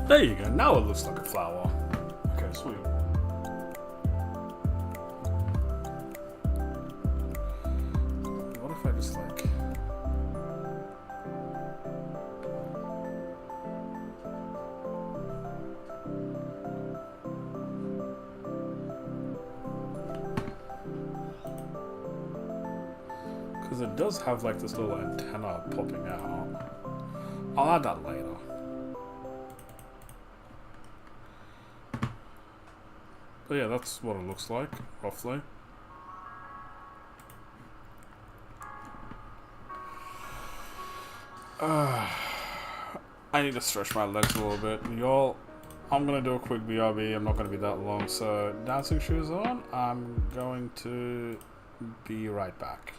There you go. Now it looks like a flower. Okay, sweet. What if I just like... Because it does have like this little antenna popping out. I'll add that later. But yeah, that's what it looks like, roughly. I need to stretch my legs a little bit. Y'all, I'm gonna do a quick BRB. I'm not gonna be that long. So, dancing shoes on. I'm going to be right back.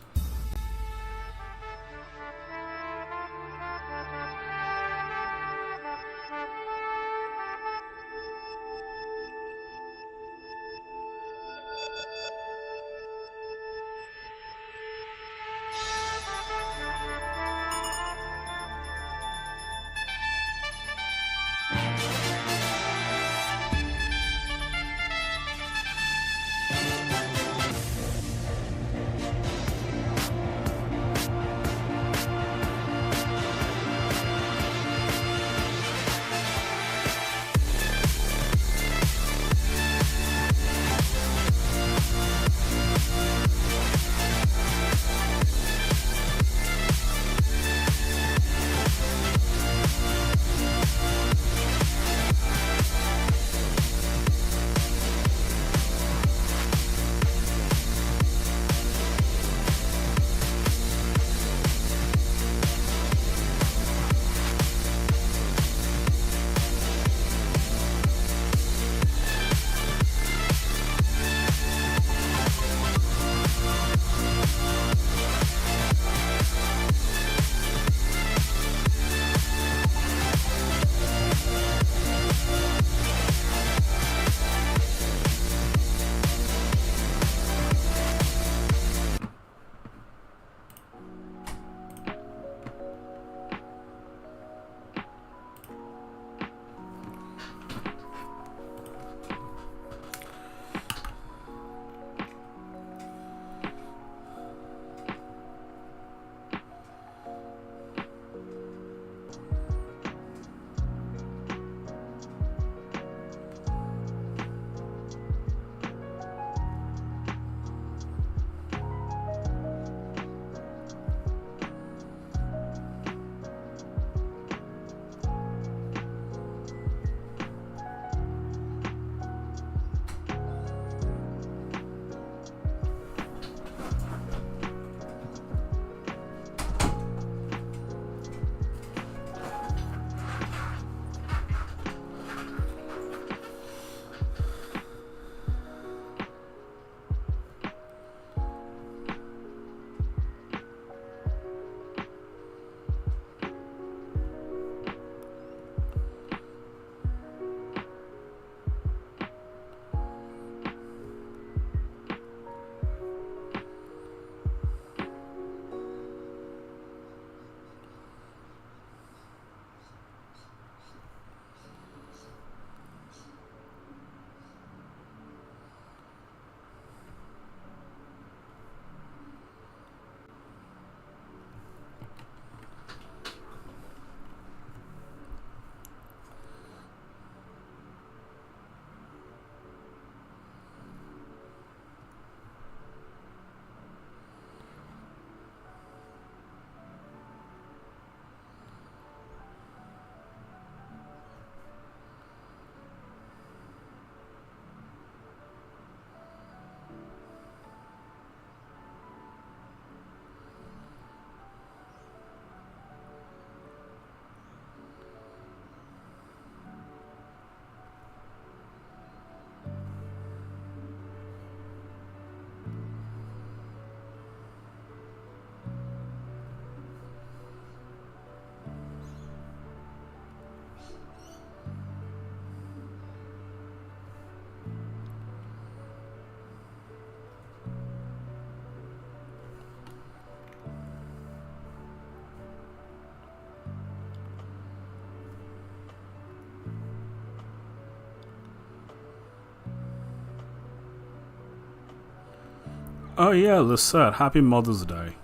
Oh yeah, Lisette, happy Mother's Day.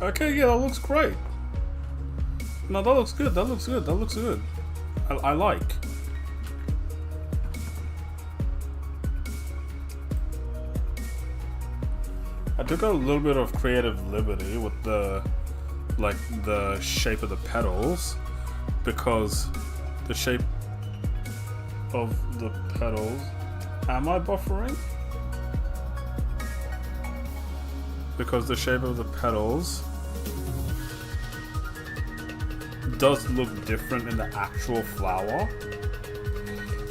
Okay, yeah, that looks great. No, that looks good. That looks good. That looks good. I like. I took a little bit of creative liberty with the shape of the petals, because the shape of the petals. Am I buffering? Because the shape of the petals does look different in the actual flower,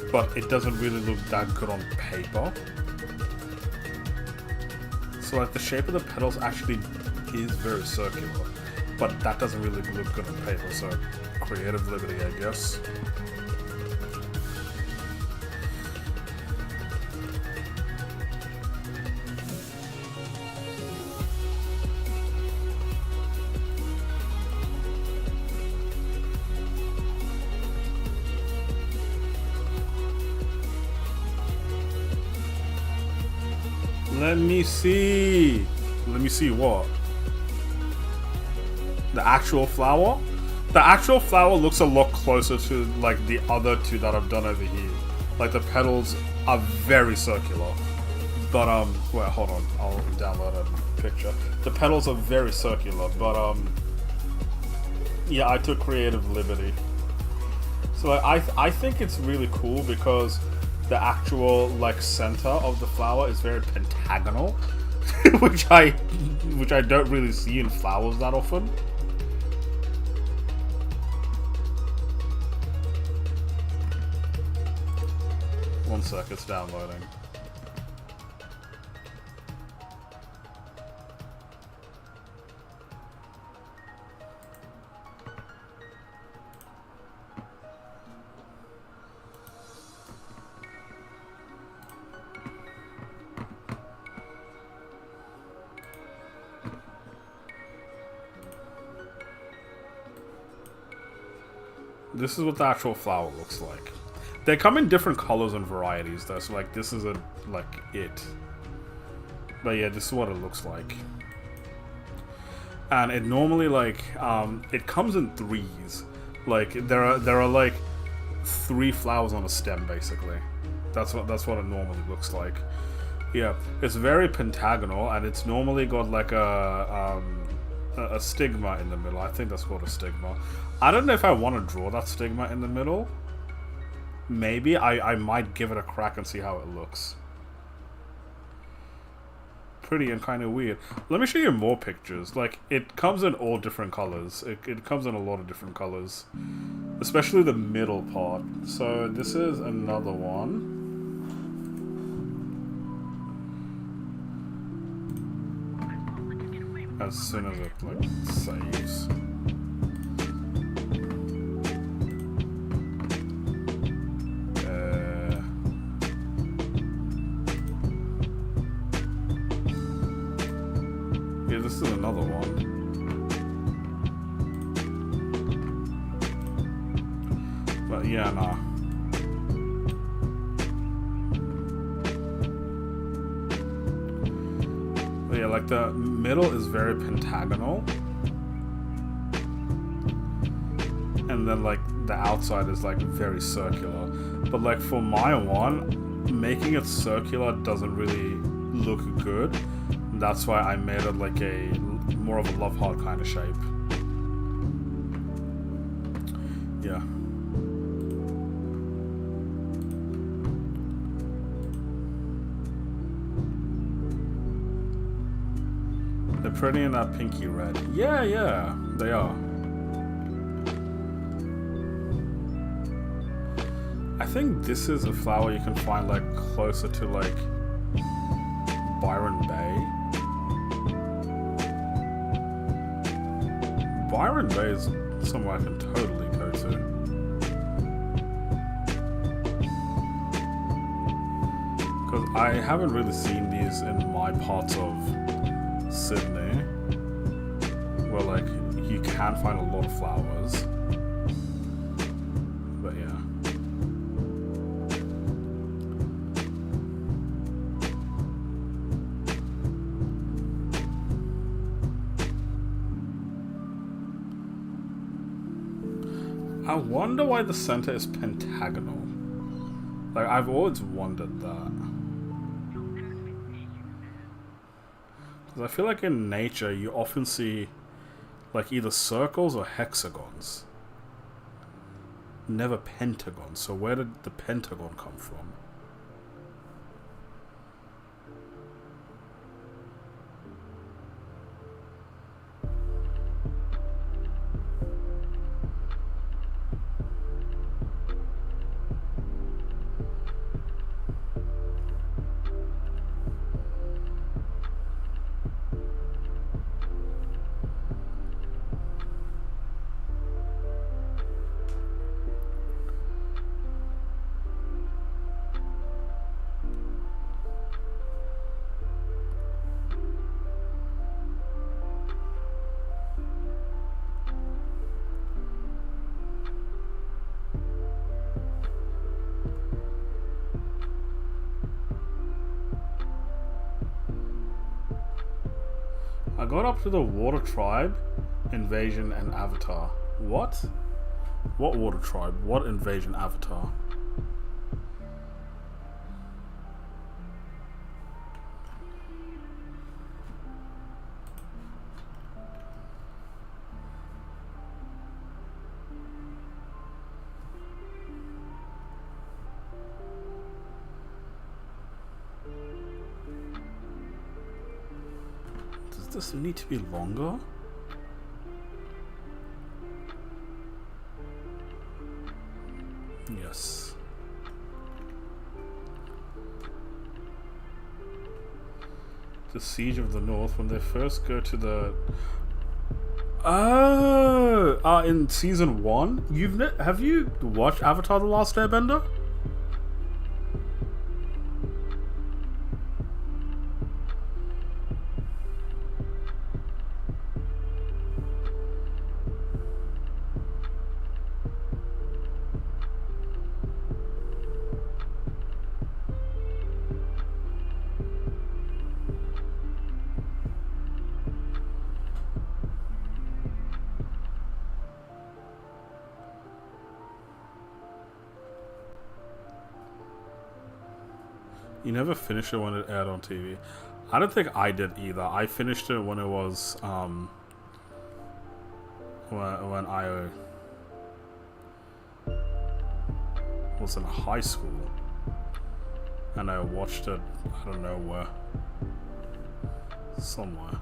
but it doesn't really look that good on paper. So like the shape of the petals actually is very circular. but that doesn't really look good on paper, so creative liberty, I guess. Let me see. Let me see what? The actual flower? The actual flower looks a lot closer to like the other two that I've done over here. Like the petals are very circular. But wait, hold on. I'll download a picture. The petals are very circular, but yeah, I took creative liberty. So like, I think it's really cool because the actual like center of the flower is very pentagonal, which I don't really see in flowers that often. One sec, it's downloading. This is what the actual flower looks like. They come in different colors and varieties though, so like this isn't like it. But yeah, this is what it looks like. And it normally like it comes in threes. Like there are like 3 flowers on a stem basically. That's what it normally looks like. Yeah, it's very pentagonal and it's normally got like a stigma in the middle. I think that's called a stigma. I don't know if I want to draw that stigma in the middle. Maybe. I might give it a crack and see how it looks. Pretty and kind of weird. Let me show you more pictures. Like, it comes in all different colors. It comes in a lot of different colors. Especially the middle part. So, this is another one. As soon as it like saves. Yeah, this is another one. But yeah, nah. But yeah, like the middle is very pentagonal. And then like the outside is like very circular. But like for my one, making it circular doesn't really look good. That's why I made it like a more of a love heart kind of shape. Yeah. They're pretty in that pinky red. Yeah, yeah, they are. I think this is a flower you can find like closer to like Byron Bay. Byron Bay is somewhere I can totally go to. Because I haven't really seen these in my parts of Sydney, where like you can find a lot of flowers. But yeah. I wonder why the center is pentagonal. Like, I've always wondered that. Because I feel like in nature, you often see, like, either circles or hexagons. Never pentagons. So where did the pentagon come from? I got up to the Water Tribe, Invasion, and Avatar. What? What Water Tribe? What Invasion Avatar? Does this need to be longer? Yes. The Siege of the North, when they first go to the... Oh! In season 1? Have you watched Avatar: The Last Airbender? You never finished it when it aired on TV. I don't think I did either. I finished it when it was when I was in high school, and I watched it. I don't know where, somewhere.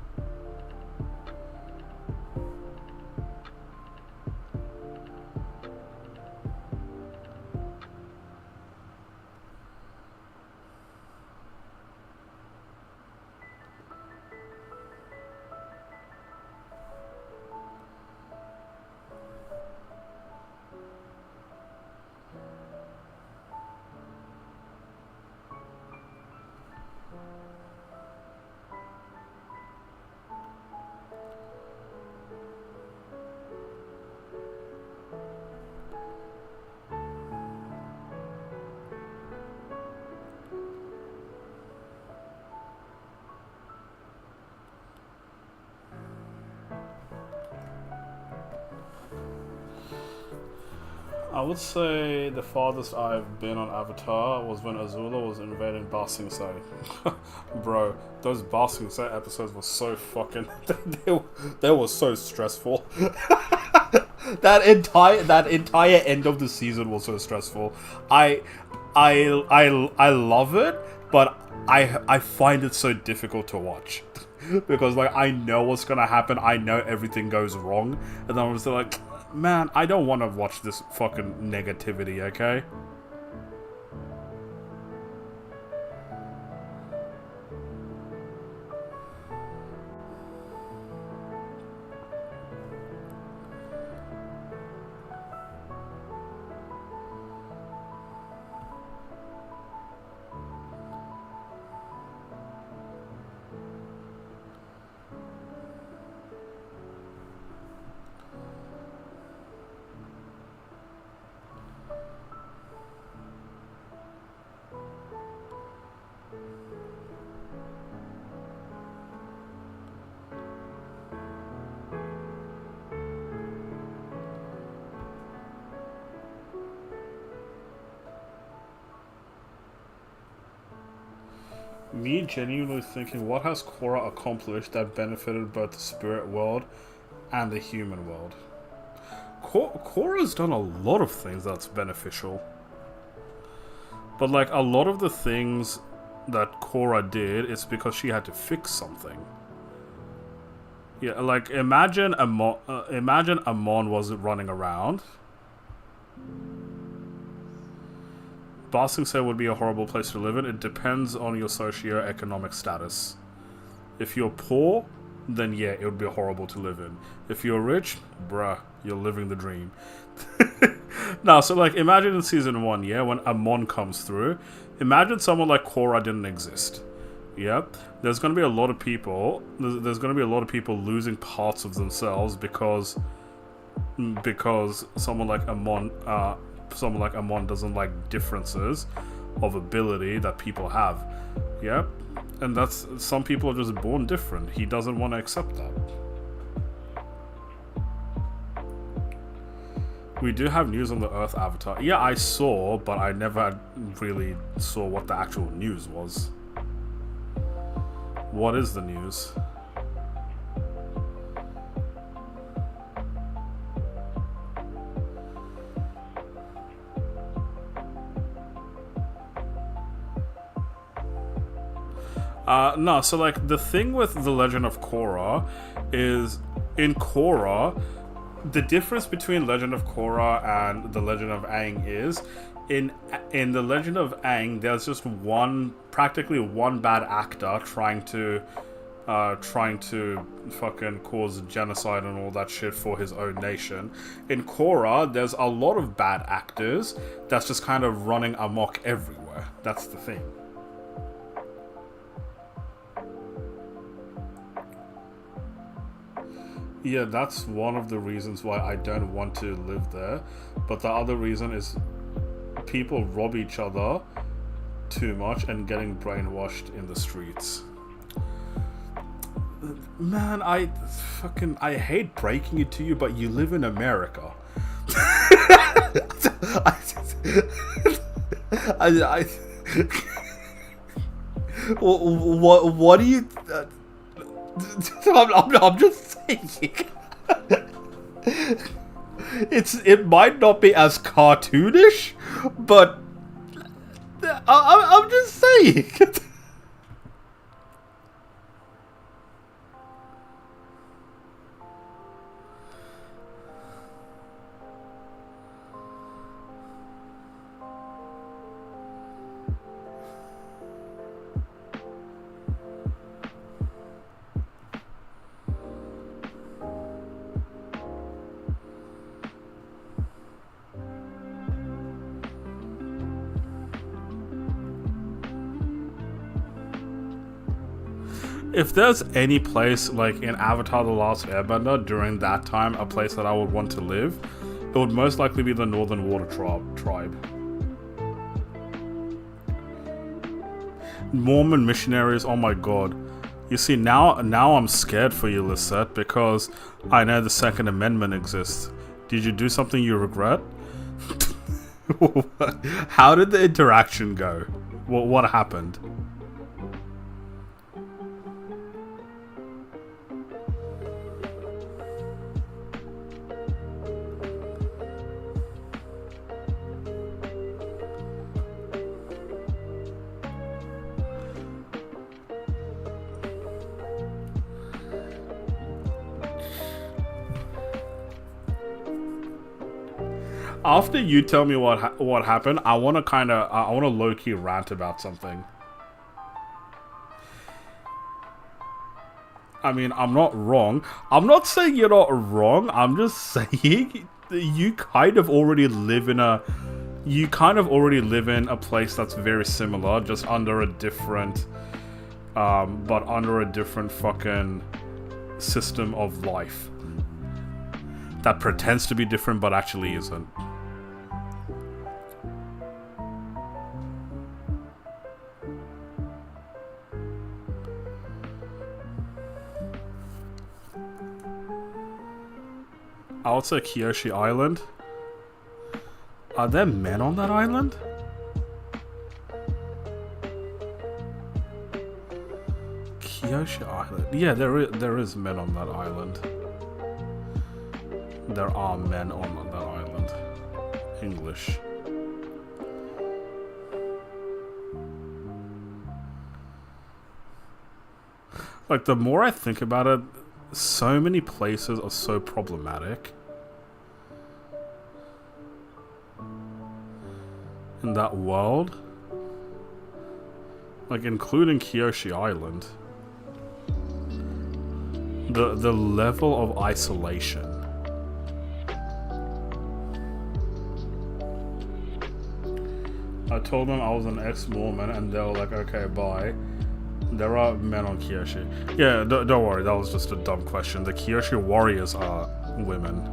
I would say the farthest I've been on Avatar was when Azula was invading Ba Sing Se. Bro, those Ba Sing Se episodes were so fucking... they were so stressful. that entire end of the season was so stressful. I love it, but I find it so difficult to watch. Because like I know what's gonna happen, I know everything goes wrong, and then I was like, man, I don't want to watch this fucking negativity, okay? Me genuinely thinking, what has Korra accomplished that benefited both the spirit world and the human world? Korra's done a lot of things that's beneficial. But like, a lot of the things that Korra did is because she had to fix something. Yeah, like, imagine Amon wasn't running around. Ba Sing Se would be a horrible place to live in. It depends on your socio-economic status. If you're poor, then yeah, it would be horrible to live in. If you're rich, bruh, you're living the dream. Now, so like, imagine in season 1, yeah, when Amon comes through, imagine someone like Korra didn't exist. Yeah, there's going to be a lot of people. There's going to be a lot of people losing parts of themselves because someone like Amon doesn't like differences of ability that people have. Yeah, And that's, some people are just born different. He doesn't want to accept that. We do have news on the Earth Avatar. Yeah, I saw, but I never really saw what the actual news was. What is the news? No, so like the thing with the Legend of Korra is, in Korra, the difference between Legend of Korra and the Legend of Aang is, in the Legend of Aang, there's just practically one bad actor trying to fucking cause genocide and all that shit for his own nation. In Korra, there's a lot of bad actors that's just kind of running amok everywhere. That's the thing. Yeah, that's one of the reasons why I don't want to live there. But the other reason is people rob each other too much and getting brainwashed in the streets. Man, I hate breaking it to you, but you live in America. What do you... I'm just saying. It might not be as cartoonish, but I'm just saying. If there's any place, like in Avatar The Last Airbender, during that time, a place that I would want to live, it would most likely be the Northern Water tribe. Mormon missionaries, oh my god. You see, now I'm scared for you, Lisette, because I know the Second Amendment exists. Did you do something you regret? How did the interaction go? What happened? After you tell me what happened, I want to low-key rant about something. I mean, I'm not wrong. I'm not saying you're not wrong. I'm just saying you kind of already live in a place that's very similar, just under a different fucking system of life that pretends to be different but actually isn't. I would say Kyoshi Island. Are there men on that island? Kyoshi Island. Yeah, there is men on that island. There are men on that island. English. Like, the more I think about it, so many places are so problematic in that world, like including Kyoshi Island. The level of isolation. I told them I was an ex-Mormon and they were like, okay, bye. There are men on Kyoshi. Yeah, don't worry, that was just a dumb question. The Kyoshi warriors are women.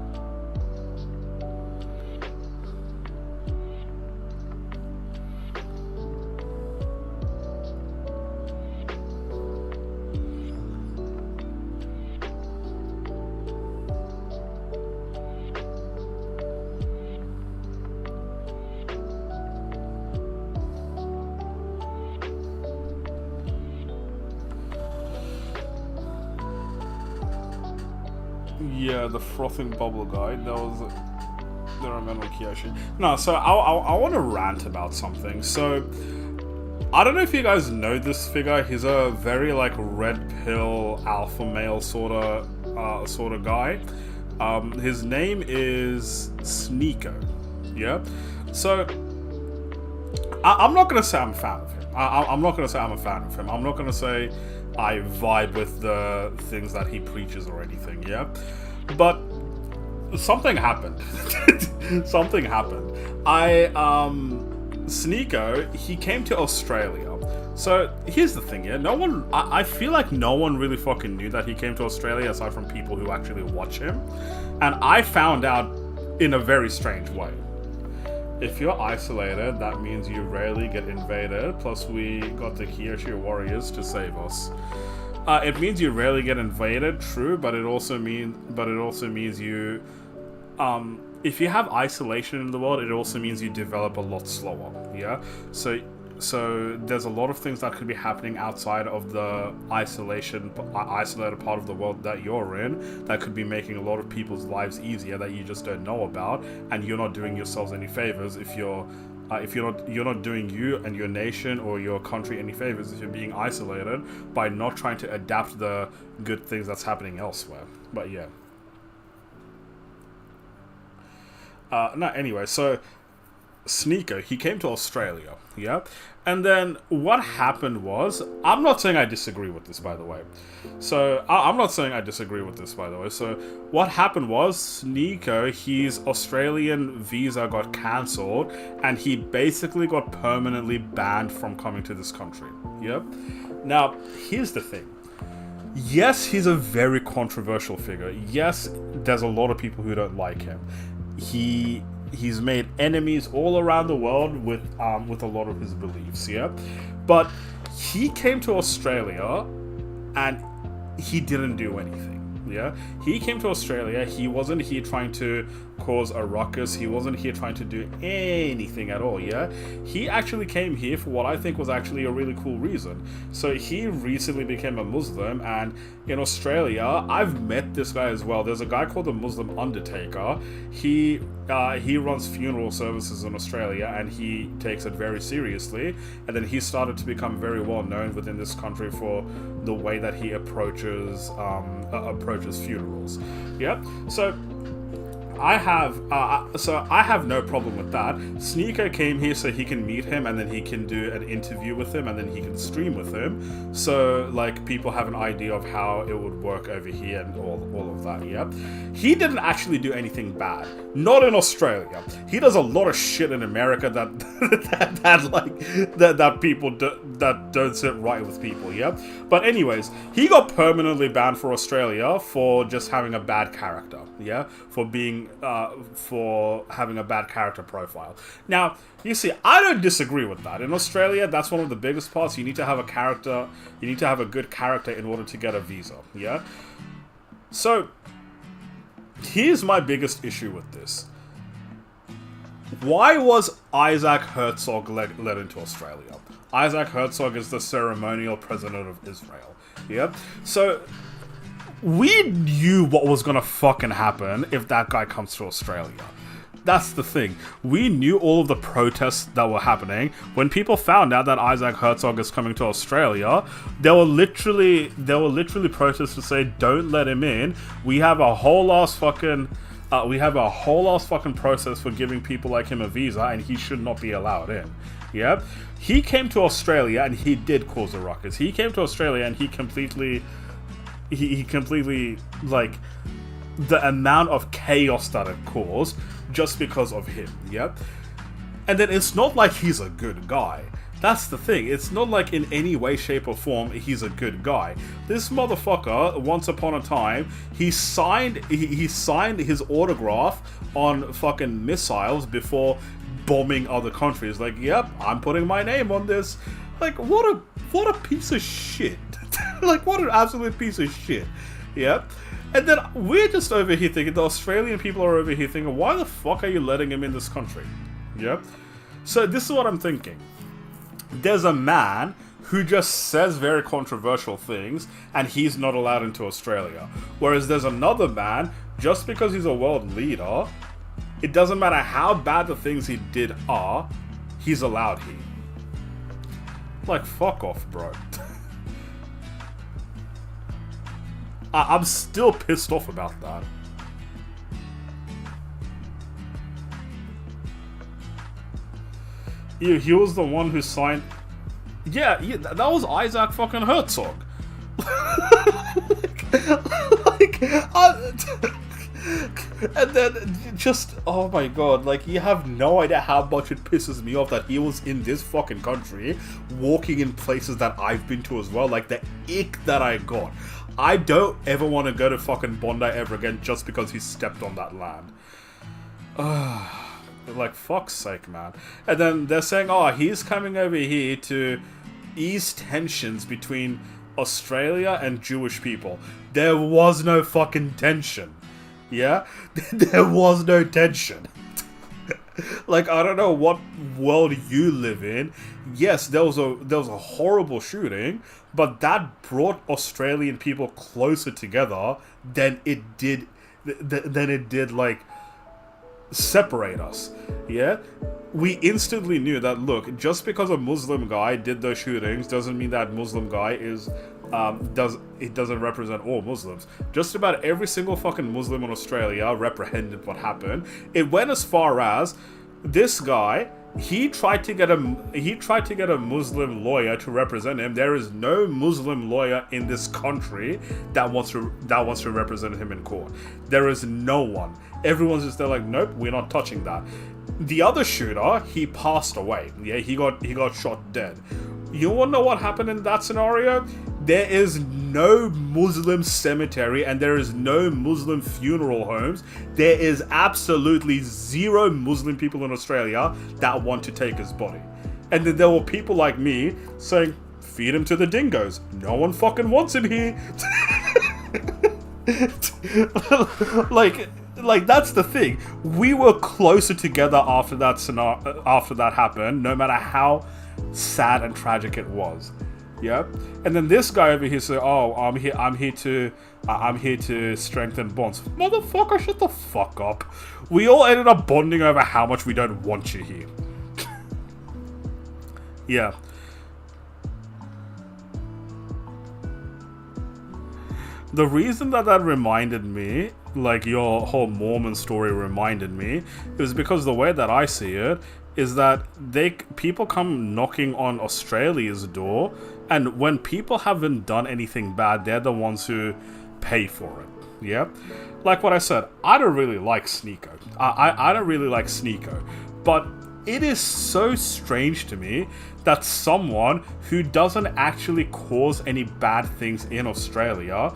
Yeah, the frothing bubble guy. That was the Rameno Kiyoshi. No, so I want to rant about something. So I don't know if you guys know this figure. He's a very like red pill alpha male sort of guy. His name is Sneeko. Yeah. So I'm not gonna say I'm a fan of him. I'm not gonna say I'm a fan of him. I'm not gonna say I vibe with the things that he preaches or anything. Yeah. But something happened. Something happened. Sneeko, he came to Australia. So here's the thing, yeah. I feel like no one really fucking knew that he came to Australia aside from people who actually watch him. And I found out in a very strange way. If you're isolated, that means you rarely get invaded. Plus, we got the Kyoshi warriors to save us. It means you rarely get invaded, true, but it also means you, if you have isolation in the world, it also means you develop a lot slower. Yeah, so there's a lot of things that could be happening outside of the isolated part of the world that you're in that could be making a lot of people's lives easier that you just don't know about, and you're not doing yourselves any favors if you're not doing you and your nation or your country any favors if you're being isolated by not trying to adapt the good things that's happening elsewhere. But yeah. Anyway, so Sneeko, he came to Australia, yeah? And then what happened was, I'm not saying I disagree with this, by the way. So, I'm not saying I disagree with this, by the way. So, what happened was, Sneeko, his Australian visa got cancelled, and he basically got permanently banned from coming to this country, yeah? Now, here's the thing. Yes, he's a very controversial figure. Yes, there's a lot of people who don't like him. He's made enemies all around the world with a lot of his beliefs, yeah? But he came to Australia and he didn't do anything, yeah? He came to Australia, he wasn't here trying to cause a ruckus, he wasn't here trying to do anything at all, yeah? He actually came here for what I think was actually a really cool reason. So he recently became a Muslim, and in Australia, I've met this guy as well. There's a guy called the Muslim Undertaker. He runs funeral services in Australia, and he takes it very seriously. And then he started to become very well known within this country for the way that he approaches funerals. Yeah. So I have no problem with that. Sneeko came here so he can meet him, and then he can do an interview with him, and then he can stream with him. So like people have an idea of how it would work over here and all of that. Yeah, he didn't actually do anything bad. Not in Australia. He does a lot of shit in America that people that don't sit right with people. Yeah, but anyways, he got permanently banned for Australia for just having a bad character. Yeah, for having a bad character profile. Now, you see, I don't disagree with that. In Australia, that's one of the biggest parts. You need to have a character. You need to have a good character in order to get a visa. Yeah. So, here's my biggest issue with this. Why was Isaac Herzog let into Australia? Isaac Herzog is the ceremonial president of Israel. Yeah. So, we knew what was gonna fucking happen if that guy comes to Australia. That's the thing. We knew all of the protests that were happening. When people found out that Isaac Herzog is coming to Australia, there were literally protests to say, "Don't let him in. We have a whole ass fucking process for giving people like him a visa, and he should not be allowed in." Yeah, he came to Australia and he did cause a ruckus. He came to Australia and he completely, like, the amount of chaos that it caused just because of him, yeah? And then it's not like he's a good guy. That's the thing. It's not like in any way, shape, or form he's a good guy. This motherfucker, once upon a time, he signed his autograph on fucking missiles before bombing other countries. Like, yep, I'm putting my name on this. Like, what a piece of shit. Like, what an absolute piece of shit. Yep. And then we're just over here thinking, the Australian people are over here thinking, why the fuck are you letting him in this country? Yep. So this is what I'm thinking. There's a man who just says very controversial things, and he's not allowed into Australia. Whereas there's another man just because he's a world leader, it doesn't matter how bad the things he did are, he's allowed here. Like, fuck off, bro. I'm still pissed off about that. He was the one who signed... Yeah, that was Isaac fucking Herzog. And then just, oh my god, like, you have no idea how much it pisses me off that he was in this fucking country, walking in places that I've been to as well, like the ick that I got. I don't ever want to go to fucking Bondi ever again just because he stepped on that land. Like, fuck's sake, man. And then they're saying, oh, he's coming over here to ease tensions between Australia and Jewish people. There was no fucking tension. Yeah? There was no tension. Like, I don't know what world you live in. Yes, there was a horrible shooting, but that brought Australian people closer together than it did like separate us. Yeah, we instantly knew that, look, just because a Muslim guy did those shootings doesn't mean that Muslim guy is doesn't represent all Muslims. Just about every single fucking Muslim in Australia reprehended what happened. It went as far as this guy, he tried to get a Muslim lawyer to represent him. There is no Muslim lawyer in this country that wants to represent him in court. There is no one. Everyone's just there like, nope, we're not touching that. The other shooter, he passed away. Yeah, he got shot dead. You wanna know what happened in that scenario? There is no Muslim cemetery and there is no Muslim funeral homes. There is absolutely zero Muslim people in Australia that want to take his body. And then there were people like me saying, feed him to the dingoes. No one fucking wants him here. Like that's the thing. We were closer together after that happened, no matter how sad and tragic it was. Yeah, and then this guy over here said, "Oh, I'm here to strengthen bonds." Motherfucker, shut the fuck up. We all ended up bonding over how much we don't want you here. Yeah. The reason that reminded me, like your whole Mormon story reminded me, is because the way that I see it is that people come knocking on Australia's door, and when people haven't done anything bad, they're the ones who pay for it. Yeah, like what I said, I don't really like Sneeko. I don't really like Sneeko, but it is so strange to me that someone who doesn't actually cause any bad things in Australia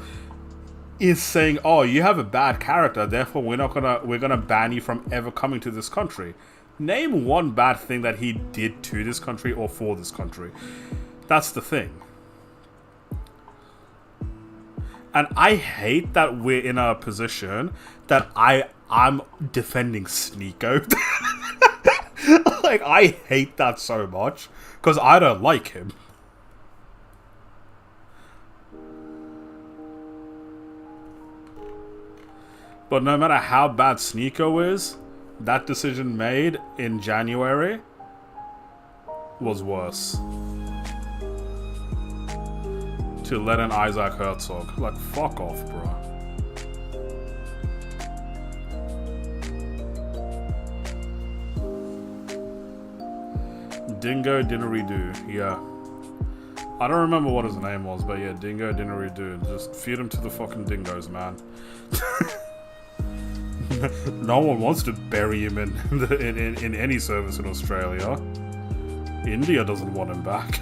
is saying, "Oh, you have a bad character, therefore we're gonna ban you from ever coming to this country." Name one bad thing that he did to this country or for this country. That's the thing. And I hate that we're in a position that I'm defending Sneeko. Like, I hate that so much because I don't like him. But no matter how bad Sneeko is, that decision made in January was worse. To let in Isaac Herzog. Like, fuck off, bro. Dingo Dinnery-Doo, yeah. I don't remember what his name was, but yeah, Dingo Dinnery-Doo. Just feed him to the fucking dingoes, man. No one wants to bury him in any service in Australia. India doesn't want him back.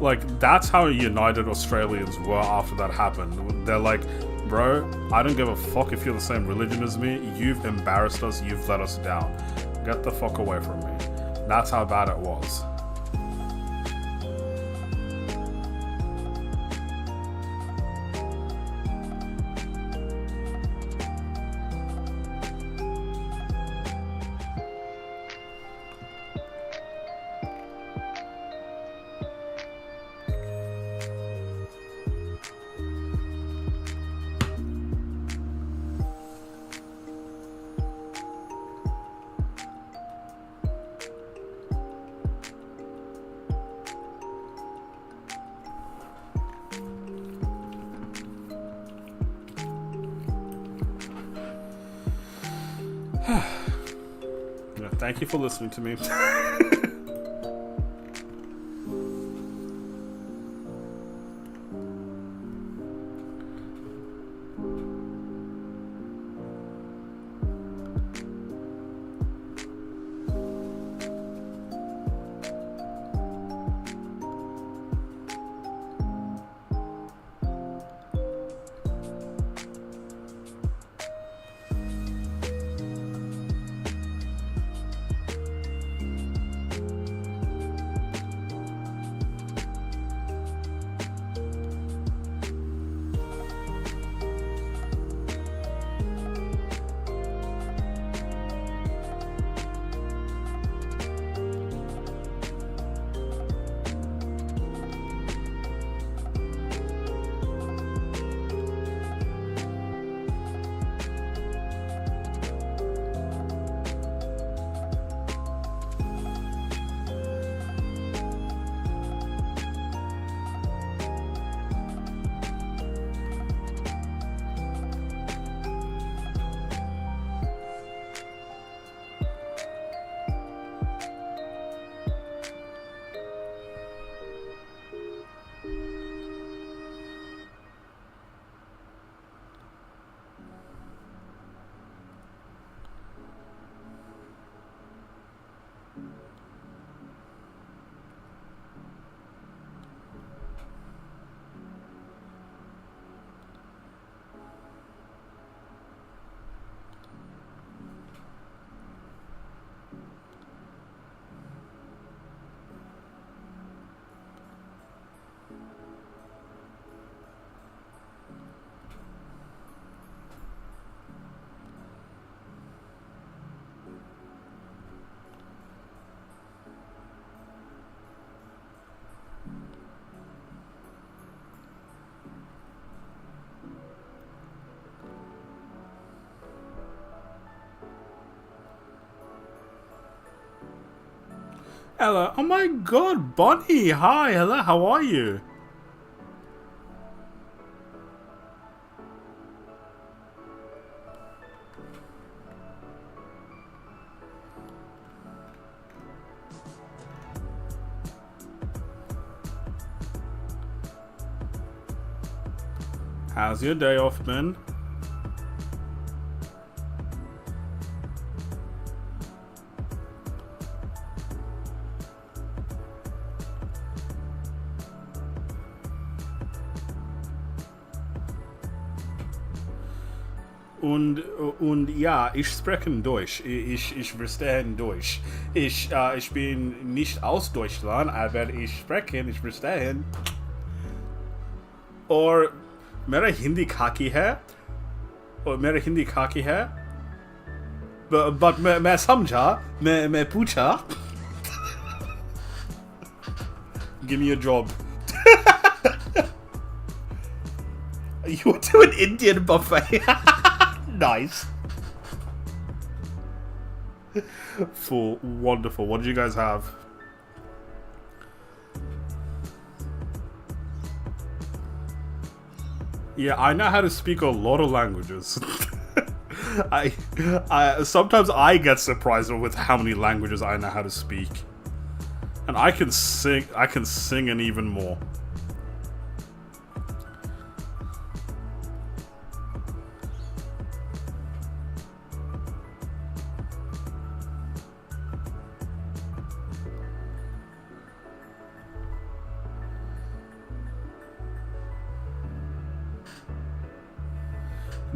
Like, that's how united Australians were after that happened. They're like, bro, I don't give a fuck if you're the same religion as me. You've embarrassed us. You've let us down. Get the fuck away from me. That's how bad it was. Thank you for listening to me. Hello. Oh my god, Bonnie. Hi. Hello. How are you? How's your day off been? Und ja, ich spreche Deutsch. Ich verstehe Deutsch. Ich bin nicht aus Deutschland, aber ich verstehe. और मेरा हिंदी खाकी है but मैं समझा मैं पूछा. Give me a job. You went to an Indian buffet. Nice. Full wonderful. What did you guys have? Yeah, I know how to speak a lot of languages. I sometimes I get surprised with how many languages I know how to speak. And I can sing and even more.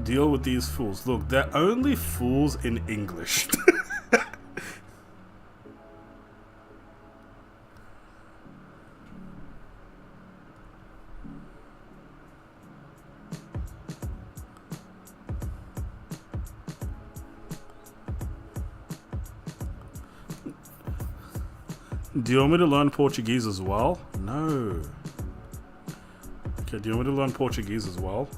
Deal with these fools. Look, they're only fools in English. Do you want me to learn Portuguese as well? No. Okay, do you want me to learn Portuguese as well?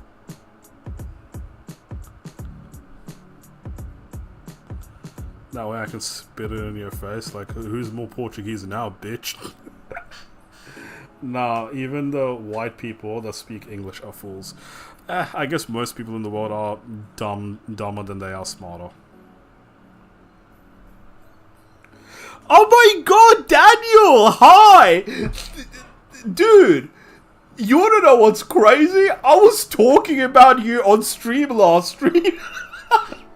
That way I can spit it in your face. Like, who's more Portuguese now, bitch? Nah, even the white people that speak English are fools. I guess most people in the world are dumber than they are smarter. Oh my god, Daniel! Hi! Dude, you wanna know what's crazy? I was talking about you on stream last stream.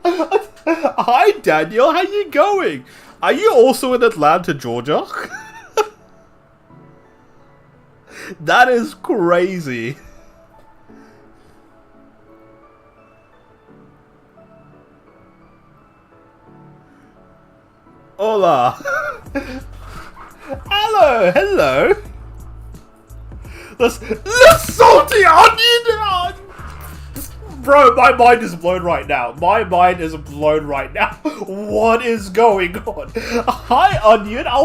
Hi, Daniel, how you going? Are you also in Atlanta, Georgia? That is crazy. Hola. Hello. Let's salty onion. Bro, my mind is blown right now. What is going on? Hi, Onion. I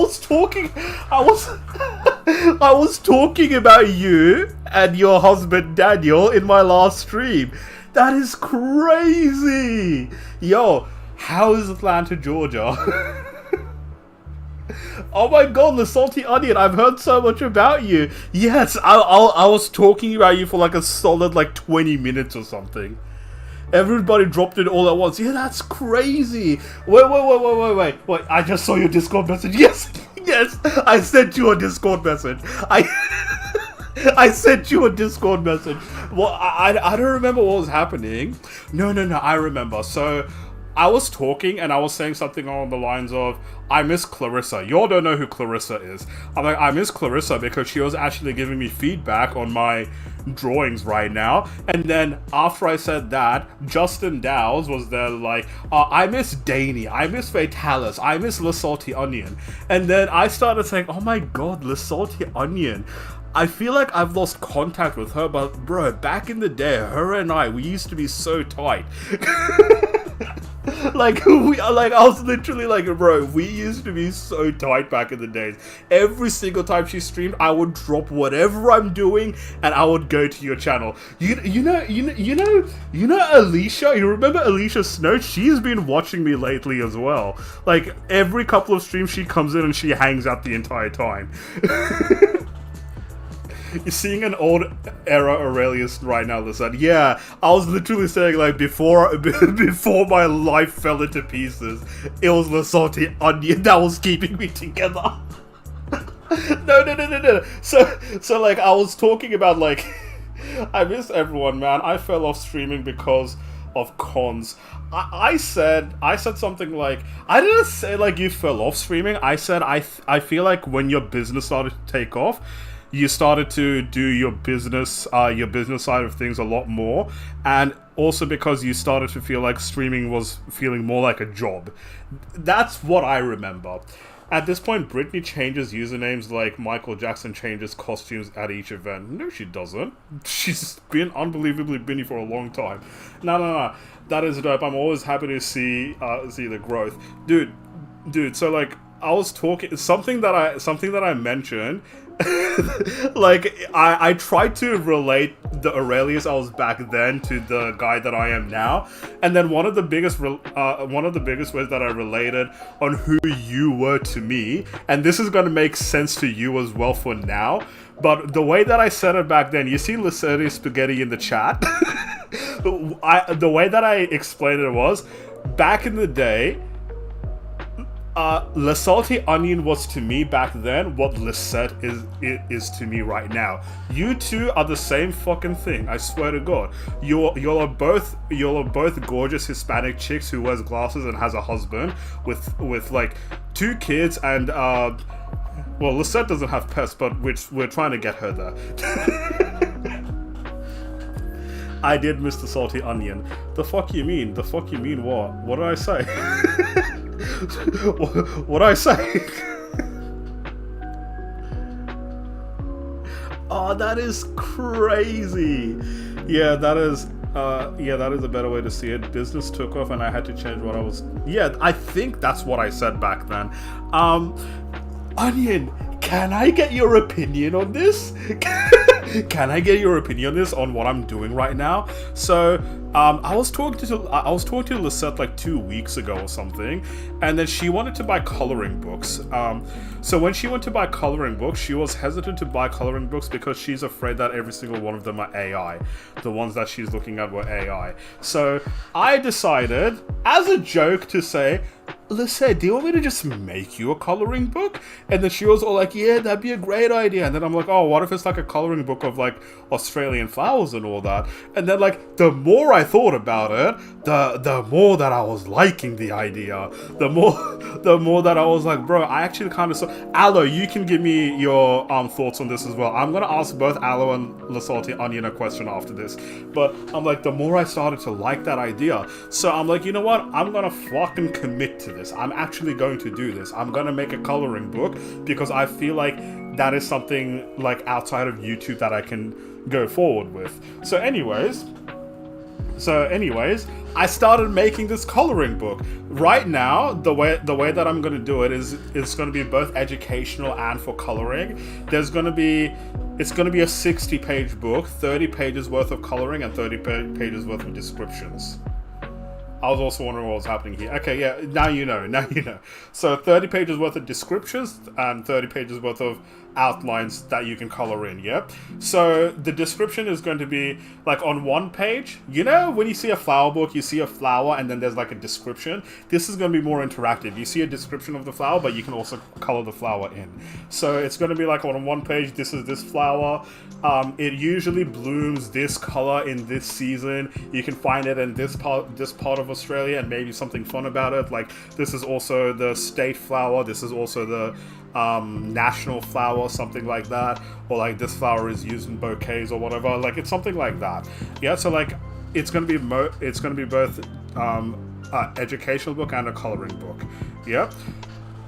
was talking about you and your husband Daniel in my last stream. That is crazy. Yo, how is Atlanta, Georgia? Oh my god, the salty onion, I've heard so much about you. Yes, I was talking about you for like a solid 20 minutes or something. Everybody dropped it all at once. Yeah, that's crazy. Wait, I just saw your Discord message. Yes, I sent you a Discord message. I sent you a Discord message. Well, I don't remember what was happening. No, I remember. So I was talking and I was saying something along the lines of, I miss Clarissa. Y'all don't know who Clarissa is. I'm like, I miss Clarissa because she was actually giving me feedback on my drawings right now. And then after I said that, Justin Dowes was there like, I miss Danny, I miss Fatalis, I miss Le Salty Onion. And then I started saying, oh my god, Le Salty Onion. I feel like I've lost contact with her, but bro, back in the day, her and we used to be so tight. I was literally like, bro, we used to be so tight back in the days. Every single time she streamed, I would drop whatever I'm doing and I would go to your channel. You know Alicia? You remember Alicia Snow? She's been watching me lately as well. Like every couple of streams, she comes in and she hangs out the entire time. You're seeing an old era Aurelius right now, listen. Yeah, I was literally saying like before my life fell into pieces, it was the salty onion that was keeping me together. No. So like I was talking about like I miss everyone, man. I fell off streaming because of cons. I said something like, I didn't say like you fell off streaming. I said I feel like when your business started to take off, you started to do your business side of things a lot more, and also because you started to feel like streaming was feeling more like a job. That's what I remember. At this point, Britney changes usernames like Michael Jackson changes costumes at each event. No, she doesn't. She's been unbelievably Britney for a long time. No. That is dope. I'm always happy to see the growth. Dude, so like, I was talking, something that I mentioned, like, I tried to relate the Aurelius I was back then to the guy that I am now, and then one of the biggest ways that I related on who you were to me, and this is gonna make sense to you as well for now, but the way that I said it back then, you see Luceri Spaghetti in the chat? The way that I explained it was, back in the day, Le Salty Onion was to me back then what Lisette is to me right now. You two are the same fucking thing, I swear to God. Y'all are both gorgeous Hispanic chicks who wears glasses and has a husband with like 2 kids and well, Lisette doesn't have pets, but we're trying to get her there. I did miss the Salty Onion. The fuck you mean? What? What did I say? What did I say? Oh, that is crazy. Yeah, that is a better way to see it. Business took off and I had to change what I was... Yeah, I think that's what I said back then. Onion, can I get your opinion on this? Can I get your opinion on this, on what I'm doing right now? So, I was talking to Lisette like 2 weeks ago or something, and then she wanted to buy coloring books. So when she went to buy coloring books, she was hesitant to buy coloring books because she's afraid that every single one of them are AI. The ones that she's looking at were AI. So I decided, as a joke, to say, Listen, do you want me to just make you a coloring book? And then she was all like, yeah, that'd be a great idea. And then I'm like, oh, what if it's like a coloring book of like Australian flowers and all that? And then like, the more I thought about it, the more that I was liking the idea. The more that I was like, bro, I actually kind of saw. Aloe, you can give me your thoughts on this as well. I'm gonna ask both Aloe and La Salty Onion a question after this. But I'm like, the more I started to like that idea, so I'm like, you know what? I'm gonna fucking commit to this. I'm actually going to do this. I'm gonna make a coloring book because I feel like that is something like outside of YouTube that I can go forward with. So anyways, I started making this coloring book. Right now, the way that I'm gonna do it is it's gonna be both educational and for coloring. It's gonna be a 60-page book, 30 pages worth of coloring and 30 pages worth of descriptions. I was also wondering what was happening here. Okay, yeah, now you know. So 30 pages worth of descriptions and 30 pages worth of outlines that you can color in, yeah? So the description is going to be like on one page. You know when you see a flower book, you see a flower and then there's like a description? This is going to be more interactive. You see a description of the flower, but you can also color the flower in. So it's going to be like on one page, this is this flower. It usually blooms this color in this season. You can find it in this part of Australia, and maybe something fun about it. Like this is also the state flower. This is also the national flower, something like that. Or like this flower is used in bouquets or whatever. Like it's something like that. Yeah. So like it's gonna be both educational book and a coloring book. Yeah.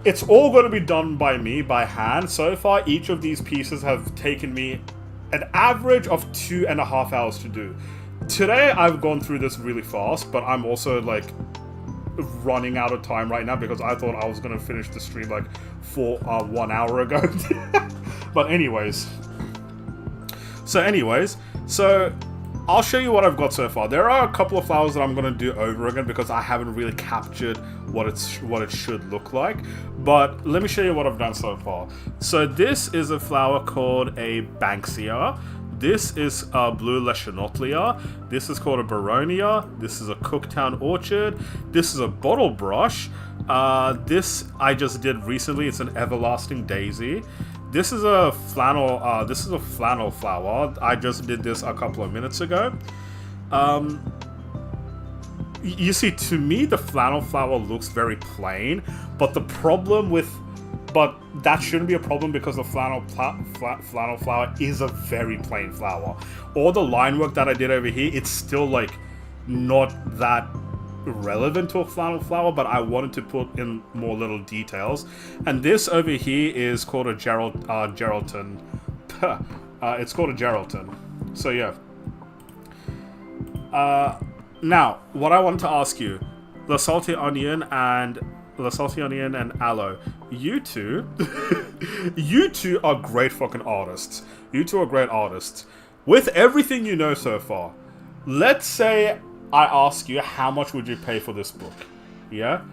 It's all going to be done by me, by hand. So far, each of these pieces have taken me an average of 2.5 hours to do. Today, I've gone through this really fast, but I'm also like running out of time right now because I thought I was going to finish the stream like 1 hour ago. But anyways, so I'll show you what I've got so far. There are a couple of flowers that I'm going to do over again because I haven't really captured what it should look like. But let me show you what I've done so far. So this is a flower called a Banksia. This is a Blue Leschenotlia. This is called a Baronia. This is a Cooktown Orchid. This is a Bottle Brush. This I just did recently. It's an Everlasting Daisy. This is a flannel flower. I just did this a couple of minutes ago. You see, to me, the flannel flower looks very plain, but that shouldn't be a problem because the flannel flower is a very plain flower. All the line work that I did over here, it's still like not that relevant to a flannel flower, but I wanted to put in more little details. And this over here is called a Geraldton. It's called a Geraldton. So yeah. Now, what I wanted to ask you, La Salty Onion and Aloe, you two are great fucking artists. You two are great artists. With everything you know so far, let's say I ask you, how much would you pay for this book? Yeah?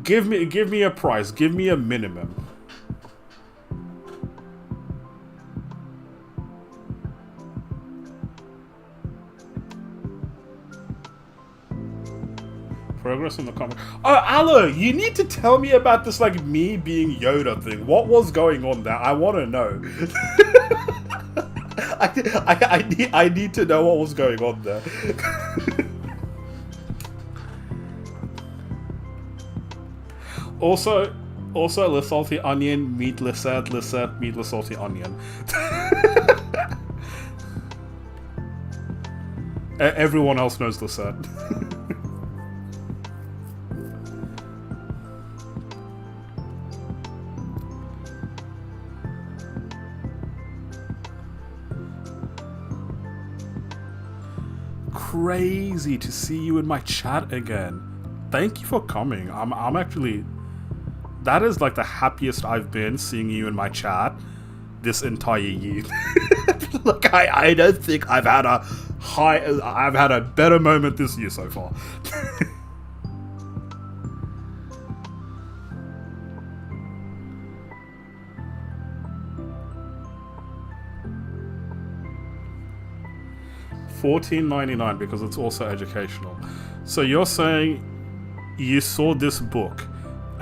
Give me a price. Give me a minimum. Progress in the comment. Oh, Aloe, you need to tell me about this, like, me being Yoda thing. What was going on there? I want to know. I need to know what was going on there. Also, La Salty Onion, meet Lisette, meet La Salty Onion. Everyone else knows Lisette. Crazy to see you in my chat again. Thank you for coming. I'm actually... That is like the happiest I've been seeing you in my chat this entire year. Look, I don't think I've had a better moment this year so far. $14.99 because it's also educational. So you're saying you saw this book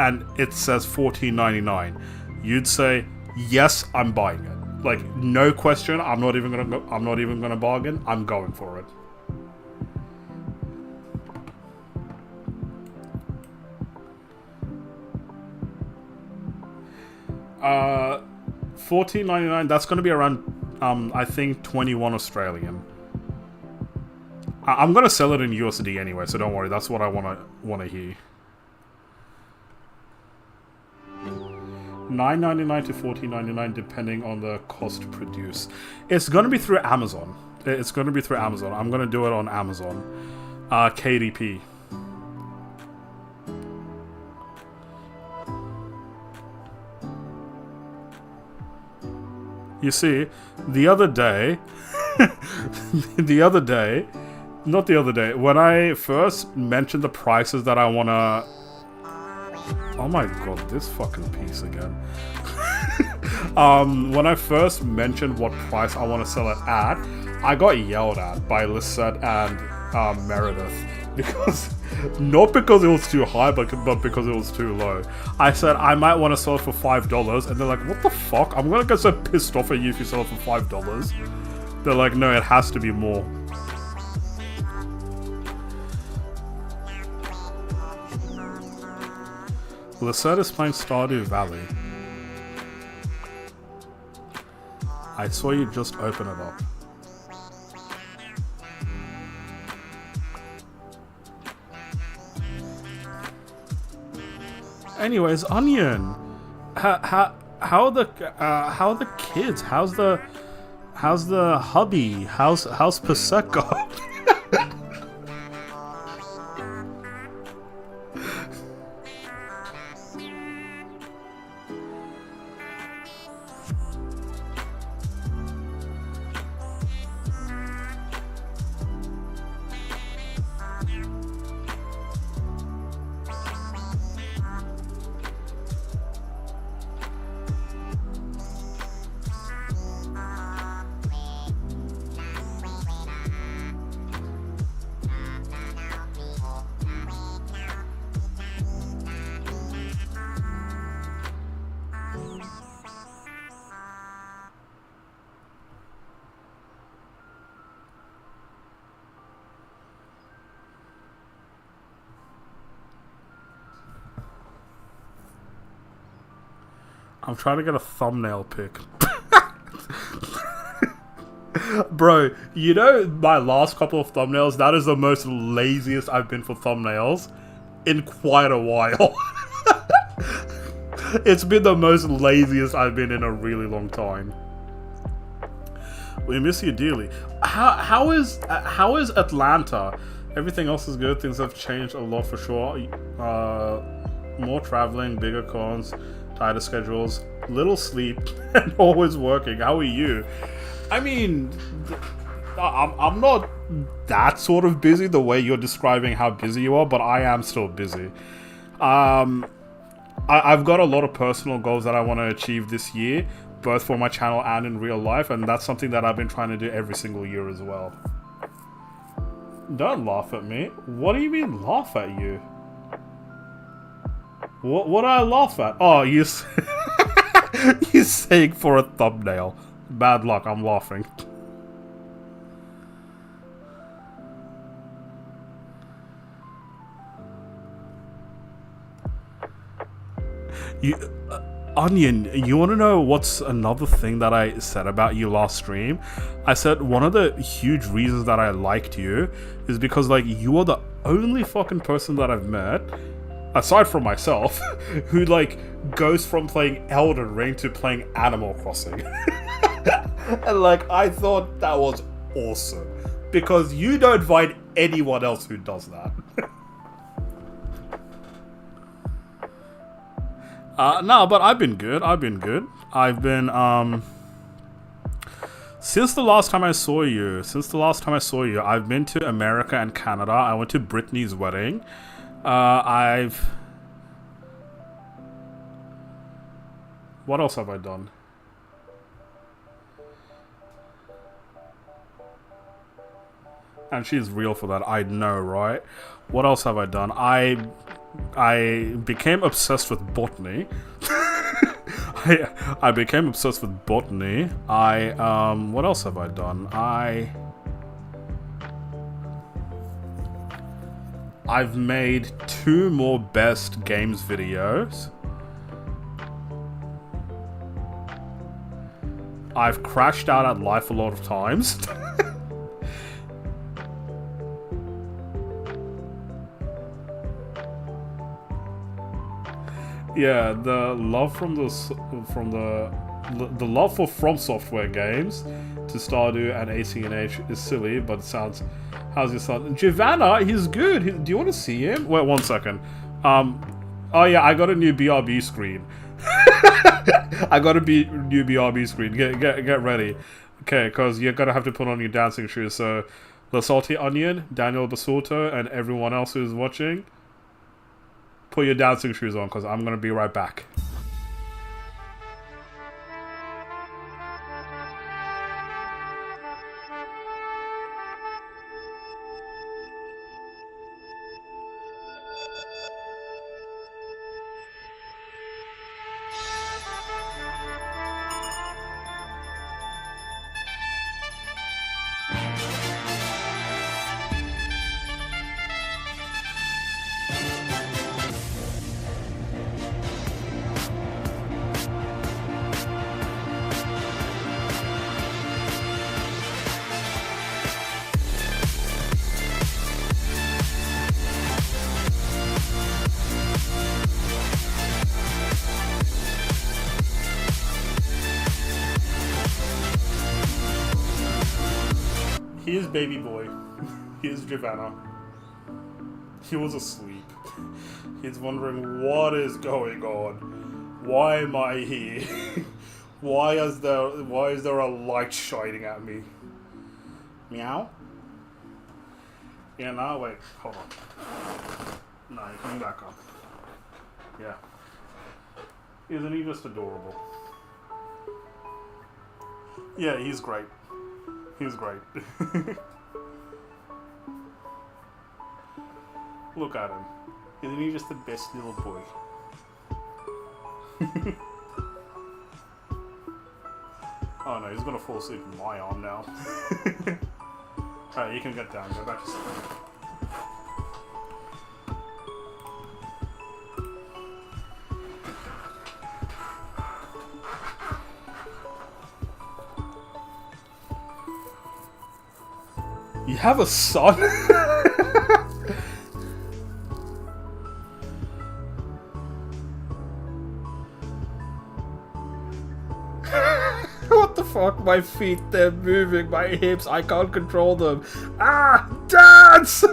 and it says $14.99, you'd say, yes, I'm buying it. Like, no question. I'm not even gonna bargain. I'm going for it. $14.99. That's gonna be around, I think 21 Australian. I'm gonna sell it in USD anyway, so don't worry. That's what I wanna hear. $9.99 to $14.99 depending on the cost to produce. It's gonna be through Amazon. It's gonna be through Amazon. I'm gonna do it on Amazon. KDP. You see, the other day, when I first mentioned the prices that I wanna... Oh my god, this fucking piece again. When I first mentioned what price I want to sell it at, I got yelled at by Lisette and Meredith. Because, not because it was too high, but because it was too low. I said I might want to sell it for $5, and they're like, what the fuck? I'm gonna get so pissed off at you if you sell it for $5. They're like, no, it has to be more. Lisette is playing Stardew Valley. I saw you just open it up. Anyways, Onion, how are the kids? How's the hubby? How's Prosecco? I'm trying to get a thumbnail pic. Bro, you know my last couple of thumbnails? That is the most laziest I've been for thumbnails in quite a while. It's been the most laziest I've been in a really long time. We miss you dearly. How is Atlanta? Everything else is good. Things have changed a lot for sure. More traveling, bigger cons, tighter schedules, little sleep, and always working. How are you? I mean, I'm not that sort of busy the way you're describing how busy you are, but I am still busy. I've got a lot of personal goals that I want to achieve this year, both for my channel and in real life, and that's something that I've been trying to do every single year as well. Don't laugh at me. What do you mean laugh at you? What do I laugh at? Oh, you you're saying for a thumbnail. Bad luck, I'm laughing. Onion, you want to know what's another thing that I said about you last stream? I said one of the huge reasons that I liked you is because, like, you are the only fucking person that I've met, aside from myself, who, like, goes from playing Elden Ring to playing Animal Crossing. And, like, I thought that was awesome. Because you don't find anyone else who does that. No, but I've been good. I've been... Since the last time I saw you, I've been to America and Canada. I went to Brittany's wedding. What else have I done? And she's real for that, I know, right? What else have I done? I became obsessed with botany. I became obsessed with botany. What else have I done? I've made 2 more best games videos. I've crashed out at life a lot of times. Yeah, the love from the love for From Software games to Stardew and ACNH is silly, but it sounds. How's your son? Giovanna, he's good. Do you want to see him? Wait 1 second. Oh yeah, I got a new BRB screen. I got a new BRB screen. Get ready. Okay, because you're gonna have to put on your dancing shoes. So, the Salty Onion, Daniel Basulto, and everyone else who's watching, put your dancing shoes on, because I'm gonna be right back. Here's baby boy. Here's Giovanna. He was asleep. He's wondering what is going on. Why am I here? Why is there a light shining at me? Meow? Yeah, no, wait, hold on. No, you're coming back up. Yeah. Isn't he just adorable? Yeah, he's great. He's great. Look at him. Isn't he just the best little boy? Oh no, he's gonna fall asleep in my arm now. Alright, you can get down. Go back to sleep. You have a son? What the fuck? My feet, they're moving. My hips, I can't control them. Ah! Dance!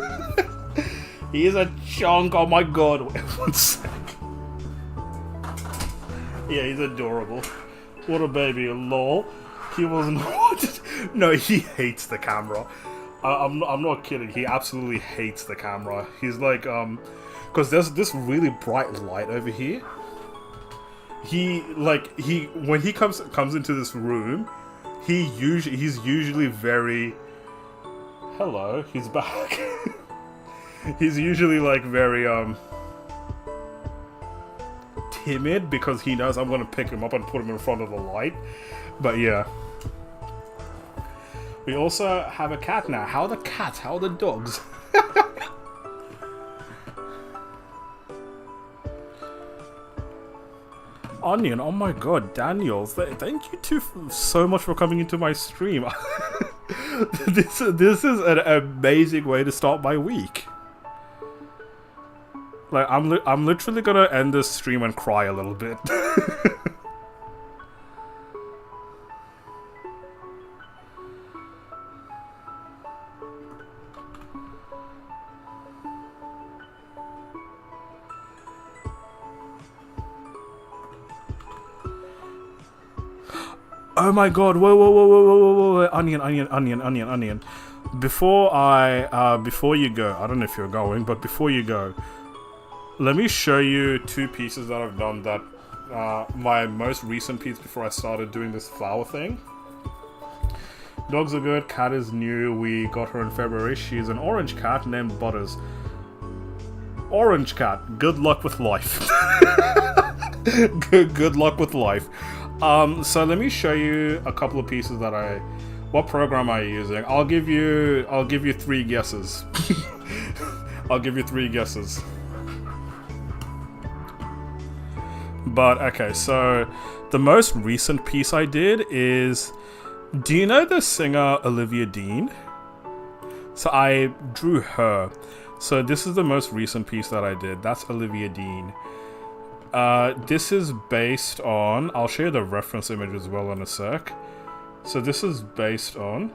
He's a chunk. Oh my god. Wait 1 sec. Yeah, he's adorable. What a baby. Lol. He was not. No, he hates the camera. I'm not kidding. He absolutely hates the camera. He's like, because there's this really bright light over here. When he comes into this room, he's usually very. Hello, he's back. He's usually like very timid because he knows I'm gonna pick him up and put him in front of the light. But yeah. We also have a cat now. How are the cats? How are the dogs? Onion, oh my god, Daniel, thank you so much for coming into my stream. This is an amazing way to start my week. Like, I'm literally gonna end this stream and cry a little bit. Oh my god, whoa, onion. Before you go, I don't know if you're going, but before you go, let me show you 2 pieces that I've done that, my most recent piece before I started doing this flower thing. Dogs are good, cat is new, we got her in February, she's an orange cat named Butters. Orange Cat, good luck with life. good luck with life. So let me show you a couple of pieces that what program am I using? I'll give you 3 guesses. I'll give you 3 guesses. But okay, so the most recent piece I did is, do you know the singer Olivia Dean? So I drew her. So this is the most recent piece that I did. That's Olivia Dean. This is based on, I'll show you the reference image as well in a sec. So this is based on,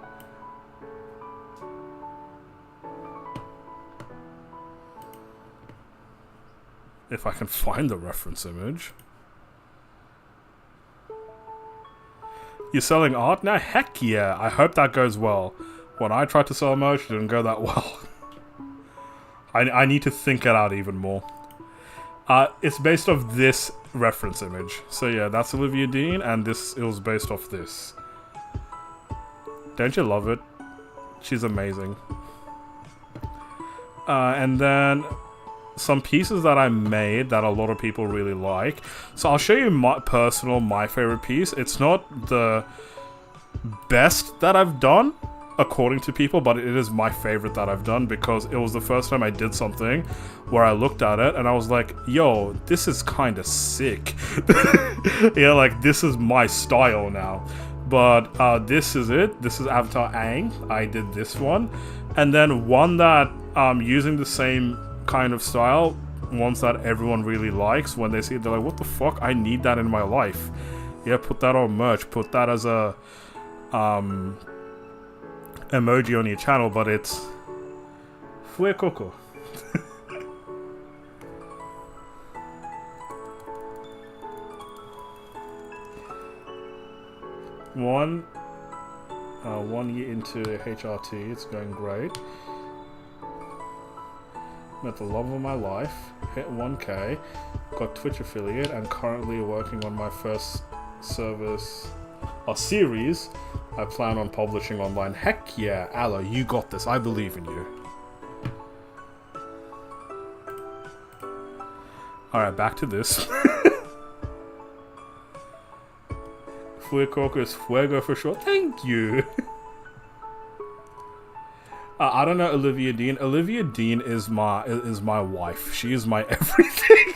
if I can find the reference image. You're selling art now? Heck yeah, I hope that goes well. When I tried to sell merch, it didn't go that well. I need to think it out even more. It's based off this reference image. So yeah, that's Olivia Dean, and it was based off this. Don't you love it? She's amazing. And then some pieces that I made that a lot of people really like. So I'll show you my favorite piece. It's not the best that I've done according to people, but it is my favorite that I've done because it was the first time I did something where I looked at it and I was like, yo, this is kind of sick. Yeah, like this is my style now. But this is it. This is Avatar Aang. I did this one. And then one that using the same kind of style, ones that everyone really likes, when they see it, they're like, what the fuck? I need that in my life. Yeah, put that on merch. Put that as a emoji on your channel, but it's Fue Coco. One year into HRT, it's going great. Met the love of my life, hit 1K, got Twitch affiliate, and currently working on my first series I plan on publishing online. Heck yeah, Aloe, you got this. I believe in you. Alright, back to this. Fuecoco is Fuego for sure. Thank you. I don't know Olivia Dean. Olivia Dean is my wife. She is my everything.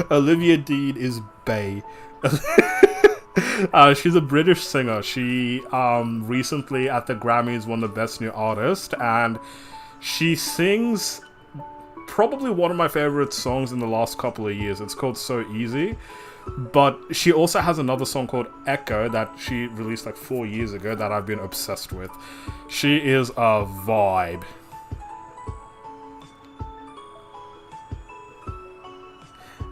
Olivia Dean is bae. She's a British singer. She recently at the Grammys won the Best New Artist, and she sings probably one of my favorite songs in the last couple of years. It's called So Easy. But she also has another song called Echo that she released like 4 years ago that I've been obsessed with. She is a vibe.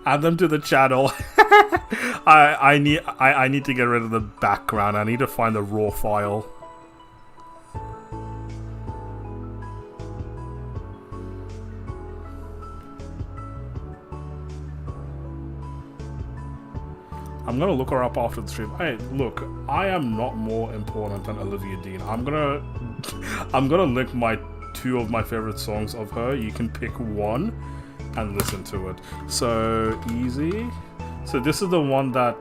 Add them to the channel. I need to get rid of the background. I need to find the raw file. I'm gonna look her up after the stream. Hey, look, I am not more important than Olivia Dean. I'm gonna link my 2 of my favorite songs of her. You can pick one and listen to it. So easy. So this is the one that.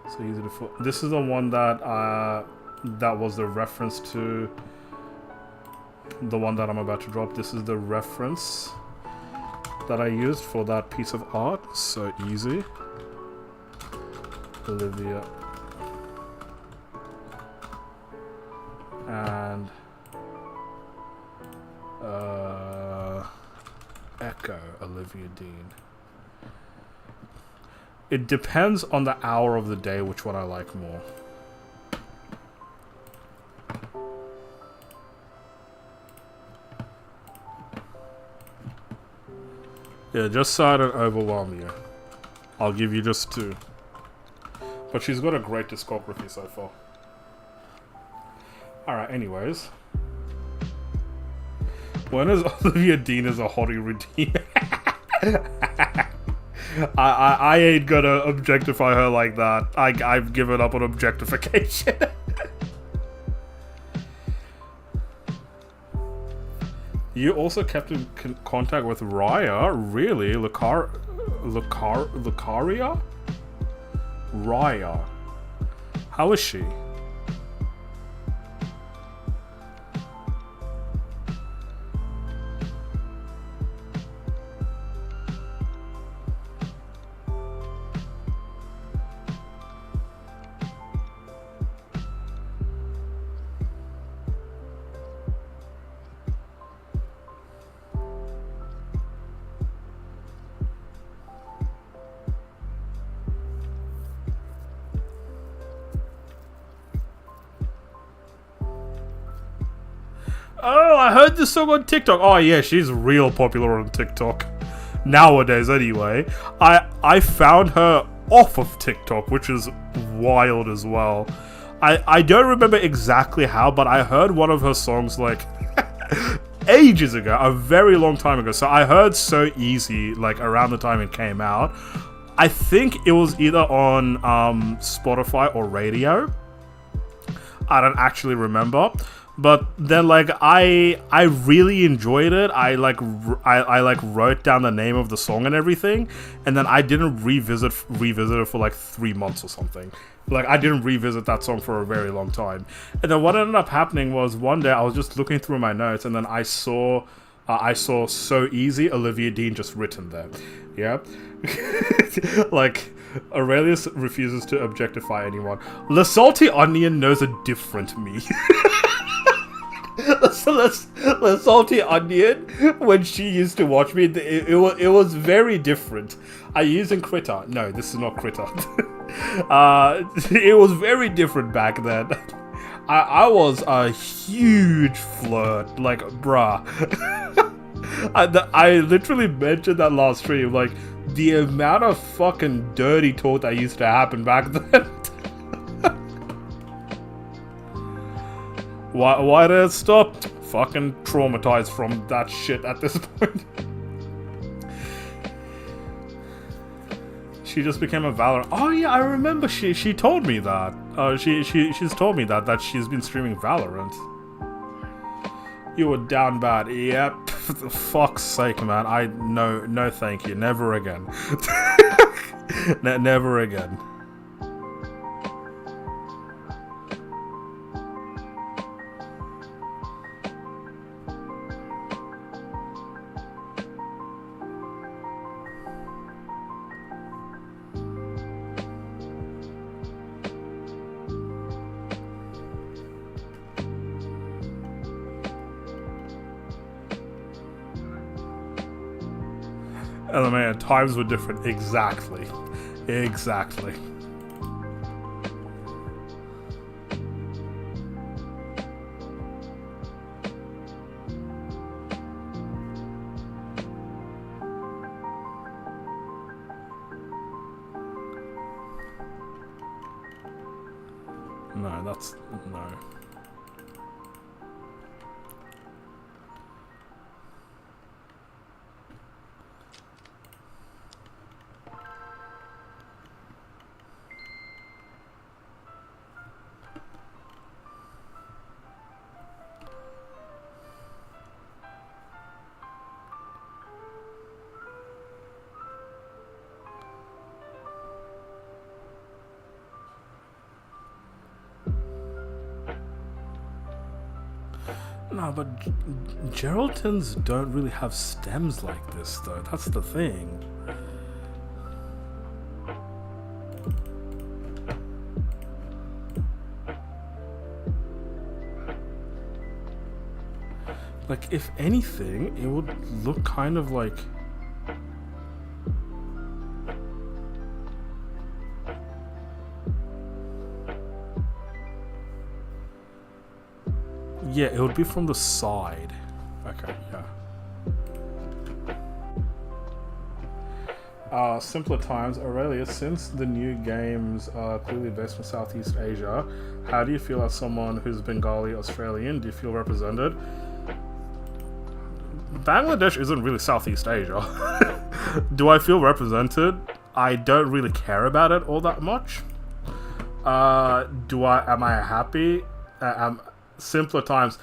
So easy to. This is the one that that was the reference to the one that I'm about to drop. This is the reference that I used for that piece of art. So easy. Olivia and Echo Olivia Dean. It depends on the hour of the day which one I like more. Yeah, just so I don't overwhelm you, I'll give you just 2. But she's got a great discography so far. Alright, anyways. When is Olivia Dean as a hottie routine? I ain't gonna objectify her like that. I've given up on objectification. You also kept in contact with Raya? Really? Lucaria? Raya. How is she? Oh, I heard this song on TikTok. Oh yeah, she's real popular on TikTok. Nowadays, anyway. I found her off of TikTok, which is wild as well. I don't remember exactly how, but I heard one of her songs like ages ago, a very long time ago. So I heard So Easy like around the time it came out. I think it was either on Spotify or radio. I don't actually remember. But then, like, I really enjoyed it. I wrote down the name of the song and everything, and then I didn't revisit it for like 3 months or something. Like, I didn't revisit that song for a very long time. And then what ended up happening was one day I was just looking through my notes, and then I saw So Easy, Olivia Dean just written there. Yeah, like. Aurelius refuses to objectify anyone. The Salty Onion knows a different me. The Salty Onion, when she used to watch me, it was very different. Are you using Critter? No, this is not Critter. It was very different back then. I was a huge flirt, like, bruh. I literally mentioned that last stream, like, the amount of fucking dirty talk that used to happen back then. Why did it stop? Fucking traumatized from that shit at this point. She just became a Valorant. Oh yeah, I remember she told me that. She's told me that she's been streaming Valorant. You were down bad. Yep. For the fuck's sake, man. No thank you. Never again. Never again. LMA, times were different. Exactly. No, that's... no. No, but Geraldtons don't really have stems like this, though. That's the thing. Like, if anything, it would look kind of like... Yeah, it would be from the side. Okay, yeah. Simpler times. Aurelius, since the new games are clearly based from Southeast Asia, how do you feel as someone who's Bengali Australian? Do you feel represented? Bangladesh isn't really Southeast Asia. Do I feel represented? I don't really care about it all that much. Am I happy? Simpler times.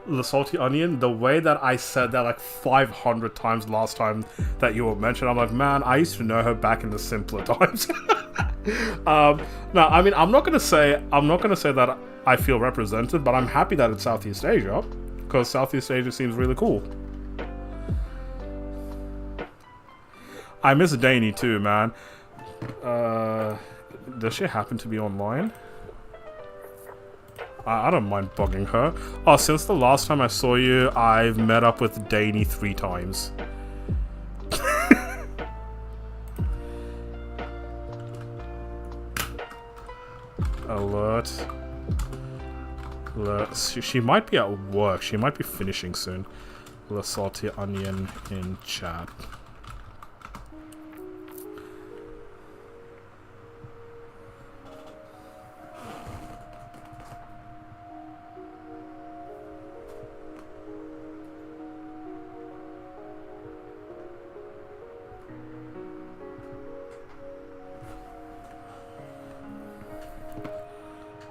the salty onion, the way that I said that like 500 times last time that you were mentioned, I'm like, man, I used to know her back in the simpler times. No, I mean, I'm not gonna say that I feel represented, but I'm happy that it's Southeast Asia, because Southeast Asia seems really cool. I miss Danny too, man. Does she happen to be online? I don't mind bugging her. Oh, since the last time I saw you, I've met up with Danny 3 times. Alert. She might be at work. She might be finishing soon. The salty onion in chat.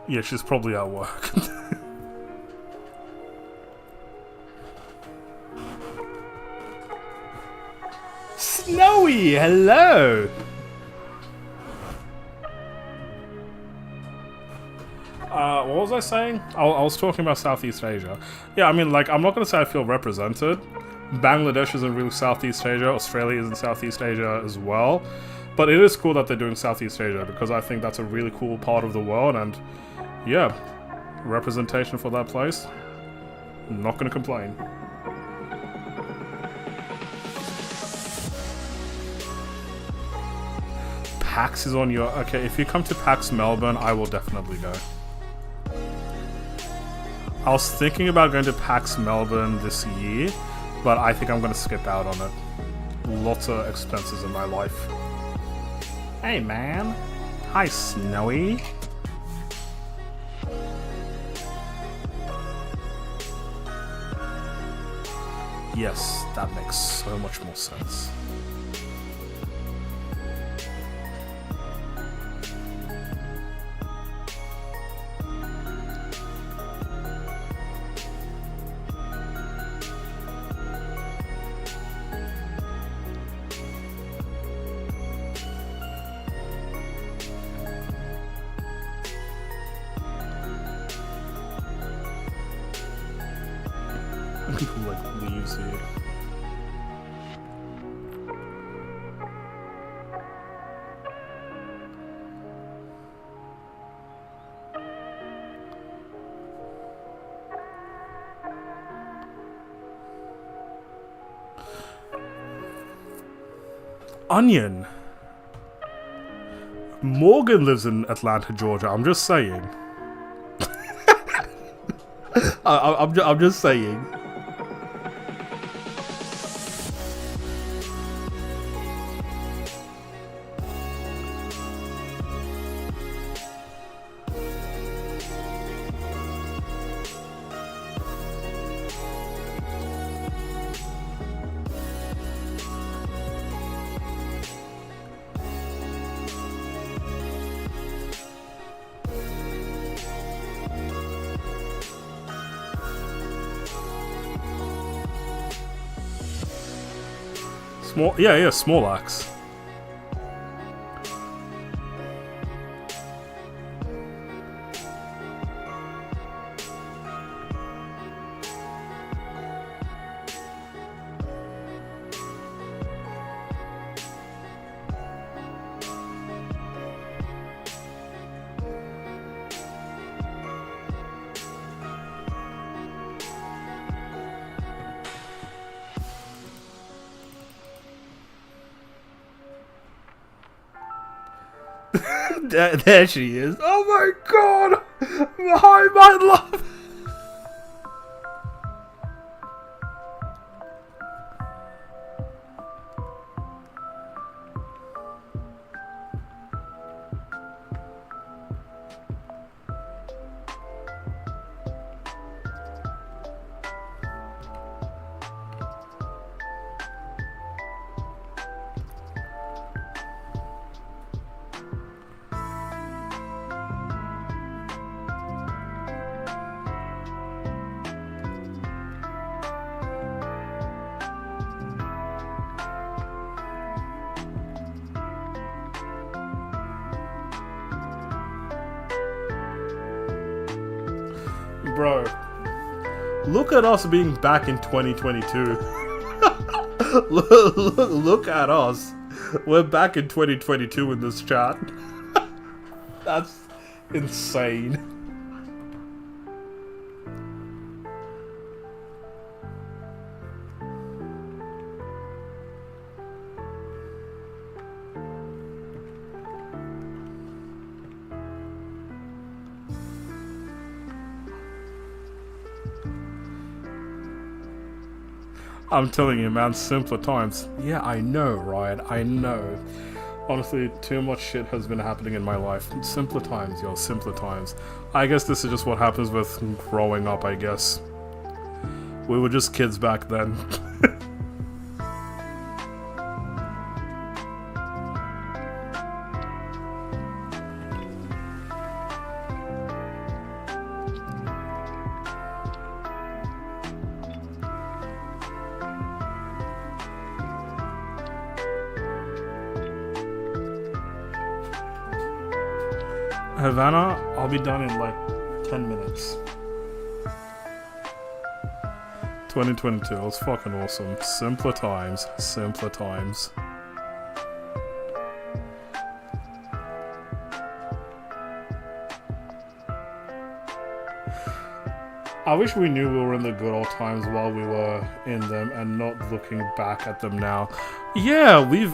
Yeah, she's probably at work. Snowy, hello! What was I saying? I was talking about Southeast Asia. Yeah, I mean, like, I'm not gonna say I feel represented. Bangladesh isn't really Southeast Asia, Australia isn't Southeast Asia as well. But it is cool that they're doing Southeast Asia, because I think that's a really cool part of the world, and yeah, representation for that place. I'm not gonna complain. PAX is on your... Okay, if you come to PAX Melbourne, I will definitely go. I was thinking about going to PAX Melbourne this year, but I think I'm gonna skip out on it. Lots of expenses in my life. Hey, man. Hi, Snowy. Yes, that makes so much more sense. People like leaves here. Onion. Morgan lives in Atlanta, Georgia. I'm just saying. I'm just saying. Small, yeah, small axe. There she is. Oh my god! Hi, my love! bro. Look at us being back in 2022. look at us. We're back in 2022 in this chat. That's insane. I'm telling you, man, simpler times. Yeah, I know, Ryan, I know. Honestly, too much shit has been happening in my life. Simpler times, yo, simpler times. I guess this is just what happens with growing up, I guess. We were just kids back then. Havana, I'll be done in like 10 minutes. 2022, it was fucking awesome. Simpler times, simpler times. I wish we knew we were in the good old times while we were in them and not looking back at them now. Yeah, we've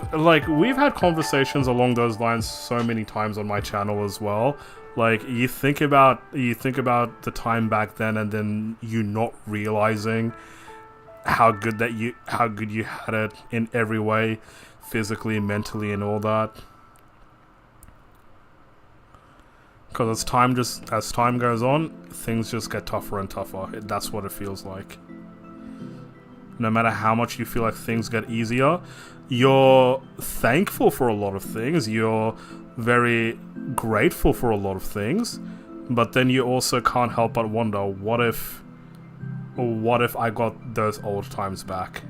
had conversations along those lines so many times on my channel as well. Like you think about the time back then and then you not realizing how good you had it in every way, physically, mentally and all that. Because as time goes on, things just get tougher and tougher. That's what it feels like. No matter how much you feel like things get easier, you're thankful for a lot of things. You're very grateful for a lot of things. But then you also can't help but wonder, what if I got those old times back?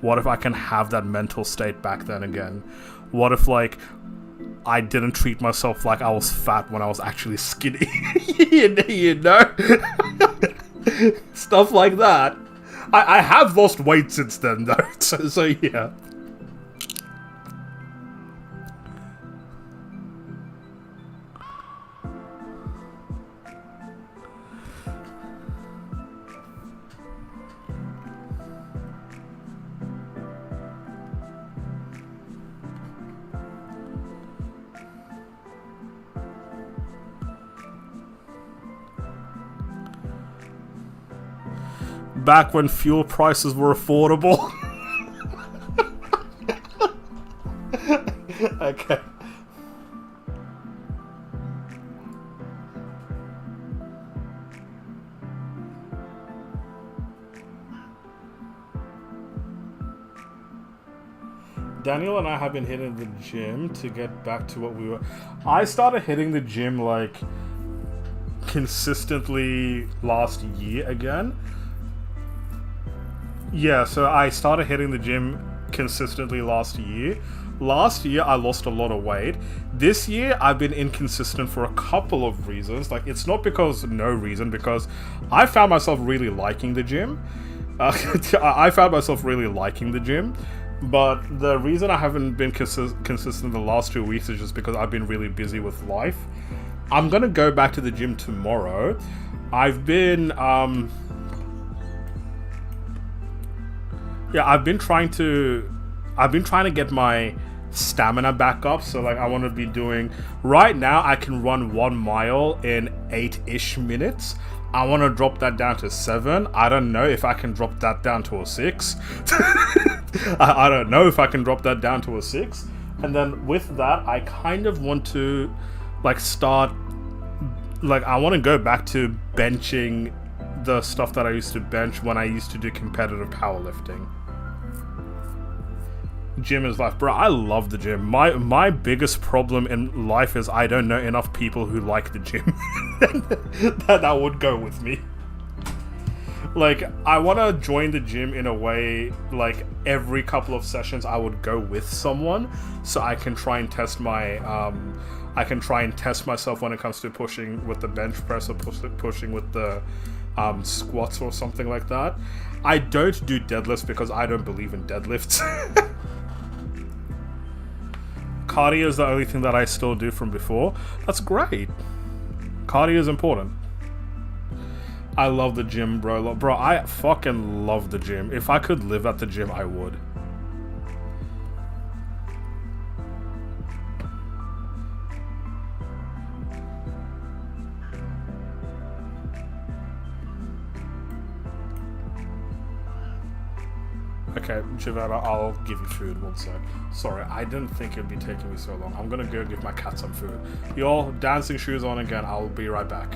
What if I can have that mental state back then again? What if, like, I didn't treat myself like I was fat when I was actually skinny? you know? Stuff like that. I have lost weight since then, though. So yeah. Back when fuel prices were affordable. Okay. Daniel and I have been hitting the gym to get back to what we were. I started hitting the gym like consistently last year again. Yeah, so I started hitting the gym consistently last year. Last year, I lost a lot of weight. This year, I've been inconsistent for a couple of reasons. Like, it's not because no reason, because I found myself really liking the gym. I found myself really liking the gym. But the reason I haven't been consistent the last 2 weeks is just because I've been really busy with life. I'm gonna go back to the gym tomorrow. I've been trying to get my stamina back up. So like I want to be doing, right now I can run 1 mile in 8-ish minutes. I want to drop that down to 7. I don't know if I can drop that down to a 6. I don't know if I can drop that down to a 6. And then with that, I kind of want to like start, like I want to go back to benching the stuff that I used to bench when I used to do competitive powerlifting. Gym is life, bro. I love the gym. My biggest problem in life is I don't know enough people who like the gym that would go with me. Like, I want to join the gym in a way, like, every couple of sessions I would go with someone so I can try and test my I can try and test myself when it comes to pushing with the bench press or pushing with the squats or something like that. I don't do deadlifts because I don't believe in deadlifts. Cardio is the only thing that I still do from before. That's great. Cardio is important. I love the gym, bro. Bro, I fucking love the gym. If I could live at the gym, I would. Okay, Giovanna, I'll give you food, 1 sec. Sorry, I didn't think it'd be taking me so long. I'm gonna go give my cat some food. Y'all, dancing shoes on again. I'll be right back.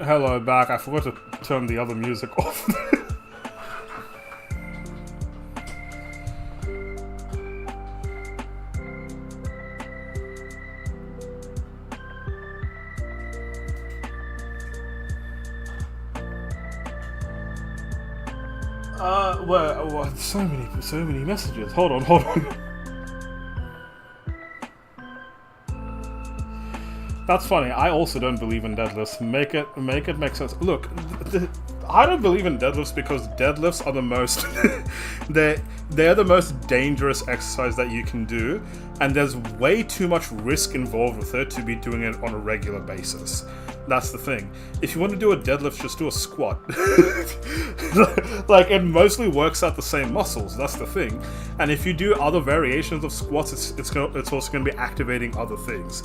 Hello, back. I forgot to turn the other music off. What? So many messages. Hold on. That's funny. I also don't believe in deadlifts. Make it make sense. Look, I don't believe in deadlifts because deadlifts are the most they're the most dangerous exercise that you can do, and there's way too much risk involved with it to be doing it on a regular basis. That's the thing. If you want to do a deadlift, just do a squat. Like, it mostly works out the same muscles. That's the thing. And if you do other variations of squats, it's also going to be activating other things.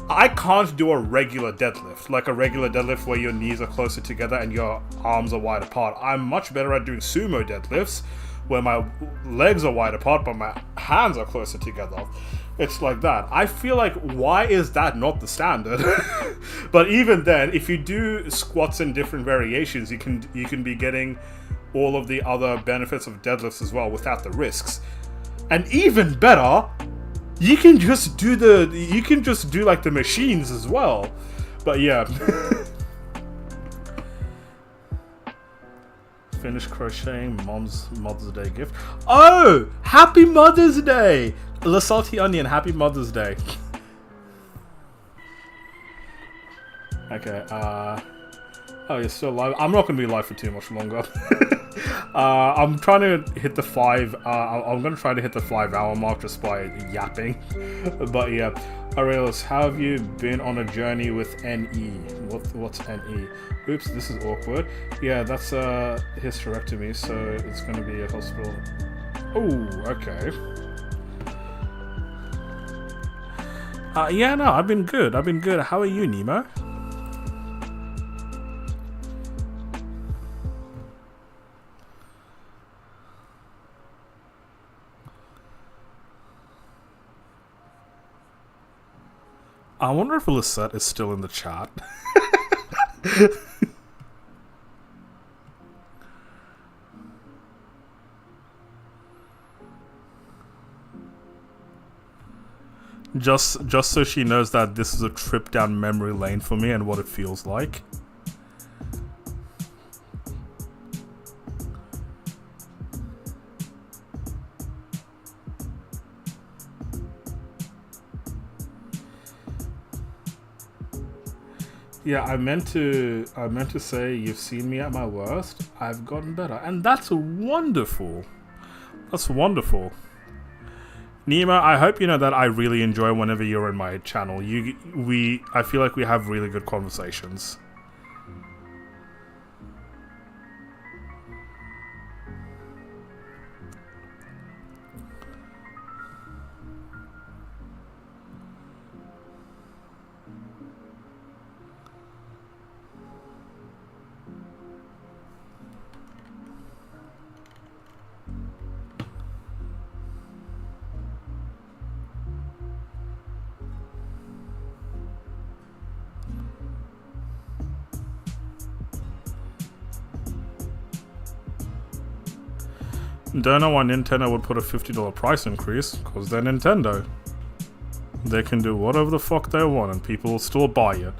I can't do a regular deadlift, like a regular deadlift where your knees are closer together and your arms are wide apart. I'm much better at doing sumo deadlifts, where my legs are wide apart but my hands are closer together. It's like that. I feel like, why is that not the standard? But even then, if you do squats in different variations, you can be getting all of the other benefits of deadlifts as well without the risks. And even better, you can just do like the machines as well. But yeah. Finish crocheting Mom's Mother's Day gift. Oh! Happy Mother's Day! La Salty Onion, happy Mother's Day. Okay, oh, you're still live. I'm not gonna be live for too much longer. I'm trying to hit the I'm gonna try to hit the 5-hour mark just by yapping. But yeah, Aurelius, how have you been on a journey with NE? What's NE? Oops, this is awkward. Yeah, that's a hysterectomy, so it's gonna be a hospital. Oh, okay. Yeah, no, I've been good. How are you, Nemo? I wonder if Lisette is still in the chat. just so she knows that this is a trip down memory lane for me and what it feels like. Yeah, I meant to say you've seen me at my worst. I've gotten better, and that's wonderful. That's wonderful. Nima, I hope you know that I really enjoy whenever you're in my channel. I feel like we have really good conversations. Don't know why Nintendo would put a $50 price increase, because they're Nintendo. They can do whatever the fuck they want and people will still buy it.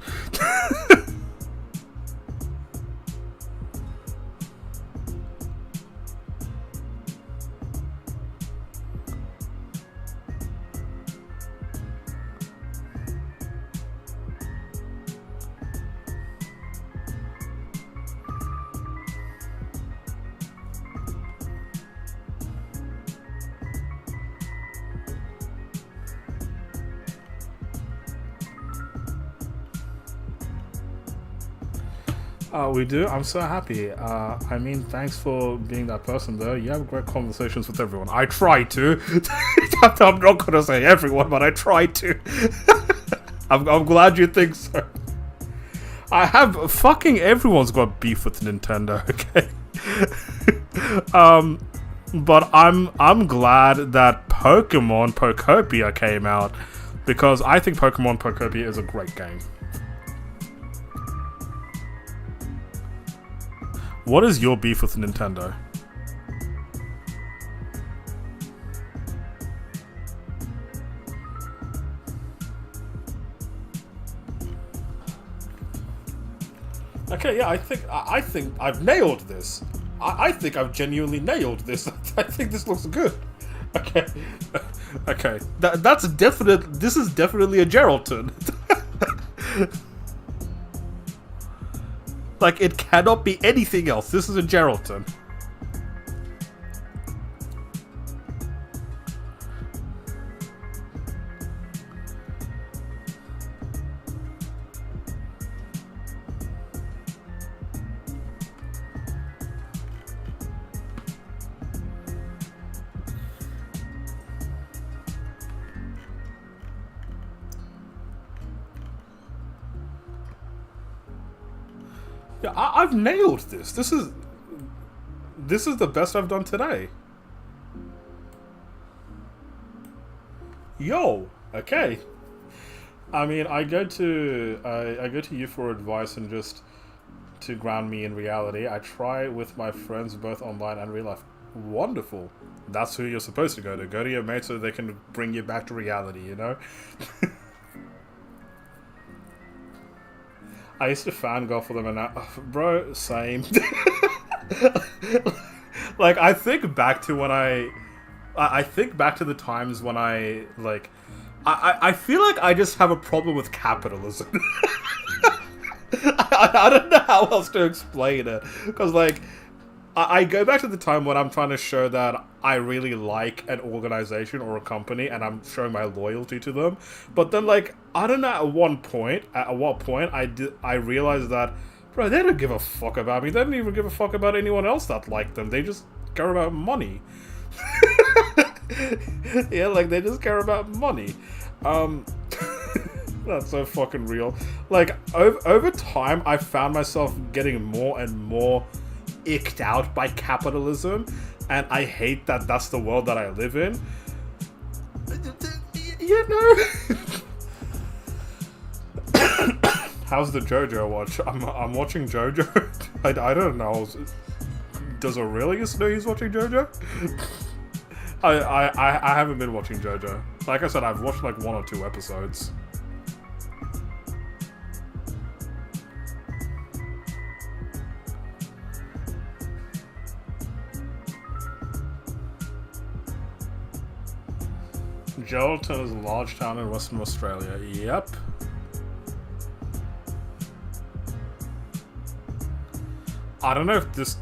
We do. I'm so happy. I mean, thanks for being that person, though. You have great conversations with everyone. I try to. I'm not gonna say everyone, but I try to. I'm glad you think so. I have fucking everyone's got beef with Nintendo. Okay. But I'm glad that Pokemon Pokopia came out because I think Pokemon Pokopia is a great game. What is your beef with Nintendo? Okay, yeah, I think I've nailed this. I think I've genuinely nailed this. I think this looks good. Okay, okay, that's definite. This is definitely a Geraldton. Like, it cannot be anything else. This is a Geraldton. Yeah, I've nailed this. This is the best I've done today. Yo, okay. I mean, I go to you for advice and just to ground me in reality. I try with my friends both online and real life. Wonderful. That's who you're supposed to go to. Go to your mates so they can bring you back to reality, you know? I used to fangirl for them and bro, same. Like, I think back to when I think back to the times when I feel like I just have a problem with capitalism. I don't know how else to explain it. Because, like, I go back to the time when I'm trying to show that I really like an organization or a company and I'm showing my loyalty to them. But then, like, I don't know at what point I realized that, bro, they don't give a fuck about me. They don't even give a fuck about anyone else that liked them. They just care about money. Yeah, like, they just care about money. That's so fucking real. Like, over time, I found myself getting more and more icked out by capitalism, and I hate that that's the world that I live in. You know? How's the JoJo watch? I'm watching JoJo. I don't know. Does Aurelius know he's watching JoJo? I haven't been watching JoJo. Like I said, I've watched like 1 or 2 episodes. Geraldton is a large town in Western Australia. Yep. I don't know if this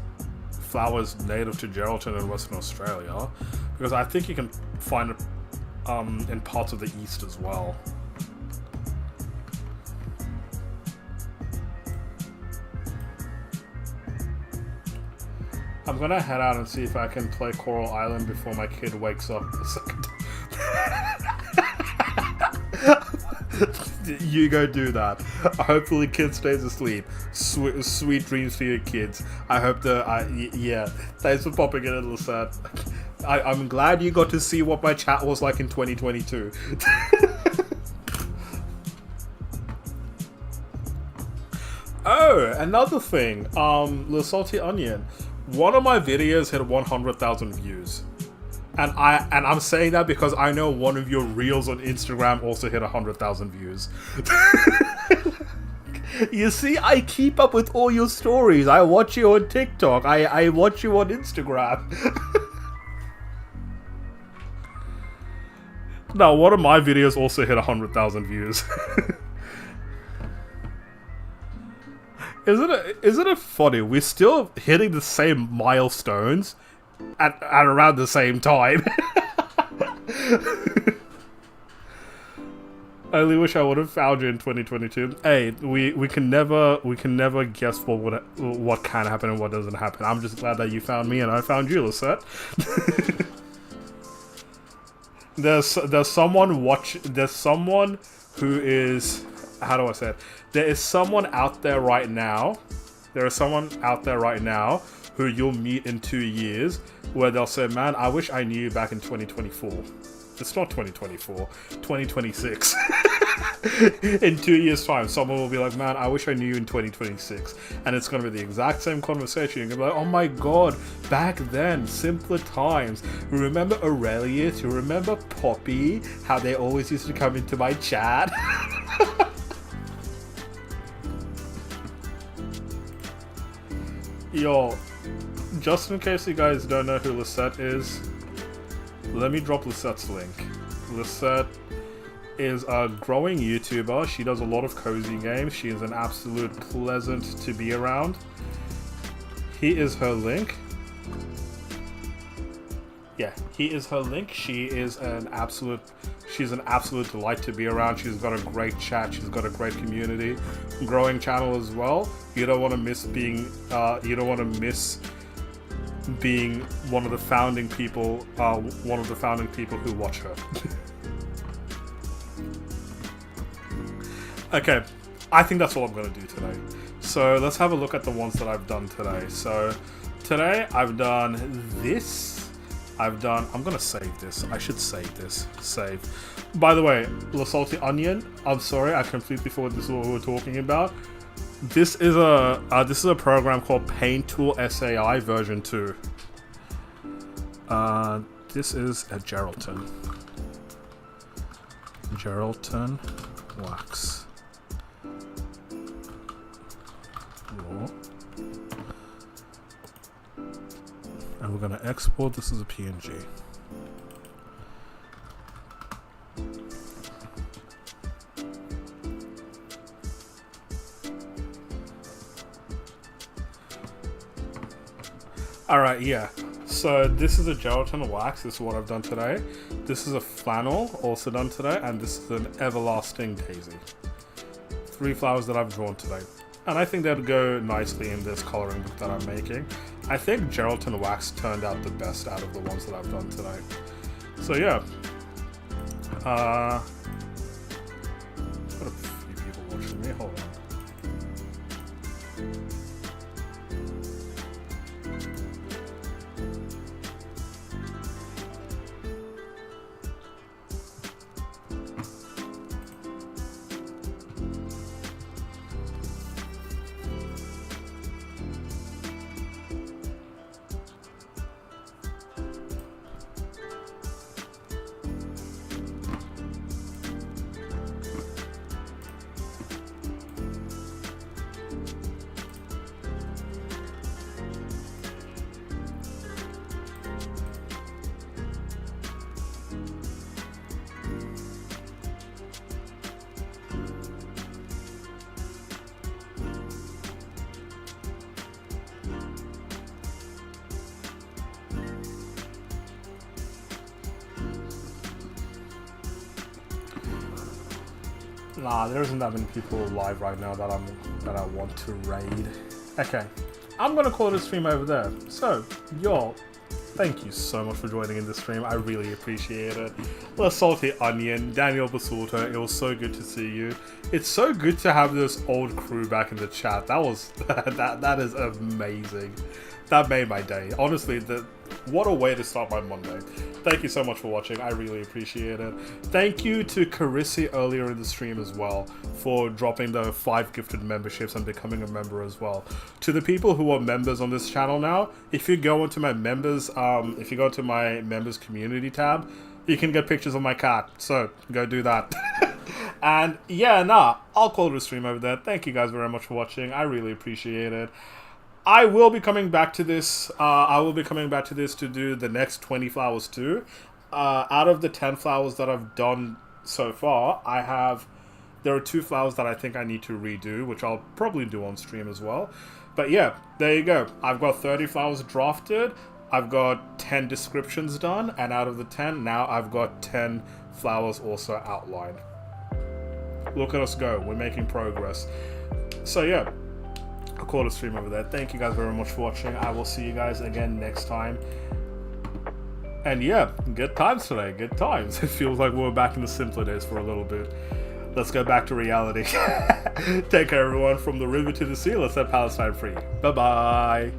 flower is native to Geraldton in Western Australia, because I think you can find it in parts of the east as well. I'm gonna head out and see if I can play Coral Island before my kid wakes up a second. You go do that. Hopefully kid stays asleep. Sweet dreams for your kids. I hope yeah. Thanks for popping in, Lisette. I'm glad you got to see what my chat was like in 2022. Oh, another thing. The Salty Onion. One of my videos hit 100,000 views. And I'm saying that because I know one of your reels on Instagram also hit 100,000 views. You see, I keep up with all your stories. I watch you on TikTok. I watch you on Instagram. Now, one of my videos also hit 100,000 views. Isn't it funny? We're still hitting the same milestones at around the same time. I only wish I would have found you in 2022. Hey, we can never guess what can happen and what doesn't happen. I'm just glad that you found me and I found you, Lisette. There's someone who is, how do I say it? There is someone out there right now. There is someone out there right now who you'll meet in 2 years, where they'll say, man, I wish I knew you back in 2024. It's not 2024, 2026. In 2 years' time, someone will be like, man, I wish I knew you in 2026. And it's going to be the exact same conversation. You're going to be like, oh my god, back then, simpler times. Remember Aurelius? You remember Poppy? How they always used to come into my chat? Yo, just in case you guys don't know who Lisette is, let me drop Lisette's link. Lisette is a growing YouTuber. She does a lot of cozy games. She is an absolute pleasant to be around. Here is her link. Yeah, here is her link. She's an absolute delight to be around. She's got a great chat. She's got a great community, growing channel as well. You don't want to miss being one of the founding people who watch her. Okay, I think that's all I'm going to do today. So let's have a look at the ones that I've done today. So today I've done this. I'm going to save this. I should save this. Save. By the way, La Salty Onion, I'm sorry, I completely forgot this is what we were talking about. This is a program called Paint Tool SAI version 2. This is a Geraldton wax. Raw. And we're going to export this as a PNG. Alright, yeah. So this is a Geraldton wax. This is what I've done today. This is a flannel, also done today. And this is an everlasting daisy. 3 flowers that I've drawn today. And I think they'd go nicely in this coloring book that I'm making. I think Geraldton wax turned out the best out of the ones that I've done today. So yeah. Got a few people watching me. Hold on. Nah, there isn't that many people live right now that I want to raid. Okay, I'm gonna call it a stream over there. So, y'all, thank you so much for joining in the stream. I really appreciate it. The Salty Onion, Daniel Basulta, it was so good to see you. It's so good to have this old crew back in the chat. That was that is amazing. That made my day. Honestly, what a way to start my Monday. Thank you so much for watching. I really appreciate it. Thank you to Carissi earlier in the stream as well for dropping the 5 gifted memberships and becoming a member as well. To the people who are members on this channel now, if you go into my members, if you go to my members community tab, you can get pictures of my cat. So go do that. And yeah, I'll call it a stream over there. Thank you guys very much for watching. I really appreciate it. I will be coming back to this. To do the next 20 flowers too. Out of the 10 flowers that I've done so far, there are 2 flowers that I think I need to redo, which I'll probably do on stream as well. But yeah, there you go. I've got 30 flowers drafted. I've got 10 descriptions done, and out of the 10, now I've got 10 flowers also outlined. Look at us go. We're making progress. So yeah. I'll call a stream over there. Thank you guys very much for watching. I will see you guys again next time. And yeah, good times today. Good times. It feels like we're back in the simpler days for a little bit. Let's go back to reality. Take care, everyone. From the river to the sea, let's set Palestine free. Bye-bye.